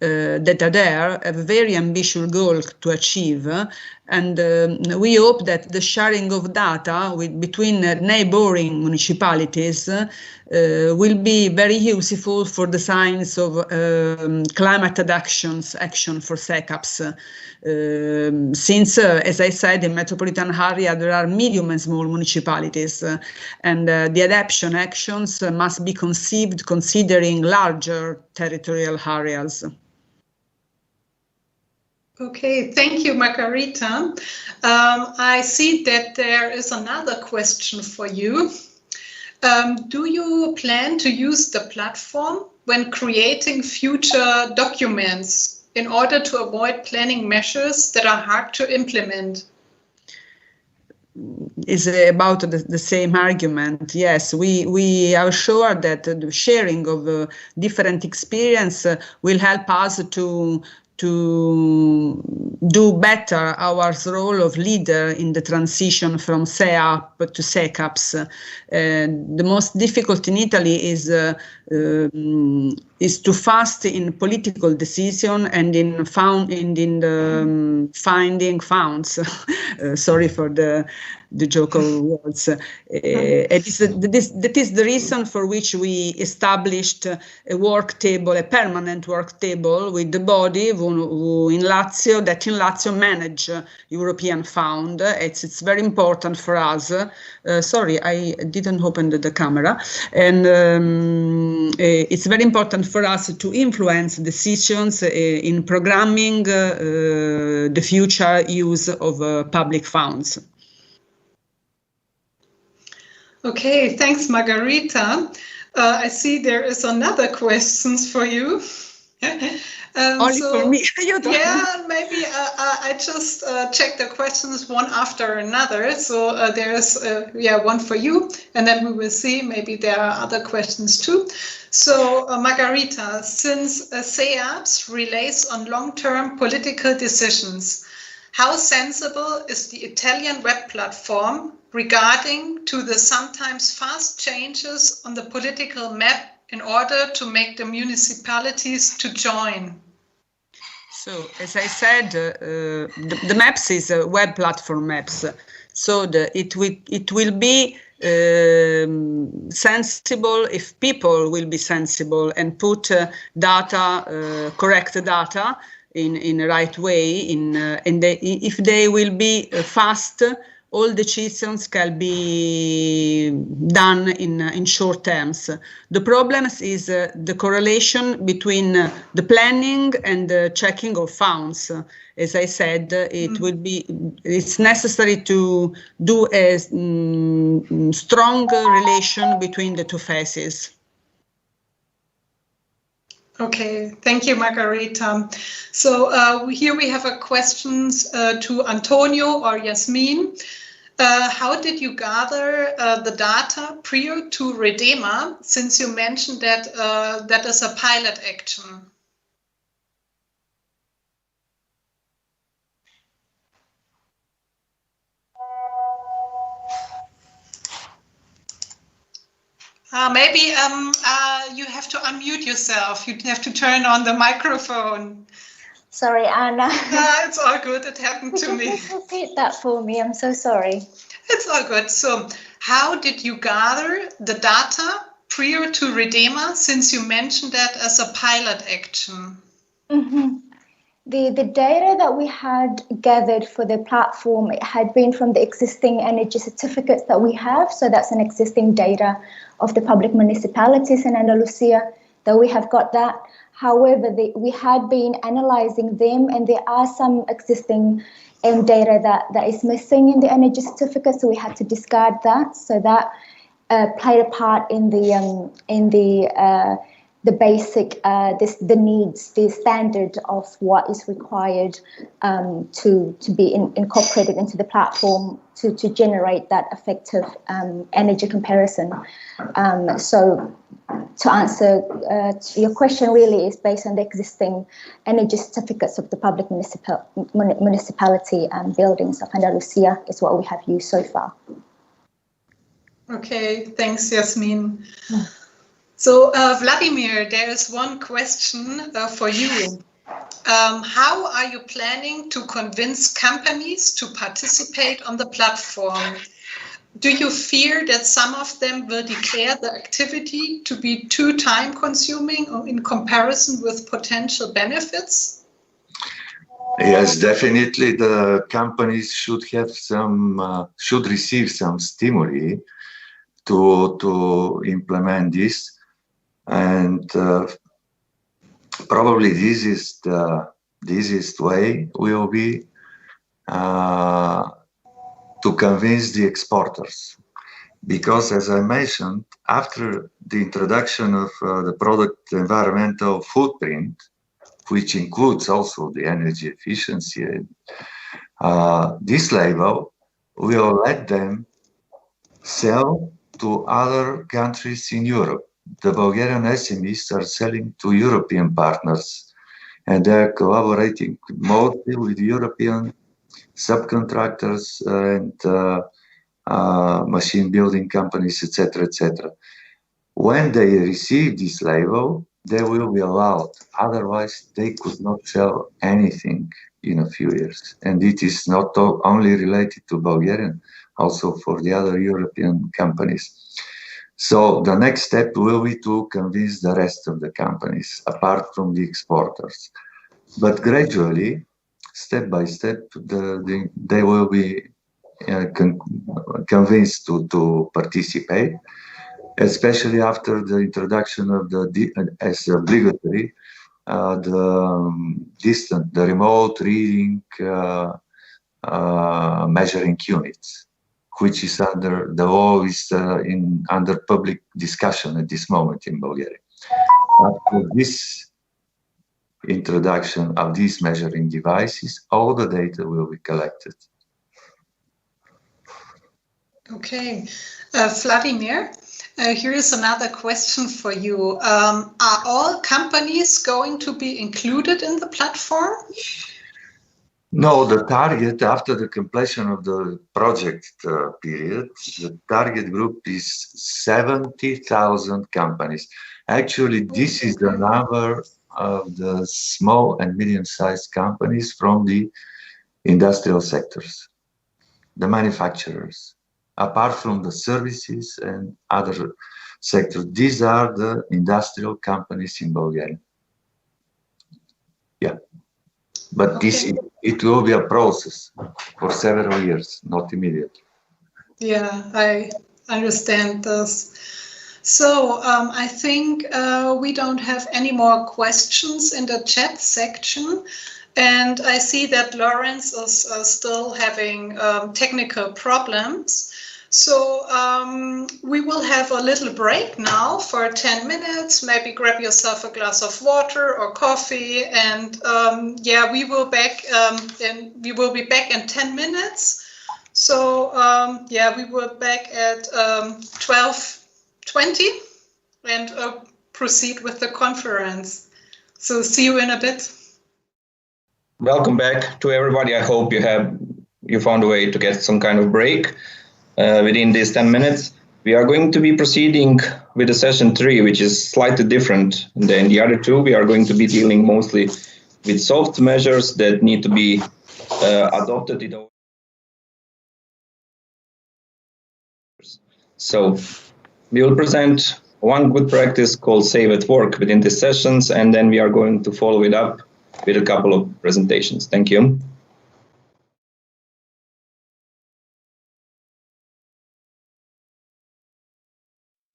that are there have a very ambitious goal to achieve. And we hope that the sharing of data between neighboring municipalities will be very useful for the science of climate action for SECAPs. Since, as I said, in metropolitan area, there are medium and small municipalities, and the adaptation actions must be conceived considering larger territorial areas. Okay, thank you, Margherita. I see that there is another question for you. Do you plan to use the platform when creating future documents in order to avoid planning measures that are hard to implement? Is about the same argument. Yes, we are sure that the sharing of different experience will help us to do better our role of leader in the transition from SEAP to SECAPs. The most difficult in Italy is too fast in political decision and in finding funds. Sorry for the joke of words. That is the reason for which we established a work table, a permanent work table with the body who in Lazio manage European fund. It's very important for us. Sorry, I didn't open the camera. And it's very important for us to influence decisions in programming the future use of public funds. Okay, thanks, Margherita. I see there is another question for you. Only for me. Yeah, maybe I just check the questions one after another. So there's one for you, and then we will see maybe there are other questions too. So Margherita, since SEAPs relays on long-term political decisions, how sensible is the Italian web platform regarding to the sometimes fast changes on the political map in order to make the municipalities to join? So, as I said, the maps is a web platform maps. So it will be sensible if people will be sensible and put data, correct data in the right way. If they will be fast, all decisions can be done in short terms. The problem is the correlation between the planning and the checking of funds. As I said, it's necessary to do a strong relation between the two phases. Okay, thank you, Margherita. So here we have a question to Antonio or Yasmin. How did you gather the data prior to REDEMA, since you mentioned that that is a pilot action? Maybe you have to unmute yourself. You have to turn on the microphone. Sorry, Anna. It's all good. It happened to me. Repeat that for me. I'm so sorry. It's all good. So how did you gather the data prior to REDEMA, since you mentioned that as a pilot action? Mm-hmm. The data that we had gathered for the platform, it had been from the existing energy certificates that we have. So that's an existing data of the public municipalities in Andalusia that we have got that. However, we had been analyzing them, and there are some existing data that is missing in the energy certificate, so we had to discard that. So that played a part in the basic, the needs, the standard of what is required to be incorporated into the platform to generate that effective energy comparison. So to answer your question, really is based on the existing energy certificates of the public municipality buildings of Andalusia is what we have used so far. Okay, thanks, Yasmin. So, Vladimir, there is one question for you. How are you planning to convince companies to participate on the platform? Do you fear that some of them will declare the activity to be too time-consuming in comparison with potential benefits? Yes, definitely. The companies should have should receive some stimuli to implement this. And probably this is the easiest way will be to convince the exporters. Because as I mentioned, after the introduction of the product environmental footprint, which includes also the energy efficiency, this label will let them sell to other countries in Europe. The Bulgarian SMEs are selling to European partners, and they're collaborating mostly with European subcontractors and machine building companies, etc., etc. When they receive this label, they will be allowed. Otherwise, they could not sell anything in a few years. And it is not only related to Bulgarian, also for the other European companies. So the next step will be to convince the rest of the companies, apart from the exporters. But gradually, step by step, they will be convinced to participate, especially after the introduction of as obligatory, the remote reading measuring units, which is under the law is under public discussion at this moment in Bulgaria. After this introduction of these measuring devices, all the data will be collected. Okay, Vladimir, here is another question for you. Are all companies going to be included in the platform? No, the target after the completion of the project period, the target group is 70,000 companies. Actually, this is the number of the small and medium-sized companies from the industrial sectors, the manufacturers. Apart from the services and other sectors, these are the industrial companies in Bulgaria. Yeah. But okay. It will be a process for several years, not immediately. Yeah, I understand this. So I think we don't have any more questions in the chat section. And I see that Lawrence is still having technical problems. So we will have a little break now for 10 minutes. Maybe grab yourself a glass of water or coffee, and yeah, we will be back in 10 minutes. So yeah, we were back at 12:20 and proceed with the conference. So see you in a bit. Welcome back to everybody. I hope you found a way to get some kind of break within these 10 minutes. We are going to be proceeding with the session 3, which is slightly different than the other two. We are going to be dealing mostly with soft measures that need to be adopted in our. So we will present one good practice called Save at Work within these sessions, and then we are going to follow it up with a couple of presentations. Thank you.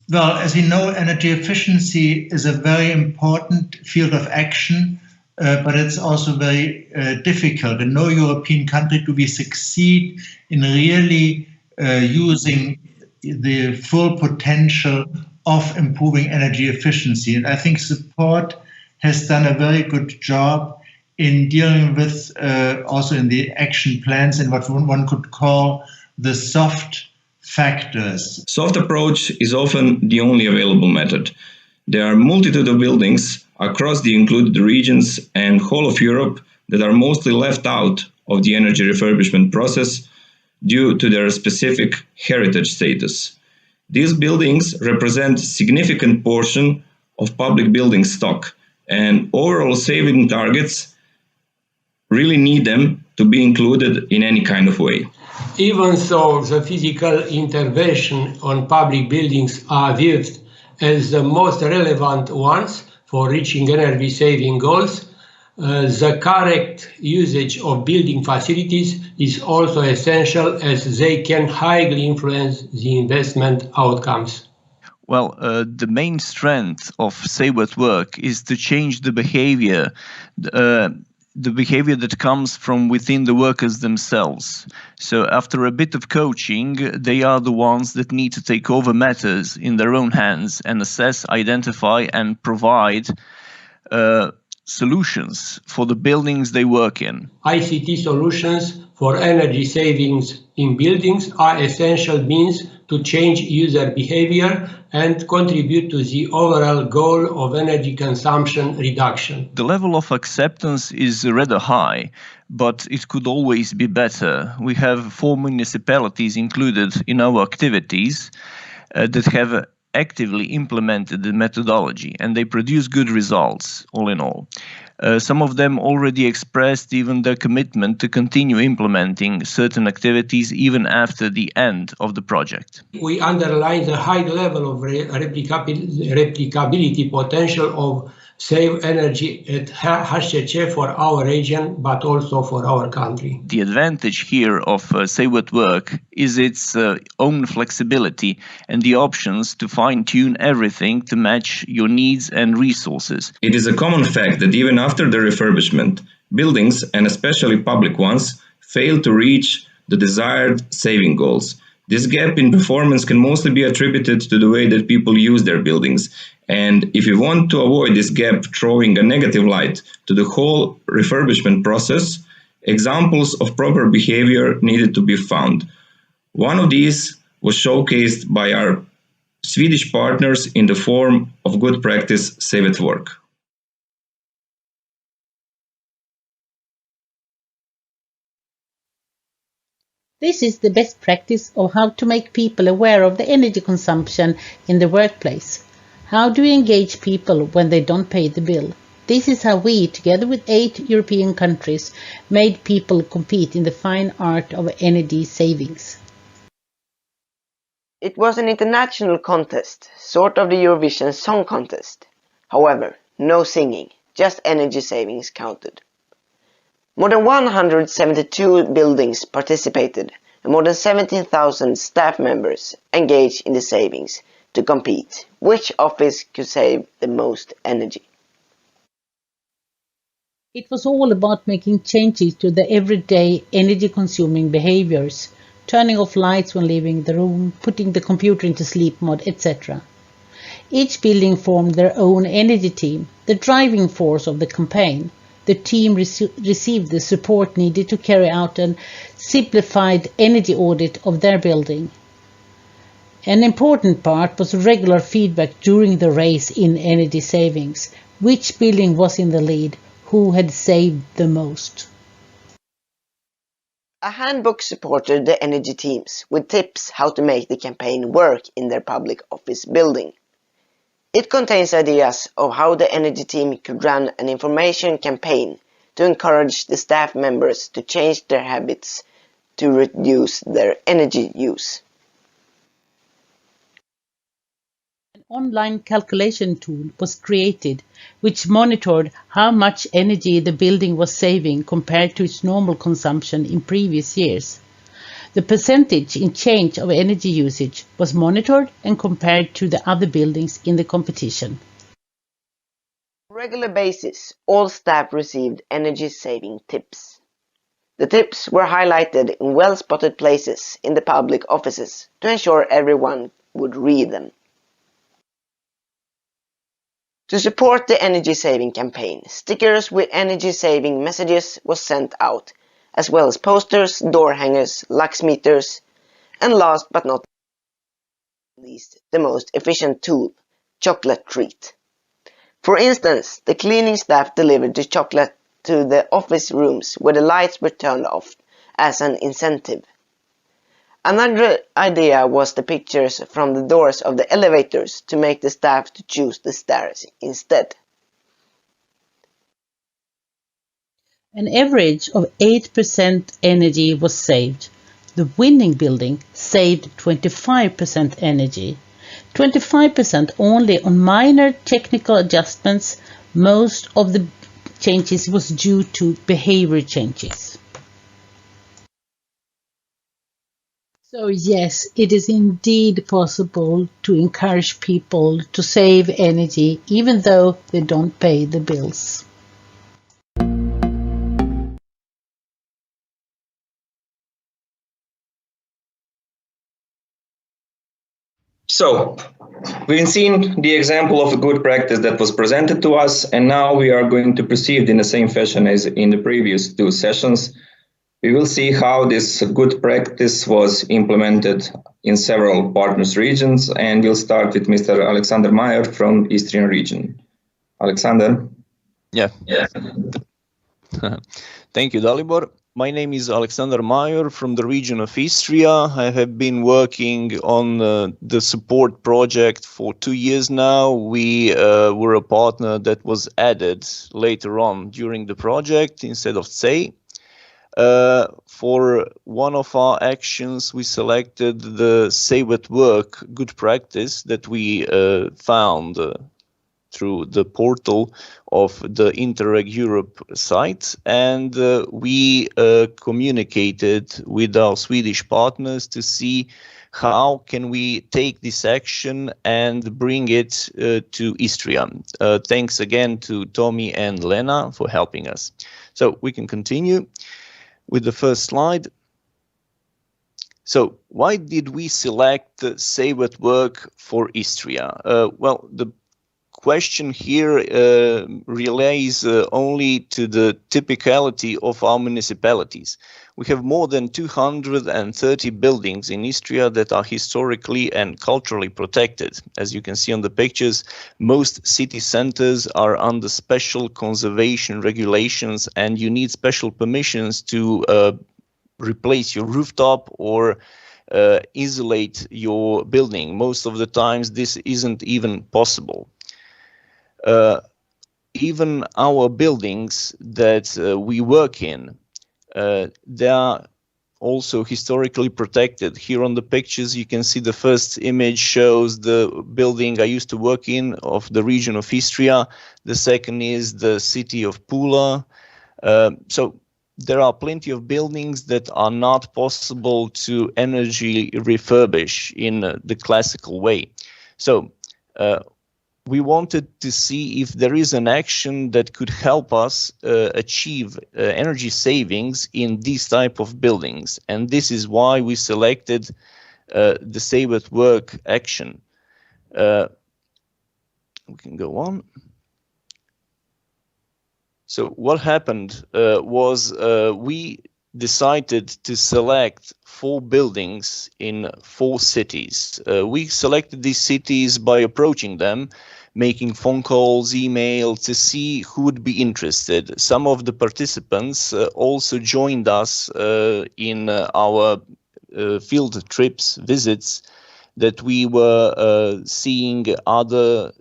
Well, as you know, energy efficiency is a very important field of action, but it's also very difficult. In no European country do we succeed in really using the full potential of improving energy efficiency. And I think support has done a very good job in dealing with also in the action plans and what one could call the soft factors. Soft approach is often the only available method. There are a multitude of buildings across the included regions and whole of Europe that are mostly left out of the energy refurbishment process due to their specific heritage status. These buildings represent a significant portion of public building stock, and overall saving targets really need them to be included in any kind of way. Even though the physical intervention on public buildings are viewed as the most relevant ones for reaching energy saving goals, the correct usage of building facilities is also essential, as they can highly influence the investment outcomes. Well, the main strength of Save at Work is to change the behavior that comes from within the workers themselves. So after a bit of coaching, they are the ones that need to take over matters in their own hands and assess, identify, and provide solutions for the buildings they work in. ICT solutions for energy savings in buildings are essential means to change user behavior and contribute to the overall goal of energy consumption reduction. The level of acceptance is rather high, but it could always be better. We have 4 municipalities included in our activities that have actively implemented the methodology, and they produce good results, all in all. Some of them already expressed even their commitment to continue implementing certain activities even after the end of the project. We underline the high level of replicability potential of save energy at HCC for our region, but also for our country. The advantage here of Save at Work is its own flexibility and the options to fine-tune everything to match your needs and resources. It is a common fact that even after the refurbishment, buildings, and especially public ones, fail to reach the desired saving goals. This gap in performance can mostly be attributed to the way that people use their buildings. And if you want to avoid this gap throwing a negative light to the whole refurbishment process, examples of proper behavior needed to be found. One of these was showcased by our Swedish partners in the form of good practice Save at Work. This is the best practice of how to make people aware of the energy consumption in the workplace. How do we engage people when they don't pay the bill? This is how we, together with 8 European countries, made people compete in the fine art of energy savings. It was an international contest, sort of the Eurovision Song Contest. However, no singing, just energy savings counted. More than 172 buildings participated and more than 17,000 staff members engaged in the savings to compete. Which office could save the most energy? It was all about making changes to the everyday energy-consuming behaviors, turning off lights when leaving the room, putting the computer into sleep mode, etc. Each building formed their own energy team, the driving force of the campaign. the team received the support needed to carry out a simplified energy audit of their building. An important part was regular feedback during the race in energy savings. Which building was in the lead? Who had saved the most? A handbook supported the energy teams with tips how to make the campaign work in their public office building. It contains ideas of how the energy team could run an information campaign to encourage the staff members to change their habits to reduce their energy use. An online calculation tool was created which monitored how much energy the building was saving compared to its normal consumption in previous years. The percentage in change of energy usage was monitored and compared to the other buildings in the competition. On a regular basis, all staff received energy-saving tips. The tips were highlighted in well-spotted places in the public offices to ensure everyone would read them. To support the energy-saving campaign, stickers with energy-saving messages was sent out, as well as posters, door hangers, lux meters, and last but not least, the most efficient tool, chocolate treat. For instance, the cleaning staff delivered the chocolate to the office rooms where the lights were turned off as an incentive. Another idea was the pictures from the doors of the elevators to make the staff to choose the stairs instead. An average of 8% energy was saved. The winning building saved 25% energy. 25% only on minor technical adjustments. Most of the changes was due to behavior changes. So yes, it is indeed possible to encourage people to save energy even though they don't pay the bills. So, we've seen the example of a good practice that was presented to us, and now we are going to proceed in the same fashion as in the previous two sessions. We will see how this good practice was implemented in several partners regions, and we'll start with Mr. Alexander Meyer from Istrian region. Alexander? Yeah. Thank you, Dalibor. My name is Alexander Meyer from the region of Istria. I have been working on the support project for 2 years now. We were a partner that was added later on during the project instead of SEI. For one of our actions, we selected the Save at Work good practice that we found through the portal of the Interreg Europe site, and we communicated with our Swedish partners to see how can we take this action and bring it to Istria. Thanks again to Tommy and Lena for helping us. So we can continue with the first slide. So why did we select Save at Work for Istria? Well, the question here relates only to the typicality of our municipalities. We have more than 230 buildings in Istria that are historically and culturally protected. As you can see on the pictures, most city centers are under special conservation regulations, and you need special permissions to replace your rooftop or isolate your building. Most of the times this isn't even possible. Even our buildings that we work in, they are also historically protected. Here on the pictures you can see the first image shows the building I used to work in of the region of Istria. The second is the city of Pula. So there are plenty of buildings that are not possible to energy refurbish in the classical way. So we wanted to see if there is an action that could help us achieve energy savings in these type of buildings. And this is why we selected the Save at Work action. We can go on. So what happened was we decided to select 4 buildings in 4 cities. We selected these cities by approaching them, making phone calls, email to see who would be interested. Some of the participants also joined us in our field trips, visits, that we were seeing other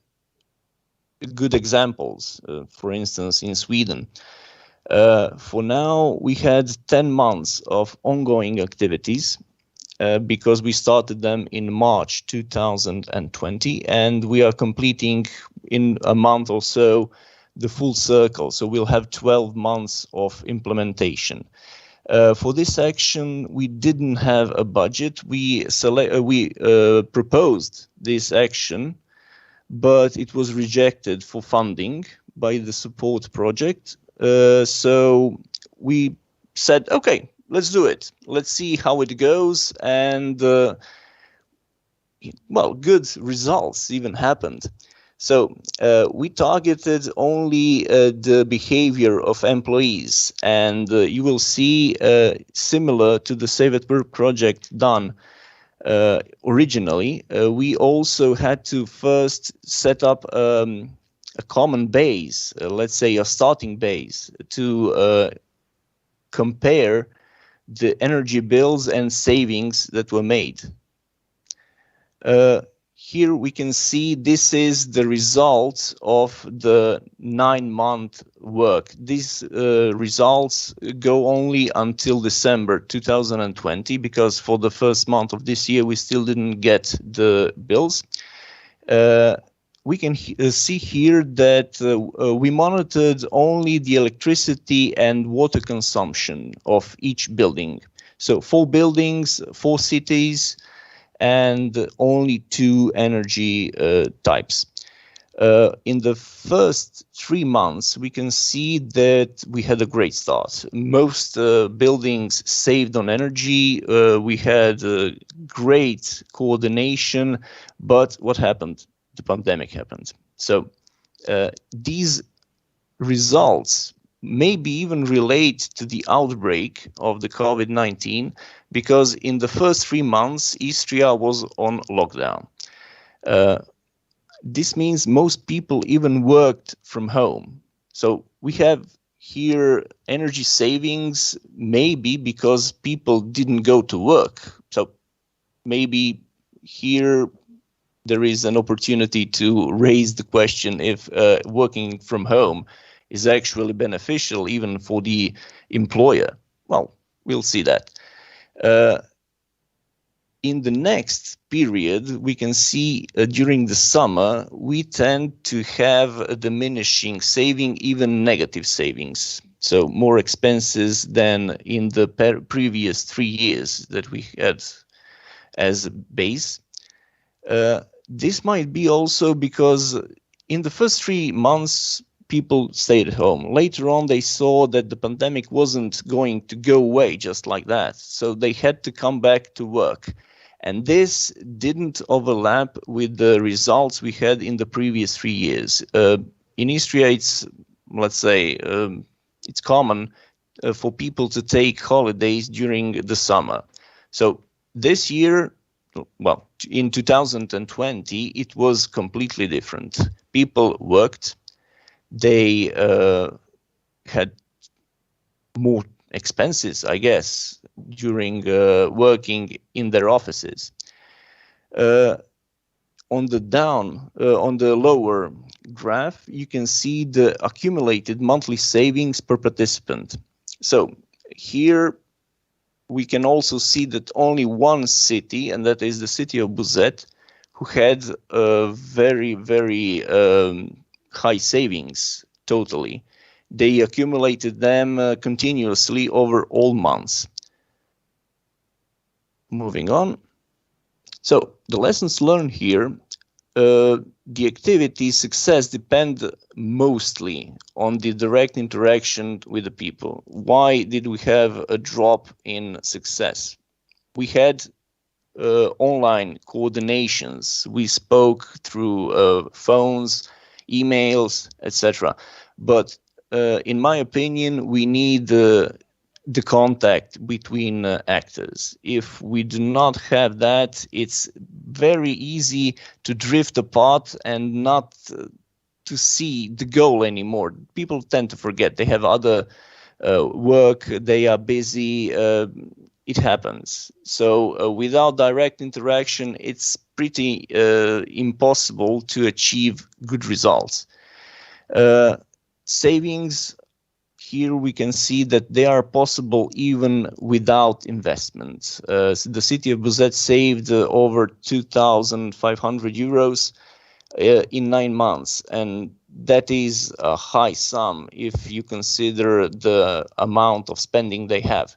good examples, for instance, in Sweden. For now, we had 10 months of ongoing activities because we started them in March 2020, and we are completing in a month or so the full circle. So we'll have 12 months of implementation. For this action, we didn't have a budget. We proposed this action, but it was rejected for funding by the support project. So we said, okay, let's do it. Let's see how it goes. And well, good results even happened. So we targeted only the behavior of employees, and you will see similar to the Save at Work project done originally. We also had to first set up a common base, let's say a starting base, to compare the energy bills and savings that were made. Here we can see this is the result of the 9-month work. These results go only until December 2020, because for the first month of this year we still didn't get the bills. We can see here that we monitored only the electricity and water consumption of each building. So 4 buildings, 4 cities, and only 2 energy types. In the first 3 months, we can see that we had a great start. Most buildings saved on energy. We had great coordination, but what happened? The pandemic happened. So these results maybe even relate to the outbreak of the COVID-19, because in the first 3 months, Istria was on lockdown. This means most people even worked from home. So we have here energy savings, maybe because people didn't go to work. So maybe here there is an opportunity to raise the question if working from home is actually beneficial even for the employer. Well, we'll see that. In the next period, we can see during the summer, we tend to have a diminishing saving, even negative savings. So more expenses than in the previous 3 years that we had as a base. This might be also because in the first 3 months, people stayed at home. Later on, they saw that the pandemic wasn't going to go away just like that. So they had to come back to work. And this didn't overlap with the results we had in the previous 3 years. In Istria, it's, let's say, it's common for people to take holidays during the summer. So this year, well, in 2020, it was completely different. People worked. They had more expenses, I guess, during working in their offices. On the lower graph, you can see the accumulated monthly savings per participant. So here we can also see that only one city, and that is the city of Buzet, who had a very, very high savings totally. They accumulated them continuously over all months. Moving on. So the lessons learned here, the activity success depend mostly on the direct interaction with the people. Why did we have a drop in success? We had online coordinations. We spoke through phones, emails, etc. But in my opinion, we need the contact between actors. If we do not have that, it's very easy to drift apart and not to see the goal anymore. People tend to forget. They have other work, they are busy, it happens. So without direct interaction, it's pretty impossible to achieve good results. Savings, here we can see that they are possible even without investments. So the city of Buzet saved over 2,500 euros in 9 months, and that is a high sum if you consider the amount of spending they have.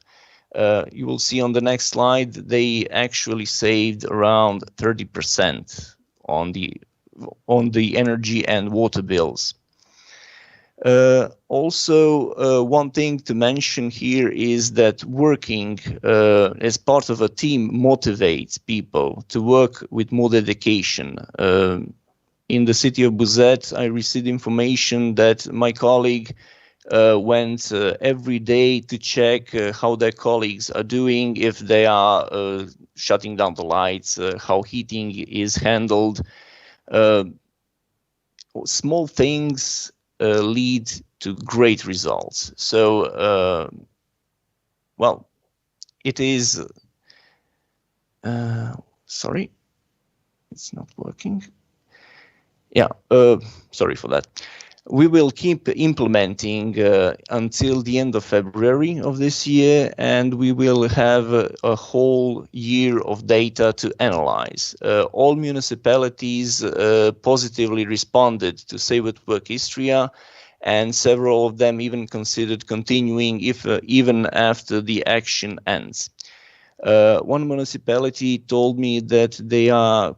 You will see on the next slide, they actually saved around 30% on the energy and water bills. Also, one thing to mention here is that working as part of a team motivates people to work with more dedication. In the city of Buzet, I received information that my colleague went every day to check how their colleagues are doing, if they are shutting down the lights, how heating is handled. Small things lead to great results. So, well, it is, sorry, it's not working. Yeah, sorry for that. We will keep implementing until the end of February of this year, and we will have a whole year of data to analyze. All municipalities positively responded to Save at Work Istria, and several of them even considered continuing even after the action ends. One municipality told me that they are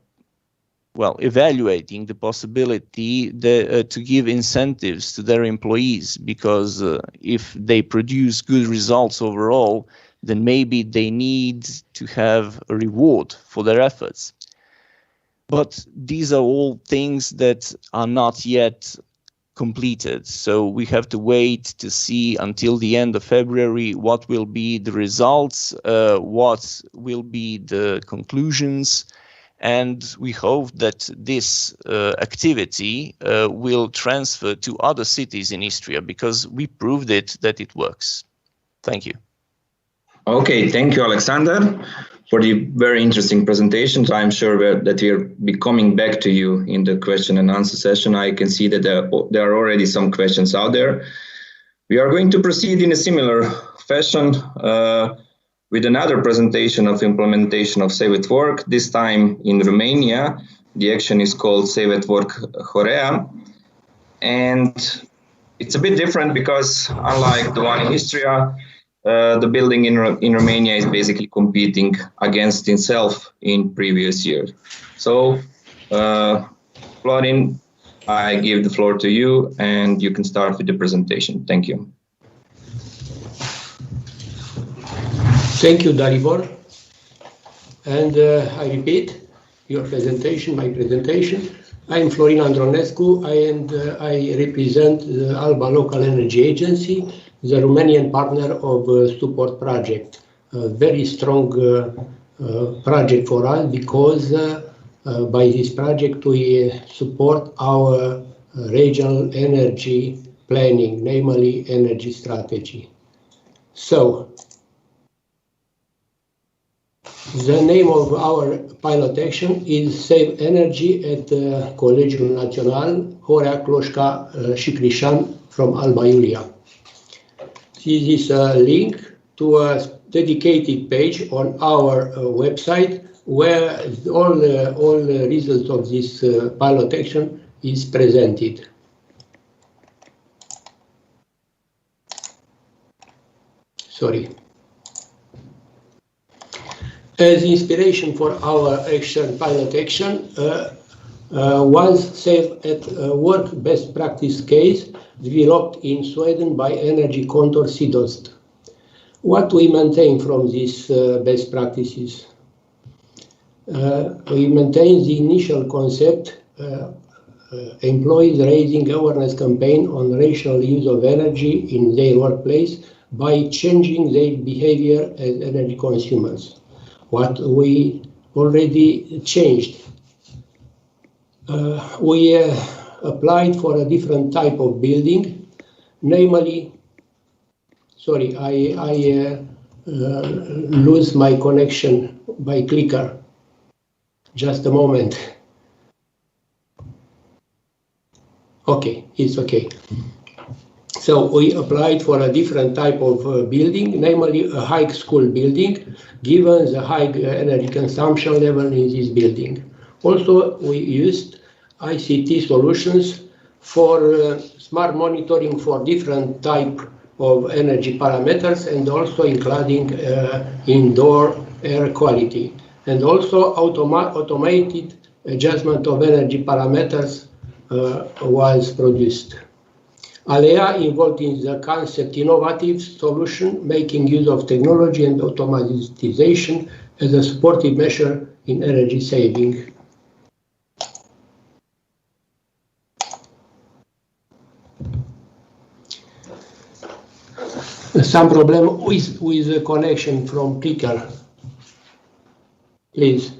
evaluating the possibility to give incentives to their employees, because if they produce good results overall, then maybe they need to have a reward for their efforts. But these are all things that are not yet completed. So we have to wait to see until the end of February what will be the results, what will be the conclusions. And we hope that this activity will transfer to other cities in Istria, because we proved that it works. Thank you. Okay, thank you, Alexander, for the very interesting presentations. I'm sure that we'll be coming back to you in the question and answer session. I can see that there are already some questions out there. We are going to proceed in a similar fashion with another presentation of implementation of Save at Work, this time in Romania. The action is called Save at Work Horea. And it's a bit different because, unlike the one in Istria, the building in Romania is basically competing against itself in previous years. So, Florin, I give the floor to you and you can start with the presentation. Thank you. Thank you, Dalibor. And I repeat your presentation, my presentation. I am Florin Andronescu, and I represent the Alba Local Energy Agency, the Romanian partner of support project. A very strong project for us, because by this project we support our regional energy planning, namely energy strategy. So, the name of our pilot action is Save Energy at Colegiul Național, Horea, Cloșca și Crișan from Alba Iulia. This is a link to a dedicated page on our website where all the results of this pilot action is presented. Sorry. As inspiration for our action, pilot action, was Save at Work best practice case developed in Sweden by Energy Contour Sydost. What we maintain from these best practices? We maintain the initial concept employees raising awareness campaign on rational use of energy in their workplace by changing their behavior as energy consumers. What we already changed. We applied for a different type of building, namely, sorry, I lose my connection by clicker. Just a moment. Okay, it's okay. So we applied for a different type of building, namely a high school building, given the high energy consumption level in this building. Also, we used ICT solutions for smart monitoring for different type of energy parameters and also including indoor air quality. And also automated adjustment of energy parameters was produced. ALEA involved in the concept innovative solution, making use of technology and automatization as a supportive measure in energy saving. Some problem with the connection from clicker, please.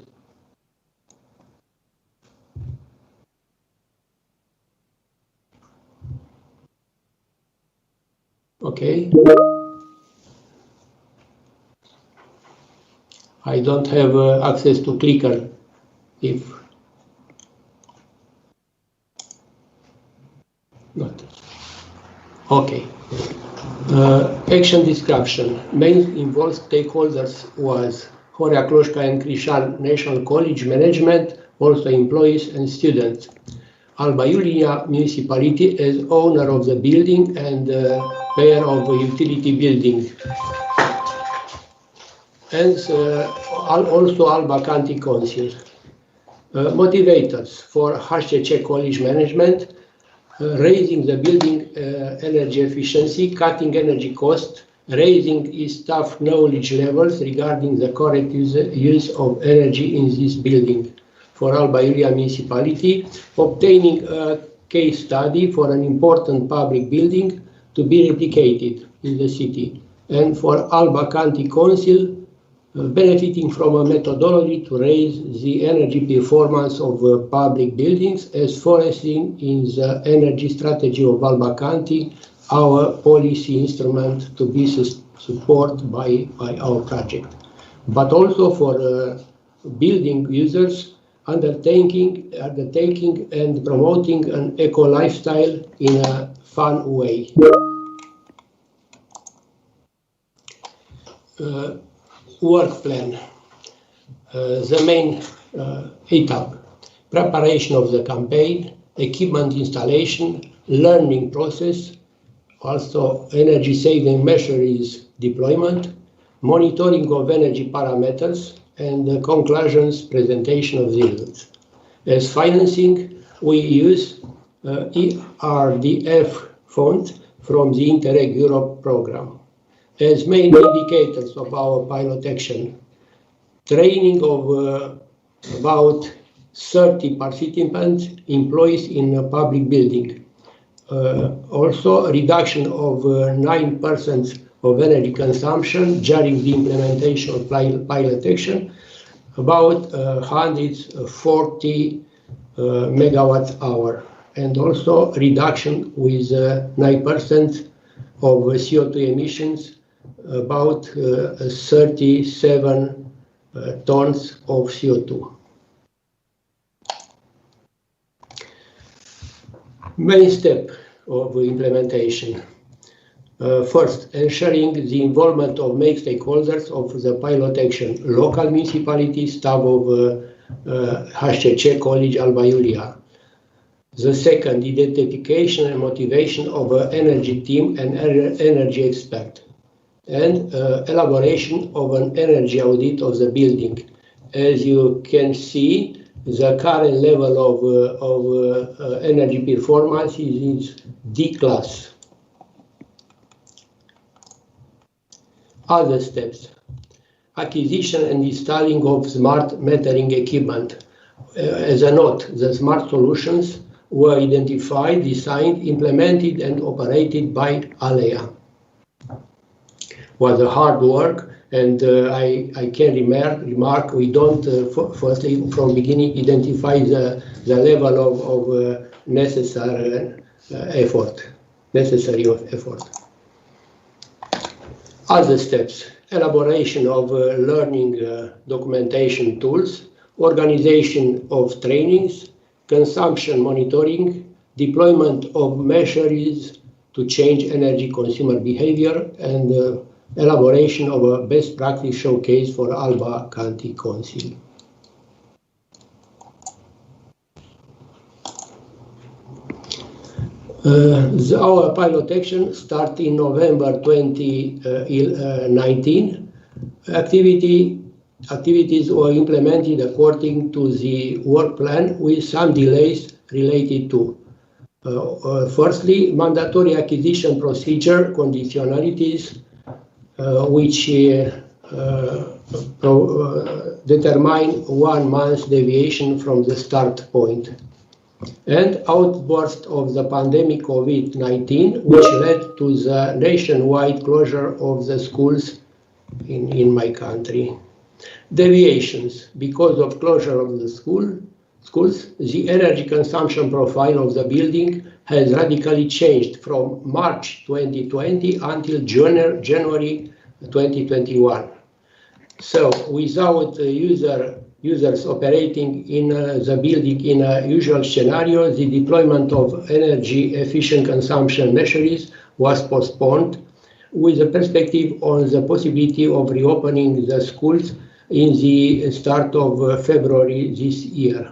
Okay. I don't have access to clicker. If not. Okay. Action description. Main involved stakeholders was Horea Cloșca and Crișan National College management, also employees and students. Alba Iulia municipality as owner of the building and payer of the utility building. And also Alba County Council. Motivators for HCC College management, raising the building energy efficiency, cutting energy cost, raising its staff knowledge levels regarding the correct use of energy in this building. For Alba Iulia municipality, obtaining a case study for an important public building to be replicated in the city. And for Alba County Council, benefiting from a methodology to raise the energy performance of public buildings as foreseen in the energy strategy of Alba County, our policy instrument to be supported by our project. But also for building users, undertaking and promoting an eco lifestyle in a fun way. Work plan. The main etap, preparation of the campaign, equipment installation, learning process, also energy saving measures deployment, monitoring of energy parameters, and conclusions presentation of the results. As financing, we use ERDF funds from the Interreg Europe program. As main indicators of our pilot action, training of about 30 participants, employees in a public building. Also, a reduction of 9% of energy consumption during the implementation of pilot action, about 140 megawatt hour, and also reduction with 9% of CO2 emissions, about 37 tons of CO2. Main step of implementation. First, ensuring the involvement of main stakeholders of the pilot action, local municipalities, staff of HCC College Alba Iulia. The second, identification and motivation of an energy team and energy expert. And elaboration of an energy audit of the building. As you can see, the current level of energy performance is D class. Other steps. Acquisition and installing of smart metering equipment. As a note, the smart solutions were identified, designed, implemented, and operated by ALEA. Was a hard work, and I can remark we don't firstly from beginning identify the level of necessary effort. Other steps: elaboration of learning documentation tools, organization of trainings, consumption monitoring, deployment of measures to change energy consumer behavior, and elaboration of a best practice showcase for Alba County Council. Our pilot action started in November 2019. Activities were implemented according to the work plan with some delays related to firstly, mandatory acquisition procedure conditionalities which determine 1 month deviation from the start point, and outburst of the pandemic COVID-19, which led to the nationwide closure of the schools in my country. Deviations: because of closure of the schools, the energy consumption profile of the building has radically changed from March 2020 until January 2021. So without users operating in the building in a usual scenario, the deployment of energy efficient consumption measures was postponed with a perspective on the possibility of reopening the schools in the start of February this year.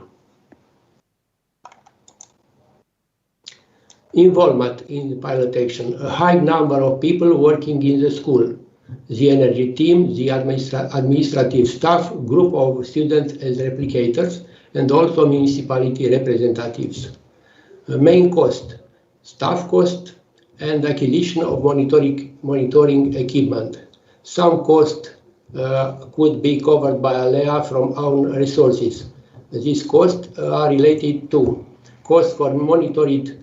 Involvement in the pilot action: a high number of people working in the school, the energy team, the administrative staff, group of students as replicators, and also municipality representatives. Main cost: staff cost and acquisition of monitoring equipment. Some cost could be covered by ALEA from own resources. These costs are related to cost for monitored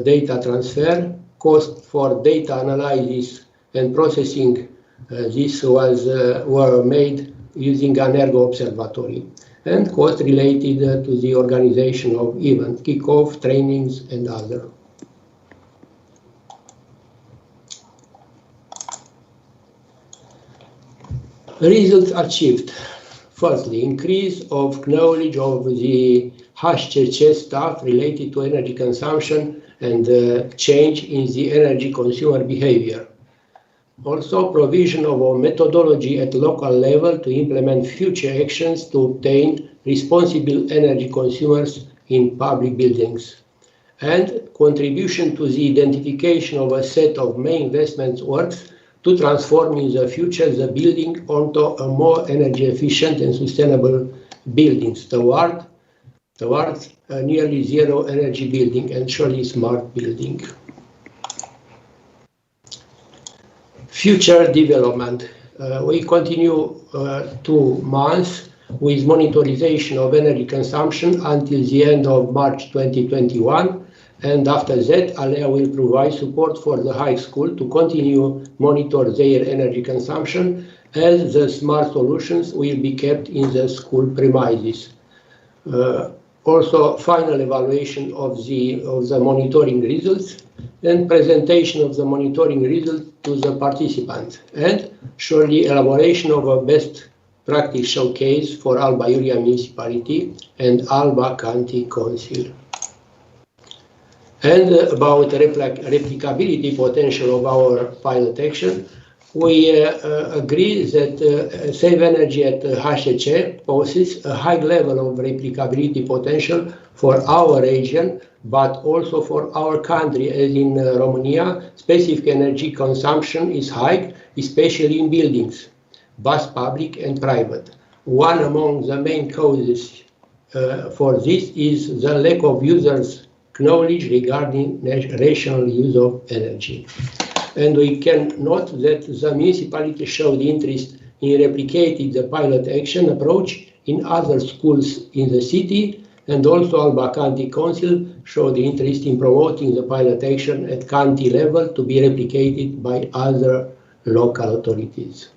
data transfer, cost for data analysis and processing. This were made using an ergo observatory, and cost related to the organization of events, kickoff, trainings, and other. Results achieved: firstly, increase of knowledge of the HCC staff related to energy consumption and change in the energy consumer behavior. Also, provision of a methodology at local level to implement future actions to obtain responsible energy consumers in public buildings. And contribution to the identification of a set of main investment works to transform in the future the building onto a more energy efficient and sustainable buildings towards a nearly zero energy building and surely smart building. Future development. We continue 2 months with monitorization of energy consumption until the end of March 2021. And after that, ALEA will provide support for the high school to continue monitor their energy consumption, as the smart solutions will be kept in the school premises. Also, final evaluation of the monitoring results and presentation of the monitoring results to the participants, and surely elaboration of a best practice showcase for Alba Iulia Municipality and Alba County Council. And about replicability potential of our pilot action, we agree that Save Energy at HCC poses a high level of replicability potential for our region, but also for our country, as in Romania, specific energy consumption is high, especially in buildings, both public and private. One among the main causes for this is the lack of users' knowledge regarding rational use of energy. And we can note that the municipality showed interest in replicating the pilot action approach in other schools in the city, And also Alba County Council showed interest in promoting the pilot action at county level to be replicated by other local authorities.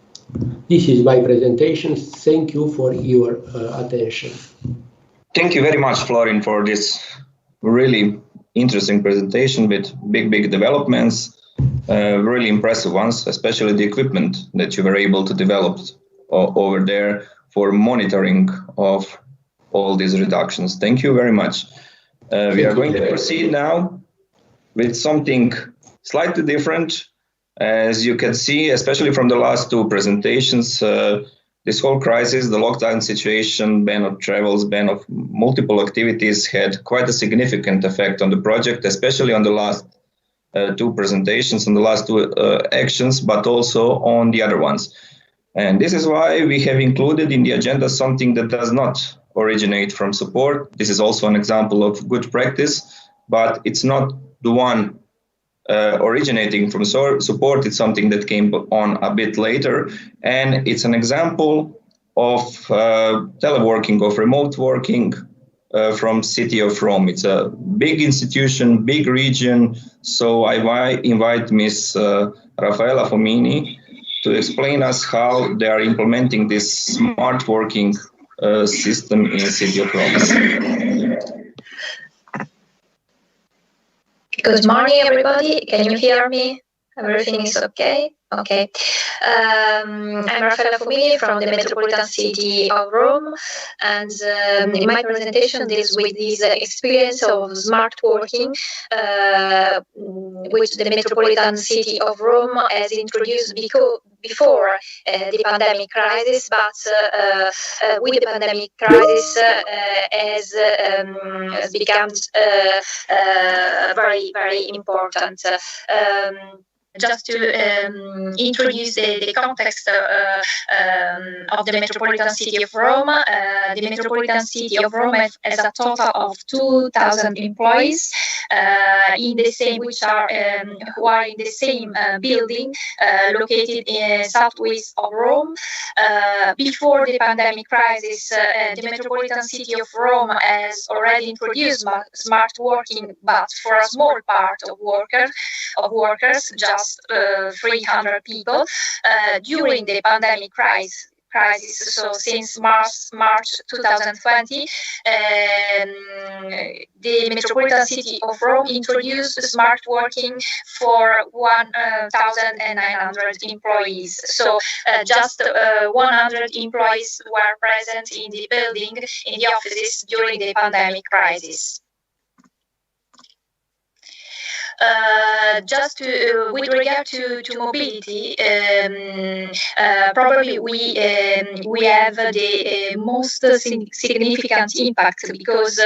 This is my presentation. Thank you for your attention. Thank you very much, Florin, for this really interesting presentation with big developments, really impressive ones, especially the equipment that you were able to develop over there for monitoring of all these reductions. Thank you very much. We are going to proceed now with something slightly different. As you can see, especially from the last two presentations, this whole crisis, the lockdown situation, ban of travels, ban of multiple activities had quite a significant effect on the project, especially on the last two presentations, on the last two actions, but also on the other ones. And this is why we have included in the agenda something that does not originate from support. This is also an example of good practice, but it's not the one originating from support. It's something that came on a bit later, and it's an example of teleworking, of remote working from City of Rome. It's a big institution, big region, so I invite Ms. Raffaella Fomini to explain us how they are implementing this smart working system in City of Rome. Good morning, everybody. Can you hear me? Everything is okay? Okay. I'm Raffaella Fomini from the Metropolitan City of Rome, and my presentation deals with this experience of smart working, which the Metropolitan City of Rome has introduced before the pandemic crisis, but with the pandemic crisis has become very important. Just to introduce the context of the Metropolitan City of Rome, the Metropolitan City of Rome has a total of 2,000 employees in the same, who are in the same building located in southwest of Rome. Before the pandemic crisis, the Metropolitan City of Rome has already introduced smart working, but for a small part of workers, just 300 people during the pandemic crisis. So since March 2020, the Metropolitan City of Rome introduced smart working for 1,900 employees. So just 100 employees were present in the building, in the offices during the pandemic crisis. Just with regard to mobility, probably we have the most significant impact because,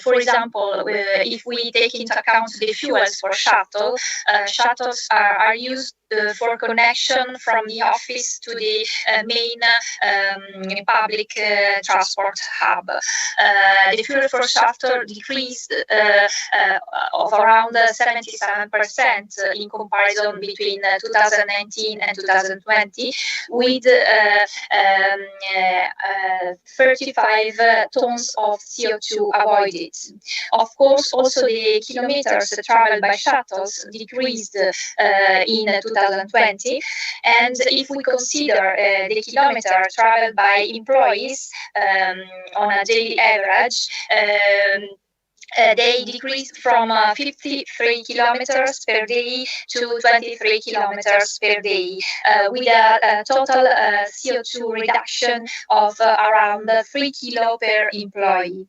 for example, if we take into account the fuels for shuttles are used for connection from the office to the main public transport hub. The fuel for shuttle decreased of around 77% in comparison between 2019 and 2020, with 35 tons of CO2 avoided. Of course, also the kilometers traveled by shuttles decreased in 2020, and if we consider the kilometer traveled by employees on a daily average, they decreased from 53 kilometers per day to 23 kilometers per day, with a total CO2 reduction of around 3 kilo per employee.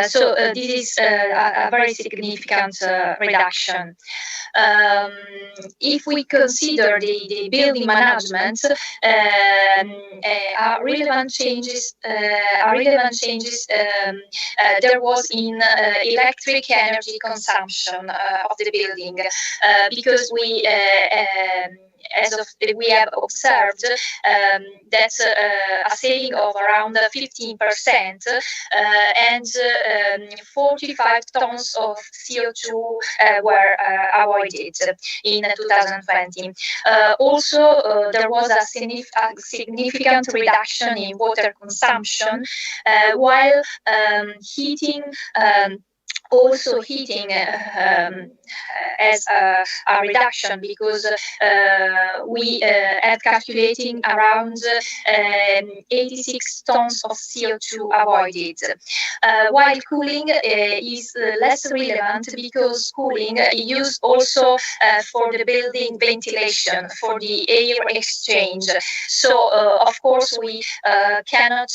So this is a very significant reduction. If we consider the building management, relevant changes there was in electric energy consumption of the building, because we we have observed that's a saving of around 15% and 45 tons of CO2 were avoided in 2020. Also, there was a significant reduction in water consumption, while heating as a reduction, because we had calculating around 86 tons of CO2 avoided. While cooling is less relevant, because cooling is used also for the building ventilation, for the air exchange. So, of course, we cannot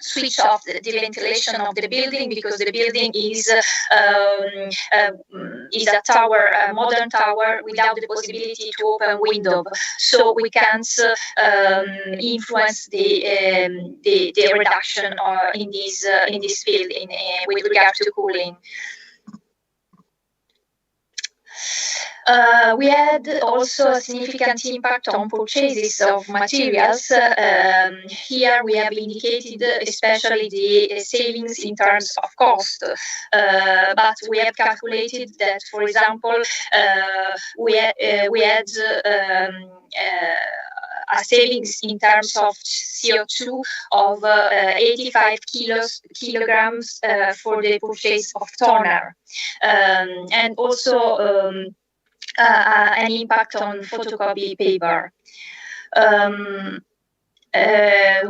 switch off the ventilation of the building, because the building is a tower, a modern tower, without the possibility to open window. So we can't influence the reduction in this field with regard to cooling. We had also a significant impact on purchases of materials. Here we have indicated especially the savings in terms of cost, but we have calculated that, for example, we had a savings in terms of CO2 of 85 kilograms for the purchase of toner, and also an impact on photocopy paper.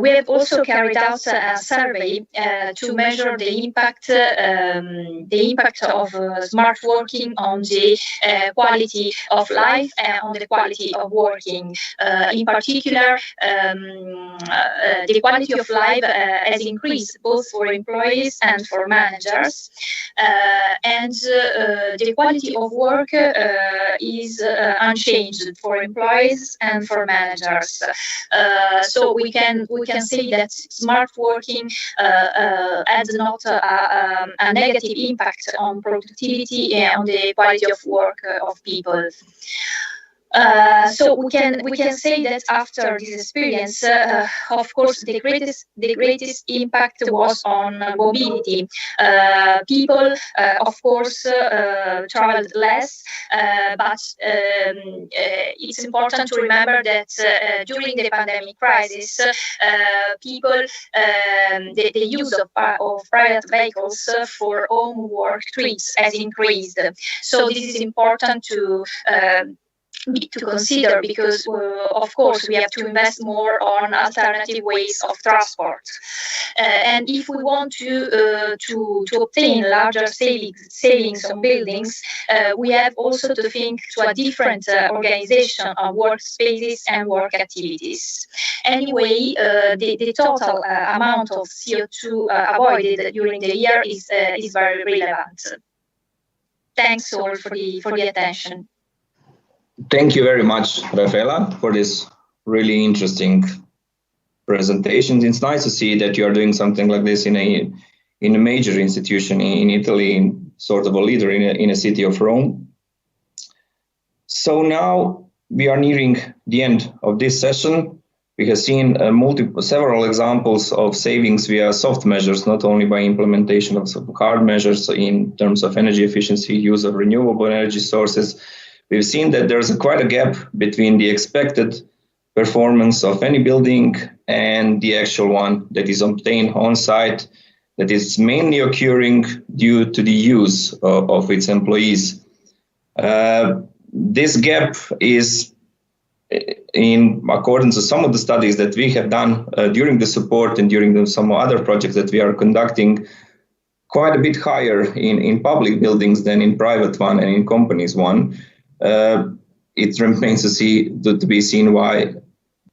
We have also carried out a survey to measure the impact of smart working on the quality of life and on the quality of working. In particular, the quality of life has increased both for employees and for managers, and the quality of work is unchanged for employees and for managers. So we can say that smart working has not a negative impact on productivity and on the quality of work of people. So we can say that after this experience, of course, the greatest impact was on mobility. People, of course, traveled less, but it's important to remember that during the pandemic crisis, people, the use of private vehicles for home work trips has increased. So this is important to consider, because of course we have to invest more on alternative ways of transport, and if we want to obtain larger savings on buildings, we have also to think to a different organization of workspaces and work activities. Anyway, the total amount of CO2 avoided during the year is very relevant. Thanks all for the attention. Thank you very much, Raffaella, for this really interesting presentation. It's nice to see that you are doing something like this in a major institution in Italy, sort of a leader in a city of Rome. So now we are nearing the end of this session. We have seen several examples of savings via soft measures, not only by implementation of hard measures in terms of energy efficiency, use of renewable energy sources. We've seen that there's quite a gap between the expected performance of any building and the actual one that is obtained on site, that is mainly occurring due to the use of its employees. This gap is, in accordance to some of the studies that we have done during the support and during some other projects that we are conducting, quite a bit higher in public buildings than in private one and in companies one. It remains to be seen why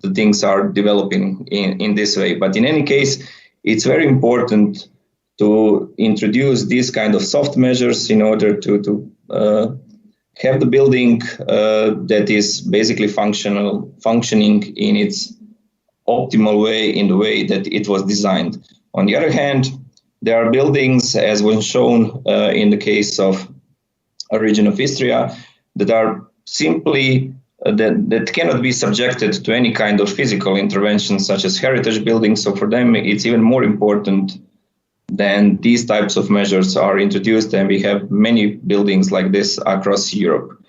the things are developing in this way. But in any case, it's very important to introduce these kind of soft measures in order to have the building that is basically functioning in its optimal way, in the way that it was designed. On the other hand, there are buildings, as was shown in the case of a region of Istria, that are simply that cannot be subjected to any kind of physical intervention, such as heritage buildings. So for them, it's even more important than these types of measures are introduced, and we have many buildings like this across Europe.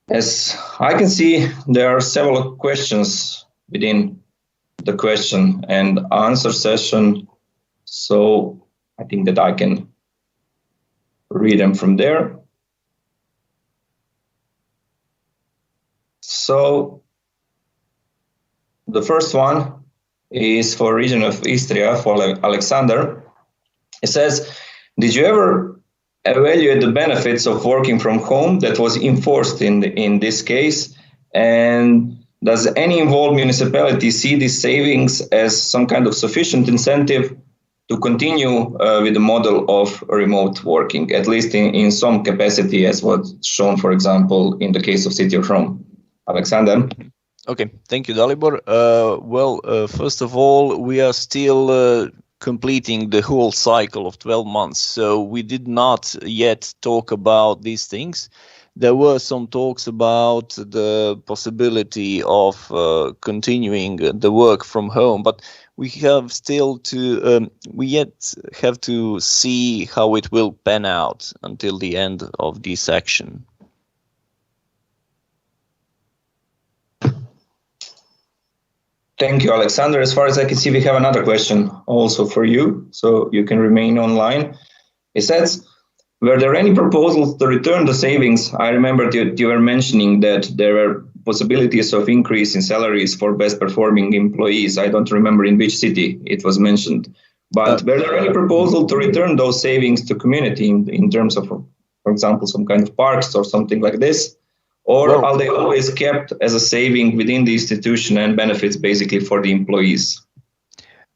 As I can see, there are several questions within the question and answer session, so I think that I can read them from there. So the first one is for region of Istria, for Alexander. It says, did you ever evaluate the benefits of working from home that was enforced in this case? And does any involved municipality see these savings as some kind of sufficient incentive to continue with the model of remote working, at least in some capacity, as was shown, for example, in the case of City of Rome? Alexander? Okay, thank you, Dalibor. First of all, we are still completing the whole cycle of 12 months, so we did not yet talk about these things. There were some talks about the possibility of continuing the work from home, but we have still to we yet have to see how it will pan out until the end of this action. Thank you, Alexander. As far as I can see, we have another question also for you, so you can remain online. It says, were there any proposals to return the savings? I remember that you were mentioning that there were possibilities of increase in salaries for best performing employees. I don't remember in which city it was mentioned. But were there any proposal to return those savings to community in terms of, for example, some kind of parks or something like this? Or are they always kept as a saving within the institution and benefits basically for the employees?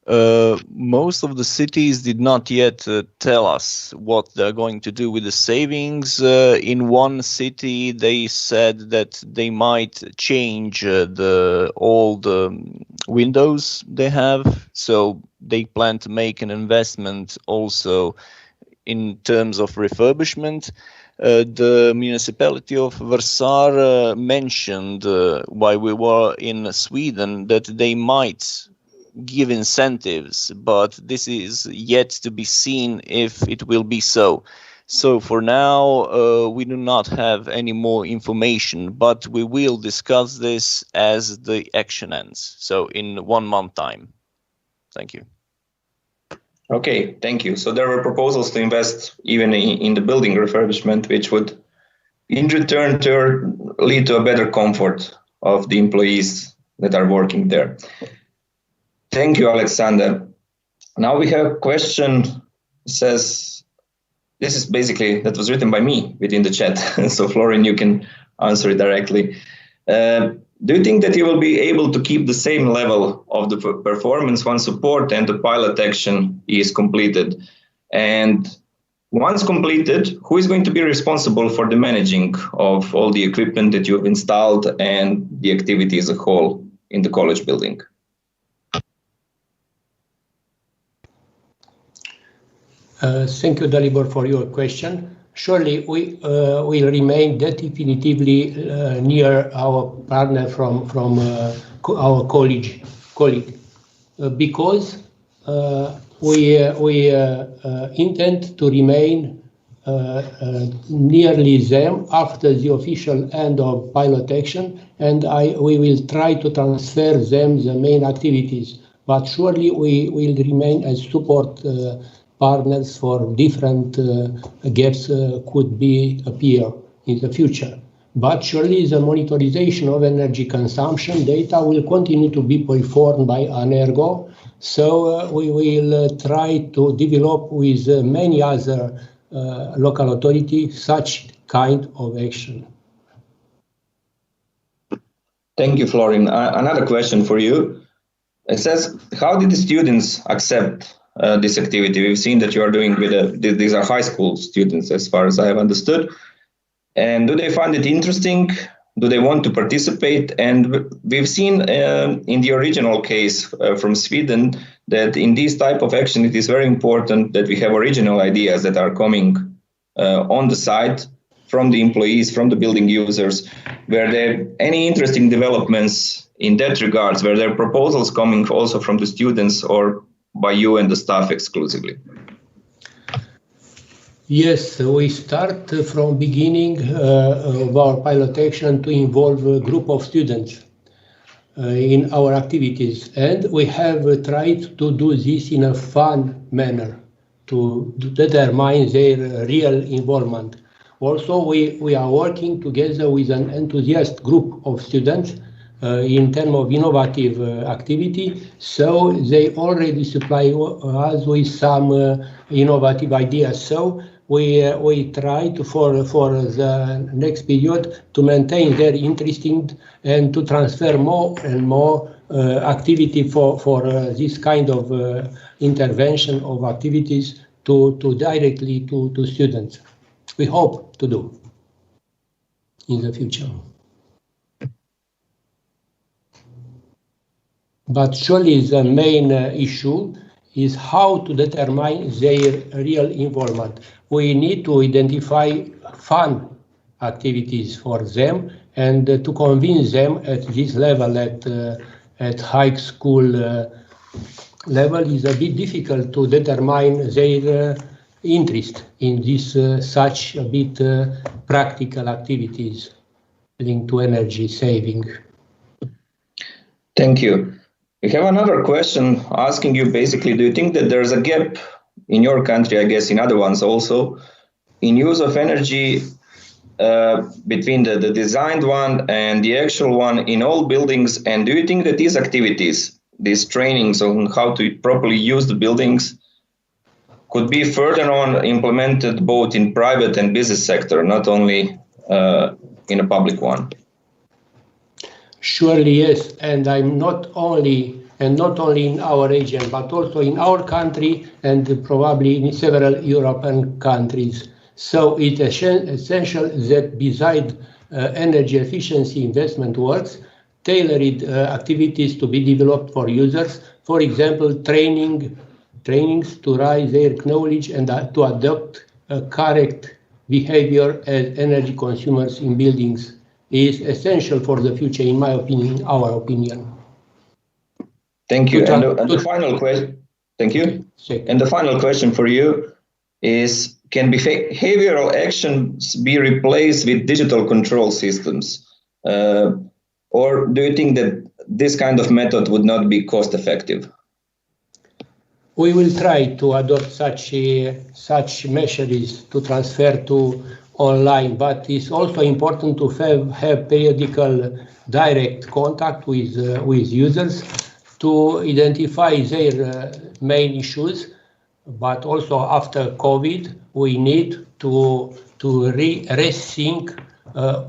Most of the cities did not yet tell us what they're going to do with the savings. In one city, they said that they might change all the windows they have. So they plan to make an investment also in terms of refurbishment. The municipality of Varsar mentioned while we were in Sweden that they might give incentives, but this is yet to be seen if it will be so. So for now, we do not have any more information, but we will discuss this as the action ends. So in 1 month time. Thank you. Okay, thank you. So there were proposals to invest even in the building refurbishment, which would in return lead to a better comfort of the employees that are working there. Thank you, Alexander. Now we have a question. Says, this is basically, that was written by me within the chat. So Florian, you can answer it directly. Do you think that you will be able to keep the same level of the performance once support and the pilot action is completed? And once completed, who is going to be responsible for the managing of all the equipment that you have installed and the activity as a whole in the college building? Thank you, Dalibor, for your question. Surely we will remain definitively near our partner from our colleague, because we intend to remain nearly them after the official end of pilot action, and we will try to transfer them the main activities. But surely we will remain as support partners for different gaps could appear in the future. But surely the monitorization of energy consumption data will continue to be performed by Anergo. So we will try to develop with many other local authorities such kind of action. Thank you, Florian. Another question for you. It says, how did the students accept this activity? We've seen that you are doing with these are high school students, as far as I have understood. And do they find it interesting? Do they want to participate? And we've seen in the original case from Sweden that in this type of action, it is very important that we have original ideas that are coming on the site from the employees, from the building users? Were there any interesting developments in that regards? Were there proposals coming also from the students or by you and the staff exclusively? Yes, we start from beginning of our pilot action to involve a group of students in our activities, and we have tried to do this in a fun manner to determine their real involvement. Also, we are working together with an enthusiast group of students in terms of innovative activity, so they already supply us with some innovative ideas. So we try to, for the next period, to maintain their interest and to transfer more and more activity for this kind of intervention of activities to directly to students. We hope to do in the future. But surely the main issue is how to determine their real involvement. We need to identify fun activities for them and to convince them at this level, at high school level, is a bit difficult to determine their interest in this such a bit practical activities linked to energy saving. Thank you. We have another question asking you basically, do you think that there's a gap in your country, I guess in other ones also, in use of energy between the designed one and the actual one in all buildings? And do you think that these activities, these trainings on how to properly use the buildings, could be further on implemented both in private and business sector, not only in a public one? Surely yes, and I'm not only in our region, but also in our country and probably in several European countries. So it's essential that beside energy efficiency investment works, tailored activities to be developed for users. For example, trainings to raise their knowledge and to adopt a correct behavior as energy consumers in buildings is essential for the future, in my opinion, our opinion. Thank you. And the final question. Thank you. And the final question for you is: can behavioral actions be replaced with digital control systems, or do you think that this kind of method would not be cost effective? We will try to adopt such measures to transfer to online, but it's also important to have periodical direct contact with users to identify their main issues. But also after COVID, we need to rethink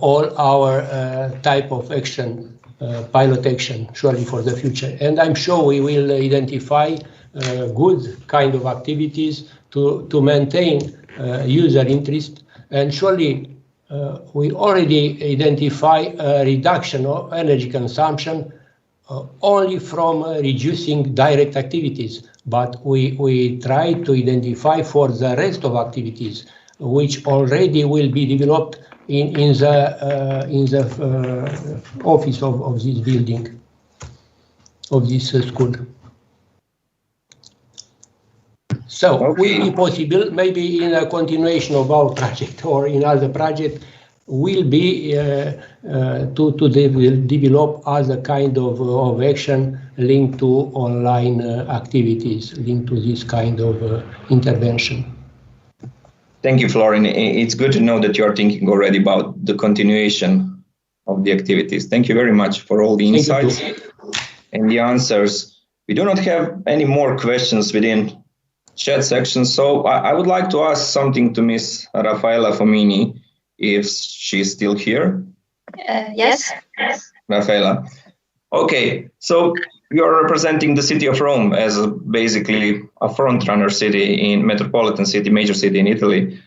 all our type of action, pilot action, surely for the future. And I'm sure we will identify good kind of activities to maintain user interest. And surely we already identify a reduction of energy consumption only from reducing direct activities, but we try to identify for the rest of activities which already will be developed in the office of this building, of this school. So will be possible, maybe in a continuation of our project or in other project, will be to develop other kind of action linked to online activities, linked to this kind of intervention. Thank you, Florin. It's good to know that you're thinking already about the continuation of the activities. Thank you very much for all the insights and the answers. We do not have any more questions within chat section, so I would like to ask something to Ms. Raffaella Fomini, if she's still here. Yes. Raffaella. Okay, so you're representing the city of Rome as basically a front-runner city in metropolitan city, major city in Italy.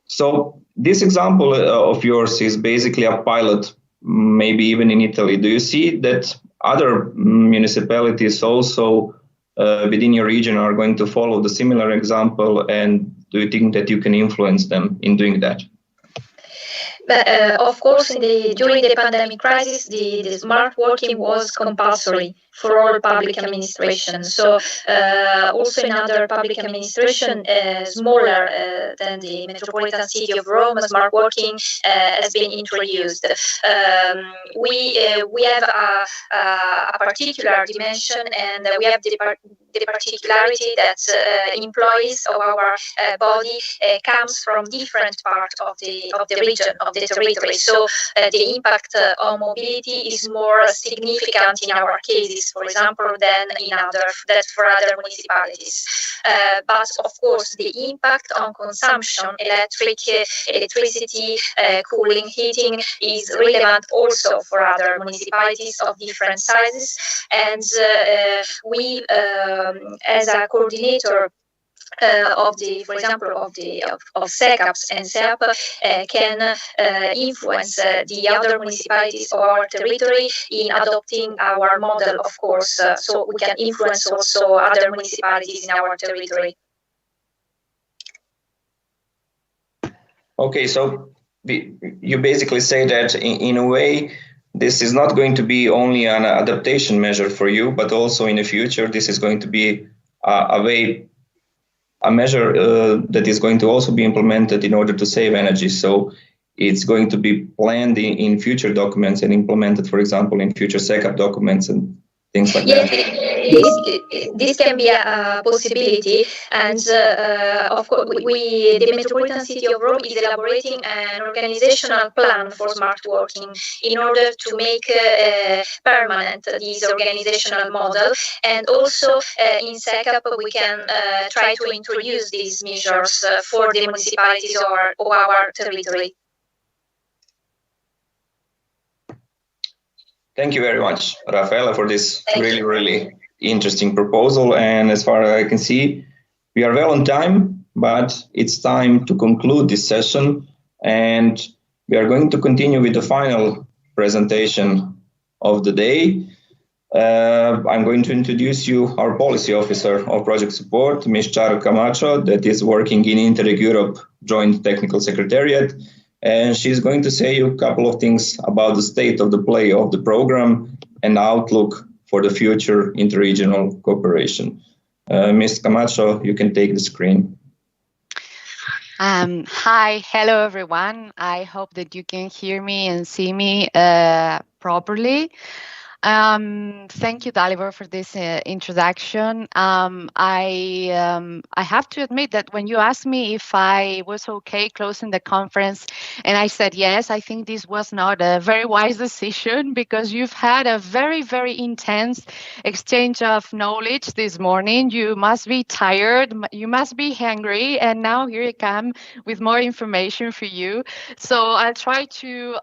So this example of yours is basically a pilot, maybe even in Italy. Do you see that other municipalities also within your region are going to follow the similar example, and do you think that you can influence them in doing that? Of course, during the pandemic crisis, the smart working was compulsory for all public administration. So also in other public administration, smaller than the metropolitan city of Rome, smart working has been introduced. We have a particular dimension, and we have the particularity that employees of our body comes from different parts of the region, of the territory. So the impact on mobility is more significant in our cases, for example, than for other municipalities. But of course, the impact on consumption, electricity, cooling, heating is relevant also for other municipalities of different sizes. And we, as a coordinator for example, of SECAPs and SEAP, can influence the other municipalities of our territory in adopting our model, of course, so we can influence also other municipalities in our territory. Okay, so you basically say that in a way, this is not going to be only an adaptation measure for you, but also in the future, this is going to be a measure that is going to also be implemented in order to save energy. So it's going to be planned in future documents and implemented, for example, in future SECAP documents and things like that. This can be a possibility, and of course, the Metropolitan City of Rome is elaborating an organizational plan for smart working in order to make permanent this organizational model, and also in SECAP we can try to introduce these measures for the municipalities of our territory. Thank you very much, Raffaella, for this really interesting proposal. And as far as I can see, we are well on time, but it's time to conclude this session. And we are going to continue with the final presentation of the day. I'm going to introduce you our policy officer of project support, Ms. Charo Camacho, that is working in Interreg Europe Joint Technical Secretariat. And she's going to say you a couple of things about the state of the play of the program and outlook for the future interregional cooperation. Ms. Camacho, you can take the screen. Hi, hello everyone. I hope that you can hear me and see me properly. Thank you, Dalibor, for this introduction. I have to admit that when you asked me if I was okay closing the conference, and I said yes, I think this was not a very wise decision, because you've had a very, very intense exchange of knowledge this morning. You must be tired, you must be hungry, and now here I come with more information for you. So I'll try to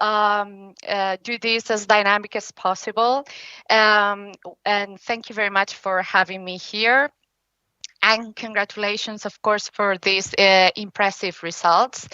do this as dynamic as possible. And thank you very much for having me here. And congratulations, of course, for these impressive results.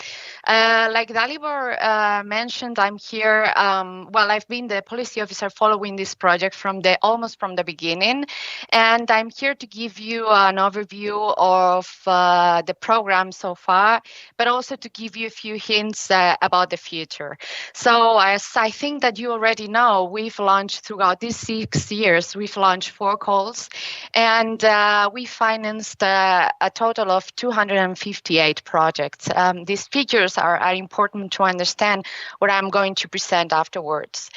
Like Dalibor mentioned, I'm here. Well, I've been the policy officer following this project almost from the beginning, and I'm here to give you an overview of the program so far, but also to give you a few hints about the future. So, as I think that you already know, we've launched throughout these 6 years, we've launched 4 calls, and we financed a total of 258 projects. These figures are important to understand what I'm going to present afterwards.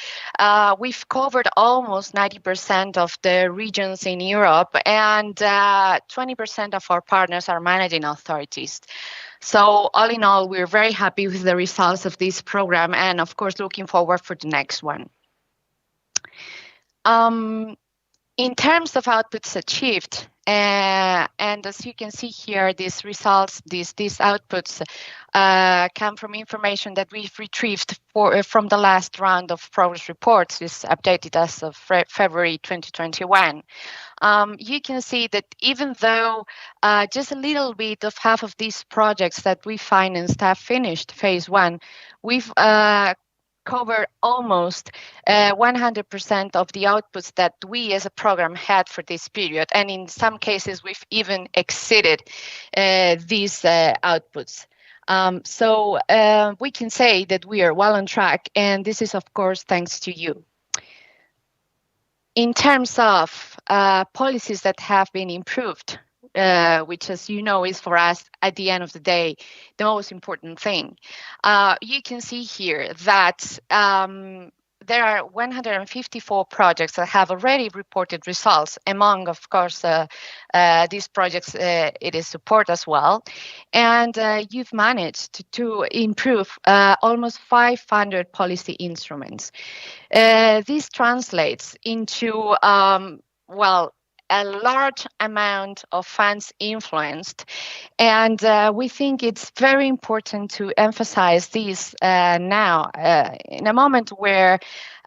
We've covered almost 90% of the regions in Europe, and 20% of our partners are managing authorities. So all in all, we're very happy with the results of this program, and of course, looking forward for the next one. In terms of outputs achieved, and as you can see here, these results, these outputs come from information that we've retrieved from the last round of progress reports, is updated as of February 2021. You can see that even though just a little bit of half of these projects that we financed have finished phase 1, we've cover almost 100% of the outputs that we as a program had for this period. And in some cases, we've even exceeded these outputs. So we can say that we are well on track, and this is, of course, thanks to you. In terms of policies that have been improved, which, as you know, is for us, at the end of the day, the most important thing. You can see here that there are 154 projects that have already reported results. Among, of course, these projects, it is support as well. And you've managed to improve almost 500 policy instruments. This translates into, well, a large amount of funds influenced. And we think it's very important to emphasize this now, in a moment where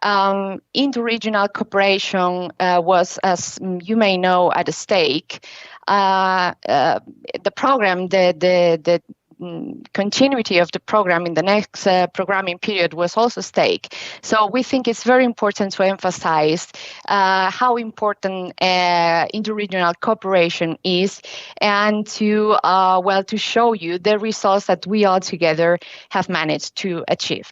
interregional cooperation was, as you may know, at stake. The program, the continuity of the program in the next programming period was also at stake. So we think it's very important to emphasize how important interregional cooperation is, and to to show you the results that we all together have managed to achieve.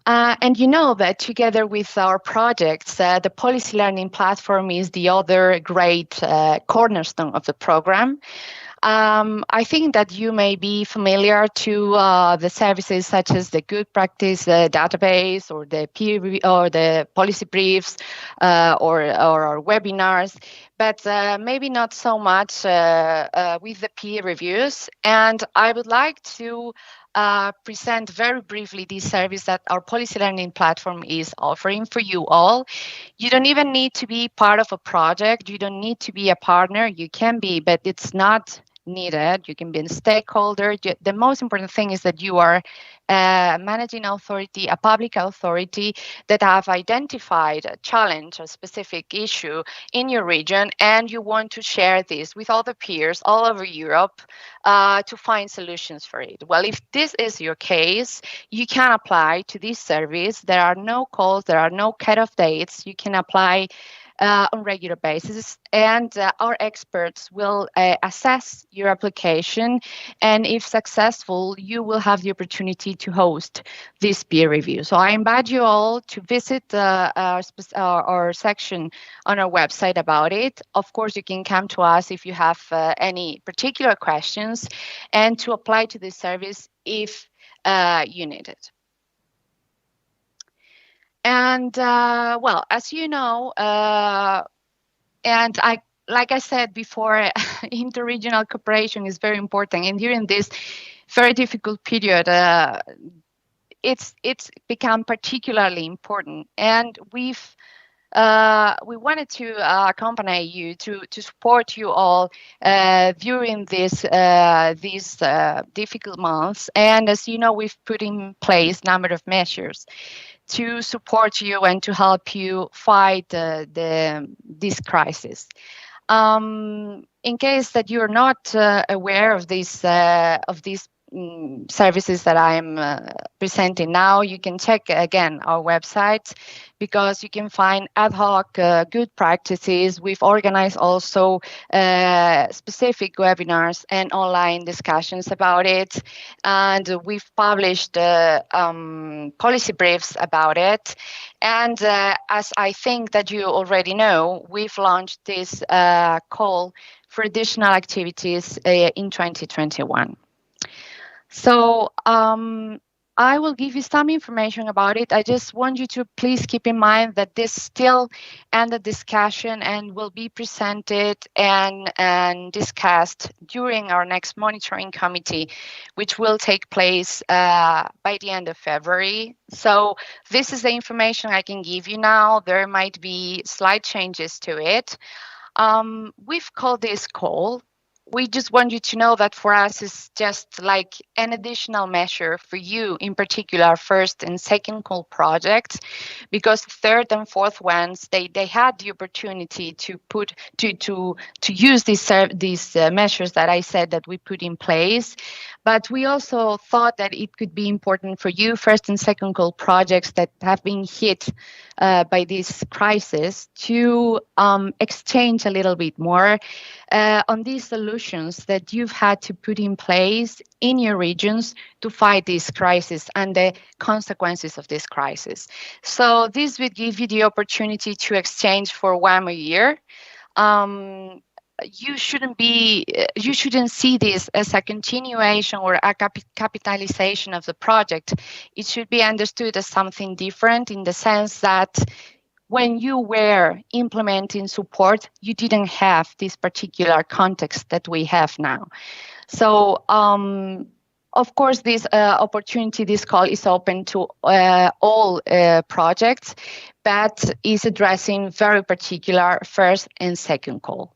And you know that together with our projects, the policy learning platform is the other great cornerstone of the program. I think that you may be familiar to the services such as the good practice database, or the peer review, or the policy briefs, or our webinars, but maybe not so much with the peer reviews. And I would like to present very briefly this service that our policy learning platform is offering for you all. You don't even need to be part of a project. You don't need to be a partner. You can be, but it's not needed. You can be a stakeholder. The most important thing is that you are a managing authority, a public authority that have identified a challenge, a specific issue in your region, and you want to share this with other peers all over Europe to find solutions for it. Well, if this is your case, you can apply to this service. There are no calls, there are no cut-off dates. You can apply on regular basis, and our experts will assess your application, and if successful, you will have the opportunity to host this peer review. So I invite you all to visit our section on our website about it. Of course, you can come to us if you have any particular questions, and to apply to this service if you need it. And well, as you know, and like I said before, interregional cooperation is very important. And during this very difficult period, it's become particularly important. And we wanted to accompany you, to support you all during these difficult months. And as you know, we've put in place a number of measures to support you and to help you fight this crisis. In case that you're not aware of these services that I'm presenting now, you can check again our website, because you can find ad hoc good practices. We've organized also specific webinars and online discussions about it, and we've published policy briefs about it. And as I think that you already know, we've launched this call for additional activities in 2021. So I will give you some information about it. I just want you to please keep in mind that this is still under discussion and will be presented and discussed during our next monitoring committee, which will take place by the end of February. So this is the information I can give you now. There might be slight changes to it. We've called this call. We just want you to know that for us it's just like an additional measure for you, in particular, first and second call projects, because third and fourth ones, they had the opportunity to use these measures that I said that we put in place. But we also thought that it could be important for you, first and second call projects that have been hit by this crisis, to exchange a little bit more on these solutions that you've had to put in place in your regions to fight this crisis and the consequences of this crisis. So this would give you the opportunity to exchange for 1 more year. You shouldn't see this as a continuation or a capitalization of the project. It should be understood as something different, in the sense that when you were implementing support, you didn't have this particular context that we have now. So, of course, this opportunity, this call is open to all projects, but is addressing very particular first and second call.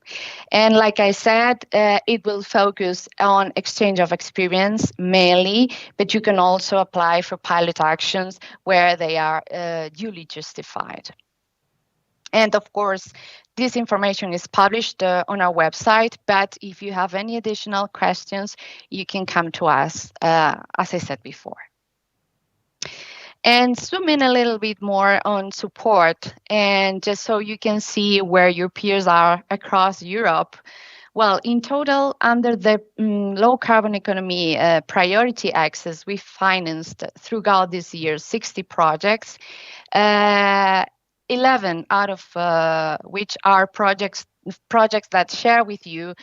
And like I said, it will focus on exchange of experience mainly, but you can also apply for pilot actions where they are duly justified. And of course, this information is published on our website, but if you have any additional questions, you can come to us, as I said before. And zoom in a little bit more on support, and just so you can see where your peers are across Europe. Well, in total, under the low carbon economy priority access, we financed throughout this year 60 projects. 11 out of which are projects that share with you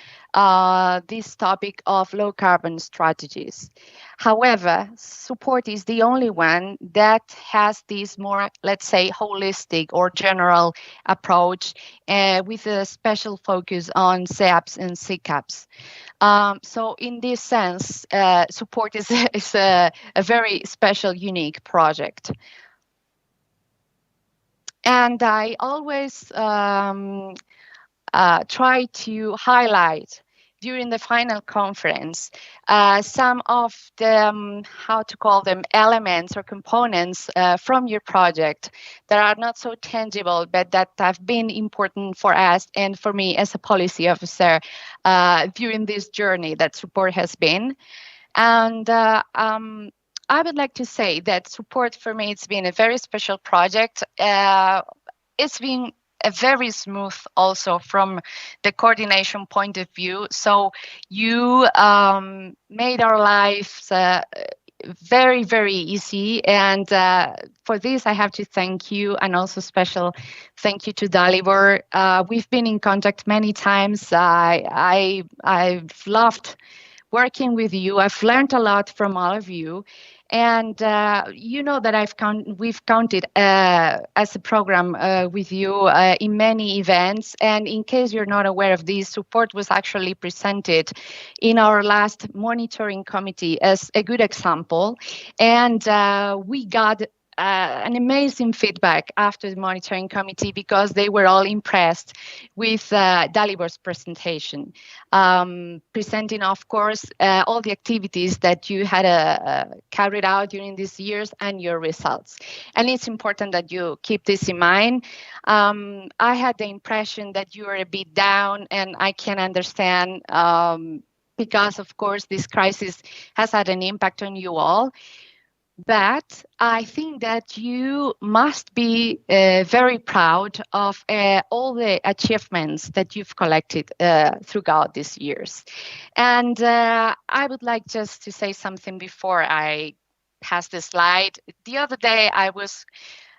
this topic of low carbon strategies. However, support is the only one that has this more, let's say, holistic or general approach with a special focus on CEAPs and CCAPs. So in this sense, support is a very special, unique project. And I always try to highlight during the final conference some of the, how to call them, elements or components from your project that are not so tangible, but that have been important for us and for me as a policy officer during this journey that support has been. And I would like to say that support for me, it's been a very special project. It's been a very smooth also from the coordination point of view. So you made our lives very, very easy. And for this, I have to thank you, and also special thank you to Dalibor. We've been in contact many times. I've loved working with you. I've learned a lot from all of you. And you know that we've counted as a program with you in many events. And in case you're not aware of this, support was actually presented in our last monitoring committee as a good example. And we got an amazing feedback after the monitoring committee, because they were all impressed with Dalibor's presentation, presenting, of course, all the activities that you had carried out during these years and your results. And it's important that you keep this in mind. I had the impression that you were a bit down, and I can understand because, of course, this crisis has had an impact on you all. But I think that you must be very proud of all the achievements that you've collected throughout these years. And I would like just to say something before I pass the slide. The other day I was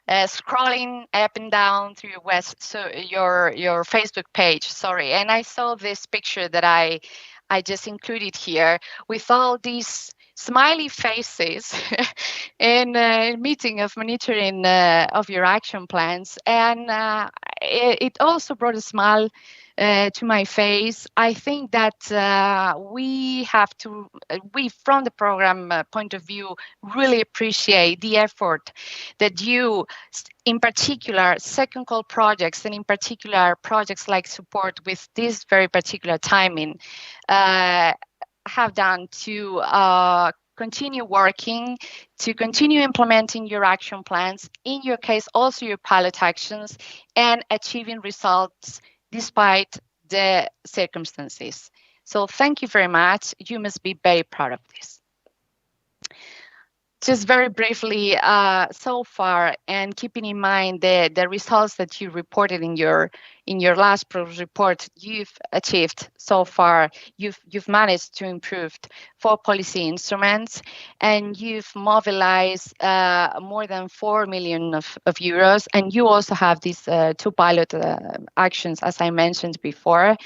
scrolling up and down through your Facebook page, sorry, and I saw this picture that I just included here with all these smiley faces in a meeting of monitoring of your action plans. And it also brought a smile to my face. I think that we from the program point of view, really appreciate the effort that you, in particular, second call projects, and in particular projects like support with this very particular timing, have done to continue working, to continue implementing your action plans, in your case also your pilot actions, and achieving results despite the circumstances. So thank you very much. You must be very proud of this. just very briefly, so far, and keeping in mind the results that you reported in your last progress report, you've achieved so far. You've managed to improve 4 policy instruments, and you've mobilized more than 4 million of euros. And you also have these 2 pilot actions, as I mentioned before.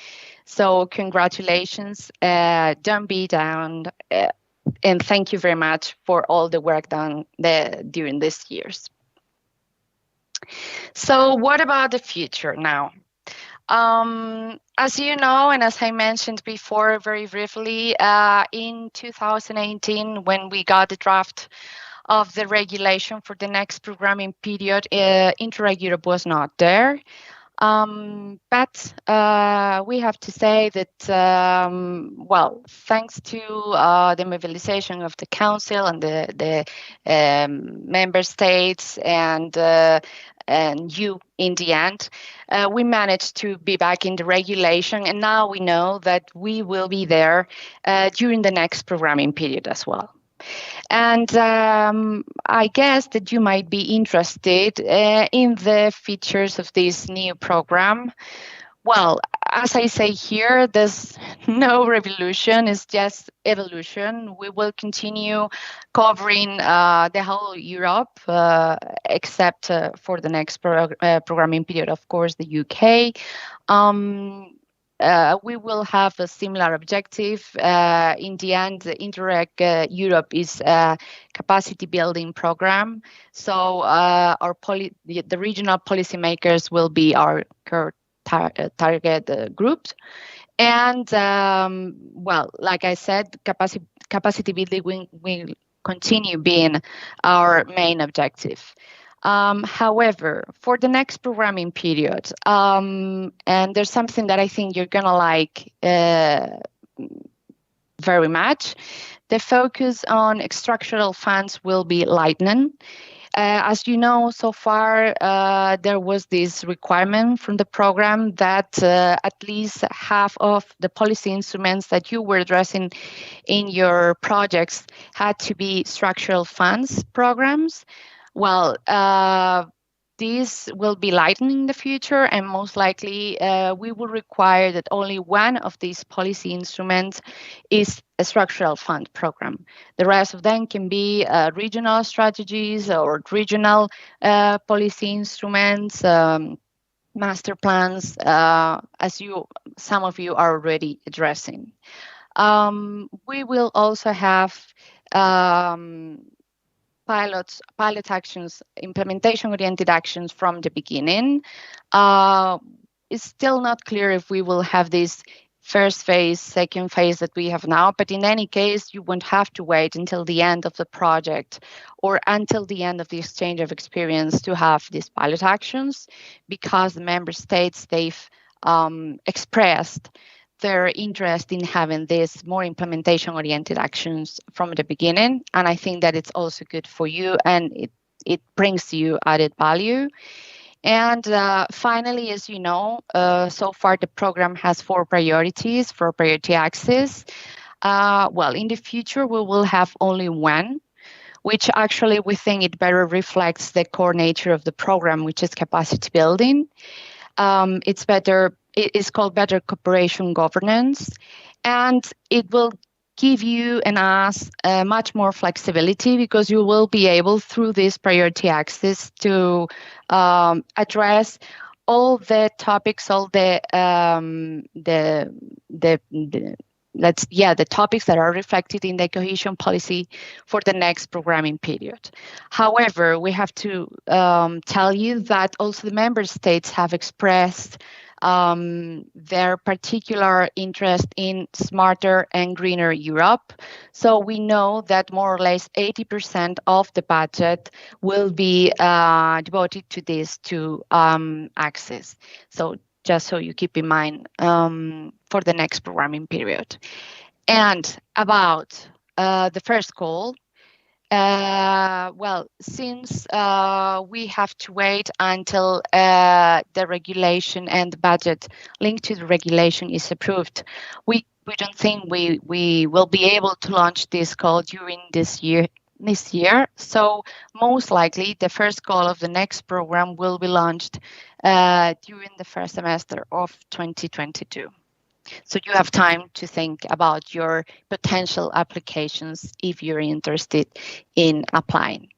So congratulations. Don't be down. And thank you very much for all the work done during these years. So what about the future now? As you know, and as I mentioned before very briefly, in 2018, when we got the draft of the regulation for the next programming period, Interreg Europe was not there. But we have to say that, well, thanks to the mobilization of the Council and the member states and you in the end, we managed to be back in the regulation, and now we know that we will be there during the next programming period as well. And I guess that you might be interested in the features of this new program. Well, as I say here, there's no revolution, it's just evolution. We will continue covering the whole Europe, except for the next programming period, of course, the UK. We will have a similar objective. In the end, the Interreg Europe is a capacity building program. So the regional policymakers will be our target group. And well, like I said, capacity building will continue being our main objective. However, for the next programming period, and there's something that I think you're going to like very much, the focus on structural funds will be lightening. As you know, so far, there was this requirement from the program that at least half of the policy instruments that you were addressing in your projects had to be structural funds programs. Well, this will be lightening in the future, and most likely we will require that only one of these policy instruments is a structural fund program. The rest of them can be regional strategies or regional policy instruments, master plans, as some of you are already addressing. We will also have pilot actions, implementation-oriented actions from the beginning. It's still not clear if we will have this first phase, second phase that we have now, but in any case, you won't have to wait until the end of the project or until the end of the exchange of experience to have these pilot actions, because the member states, they've expressed their interest in having these more implementation-oriented actions from the beginning. And I think that it's also good for you, and it brings you added value. And finally, as you know, so far the program has 4 priorities for priority axis. Well, in the future, we will have only one, which actually we think it better reflects the core nature of the program, which is capacity building. It is called better cooperation governance, and it will give you and us much more flexibility, because you will be able, through this priority axis, to address all the topics, all the topics that are reflected in the cohesion policy for the next programming period. However, we have to tell you that also the member states have expressed their particular interest in smarter and greener Europe. So we know that more or less 80% of the budget will be devoted to these 2 axes. So just so you keep in mind for the next programming period. And about the first call, well, since we have to wait until the regulation and the budget linked to the regulation is approved, we don't think we will be able to launch this call during this year, this year. So most likely the first call of the next program will be launched during the first semester of 2022. So you have time to think about your potential applications if you're interested in applying.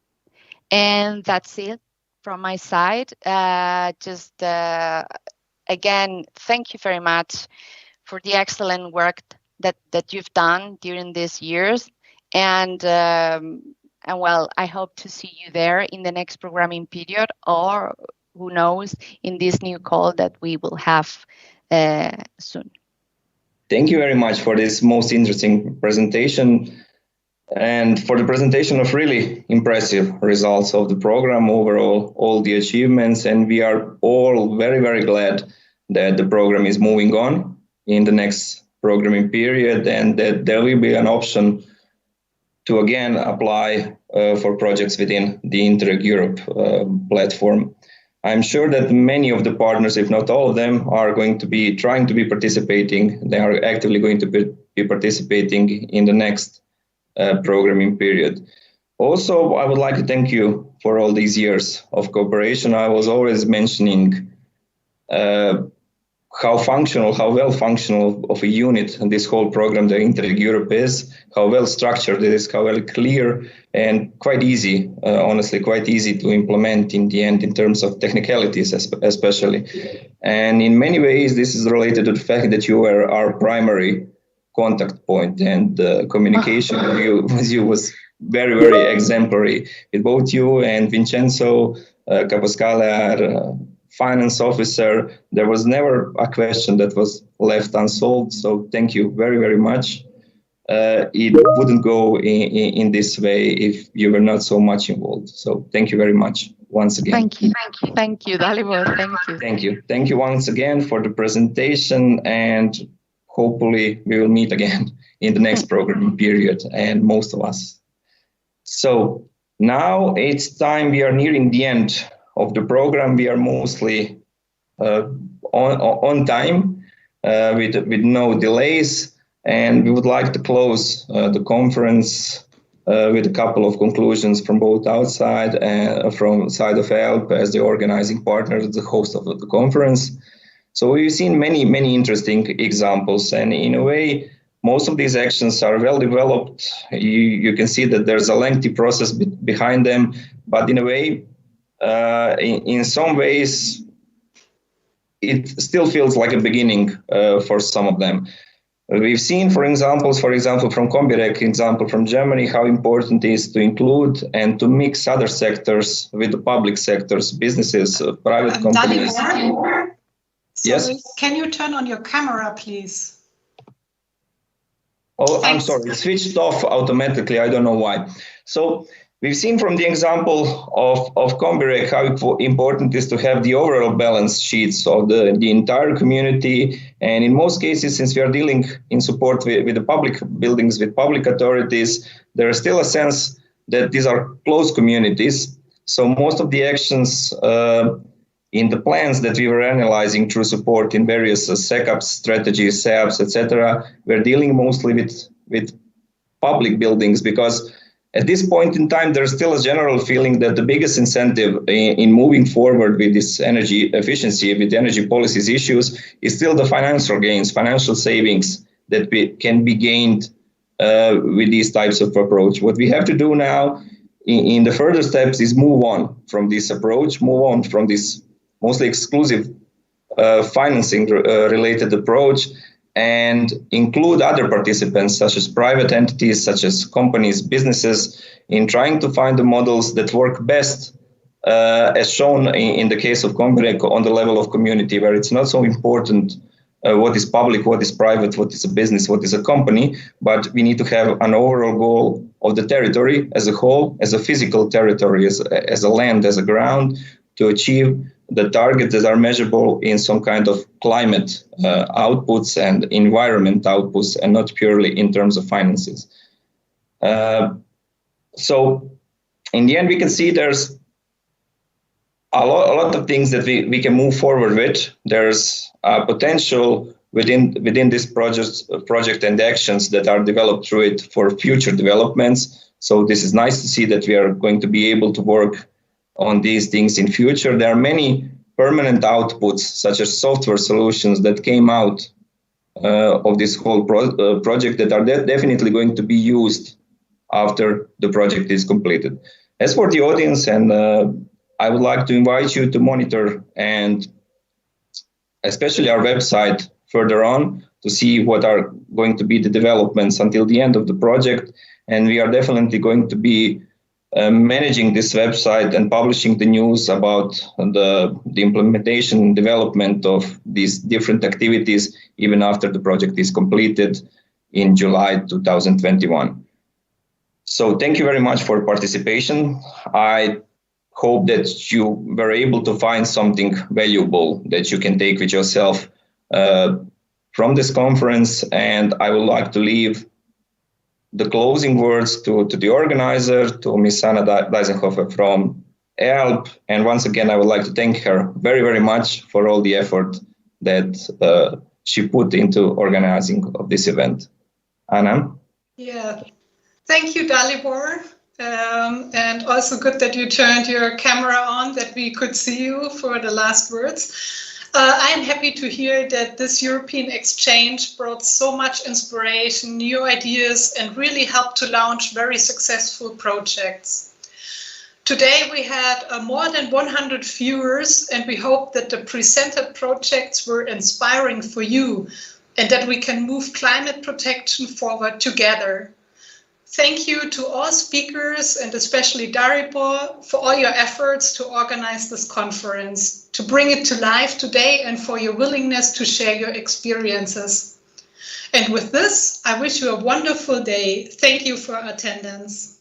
And that's it from my side. Again, thank you very much for the excellent work that you've done during these years. And well, I hope to see you there in the next programming period, or who knows, in this new call that we will have soon. Thank you very much for this most interesting presentation and for the presentation of really impressive results of the program overall, all the achievements. And we are all very, very glad that the program is moving on in the next programming period and that there will be an option to again apply for projects within the Interreg Europe platform. I'm sure that many of the partners, if not all of them, are going to be trying to be participating. They are actively going to be participating in the next programming period. Also, I would like to thank you for all these years of cooperation. I was always mentioning how well functional of a unit and this whole program, the Interreg Europe, is, how well structured it is, how well clear and quite easy, honestly, quite easy to implement in the end in terms of technicalities especially. And in many ways, this is related to the fact that you were our primary contact point, and the communication with you was very, very exemplary with both you and Vincenzo Capascale, our finance officer. There was never a question that was left unsolved. So thank you very, very much. It wouldn't go in this way if you were not so much involved. So thank you very much once again. Thank you, Dalibor. Thank you. Thank you once again for the presentation, and hopefully we will meet again in the next programming period, and most of us. So now it's time. We are nearing the end of the program. We are mostly on time with no delays, and we would like to close the conference with a couple of conclusions from both outside and from side of HELP as the organizing partner, the host of the conference. So we've seen many, many interesting examples, and in a way, most of these actions are well developed. You can see that there's a lengthy process behind them, but in a way, in some ways, it still feels like a beginning for some of them. We've seen, for example, from Combirec, example from Germany, how important it is to include and to mix other sectors with the public sectors, businesses, private companies. Yes. Can you turn on your camera, please? Oh, I'm sorry, it switched off automatically. I don't know why. So we've seen from the example of Combirec how important it is to have the overall balance sheets of the entire community. And in most cases, since we are dealing in support with the public buildings, with public authorities, there is still a sense that these are close communities. So most of the actions in the plans that we were analyzing through support in various SECAPs, strategies, SEAPs, etc., we're dealing mostly with public buildings, because at this point in time, there's still a general feeling that the biggest incentive in moving forward with this energy efficiency, with energy policies issues, is still the financial gains, financial savings that can be gained with these types of approach. What we have to do now in the further steps is move on from this approach, move on from this mostly exclusive financing related approach, and include other participants, such as private entities, such as companies, businesses, in trying to find the models that work best, as shown in the case of Combirec, on the level of community, where it's not so important what is public, what is private, what is a business, what is a company, but we need to have an overall goal of the territory as a whole, as a physical territory, as a land, as a ground, to achieve the targets that are measurable in some kind of climate outputs and environment outputs, and not purely in terms of finances. So in the end, we can see there's a lot of things that we can move forward with. There's potential within this project and the actions that are developed through it for future developments. So this is nice to see that we are going to be able to work on these things in future. There are many permanent outputs, such as software solutions, that came out of this whole project that are definitely going to be used after the project is completed. As for the audience, and I would like to invite you to monitor and especially our website further on to see what are going to be the developments until the end of the project. And we are definitely going to be managing this website and publishing the news about the implementation and development of these different activities even after the project is completed in July 2021. So thank you very much for participation. I hope that you were able to find something valuable that you can take with yourself from this conference. And I would like to leave the closing words to the organizer, to Ms. Anna Deisenhofer from EALP. And once again, I would like to thank her very, very much for all the effort that she put into organizing of this event. Anna? Yeah, thank you, Dalibor. And also good that you turned your camera on, that we could see you for the last words. I'm happy to hear that this European exchange brought so much inspiration, new ideas, and really helped to launch very successful projects. Today we had more than 100 viewers, and we hope that the presented projects were inspiring for you and that we can move climate protection forward together. Thank you to all speakers and especially Dalibor for all your efforts to organize this conference, to bring it to life today, and for your willingness to share your experiences. And with this, I wish you a wonderful day. Thank you for attendance.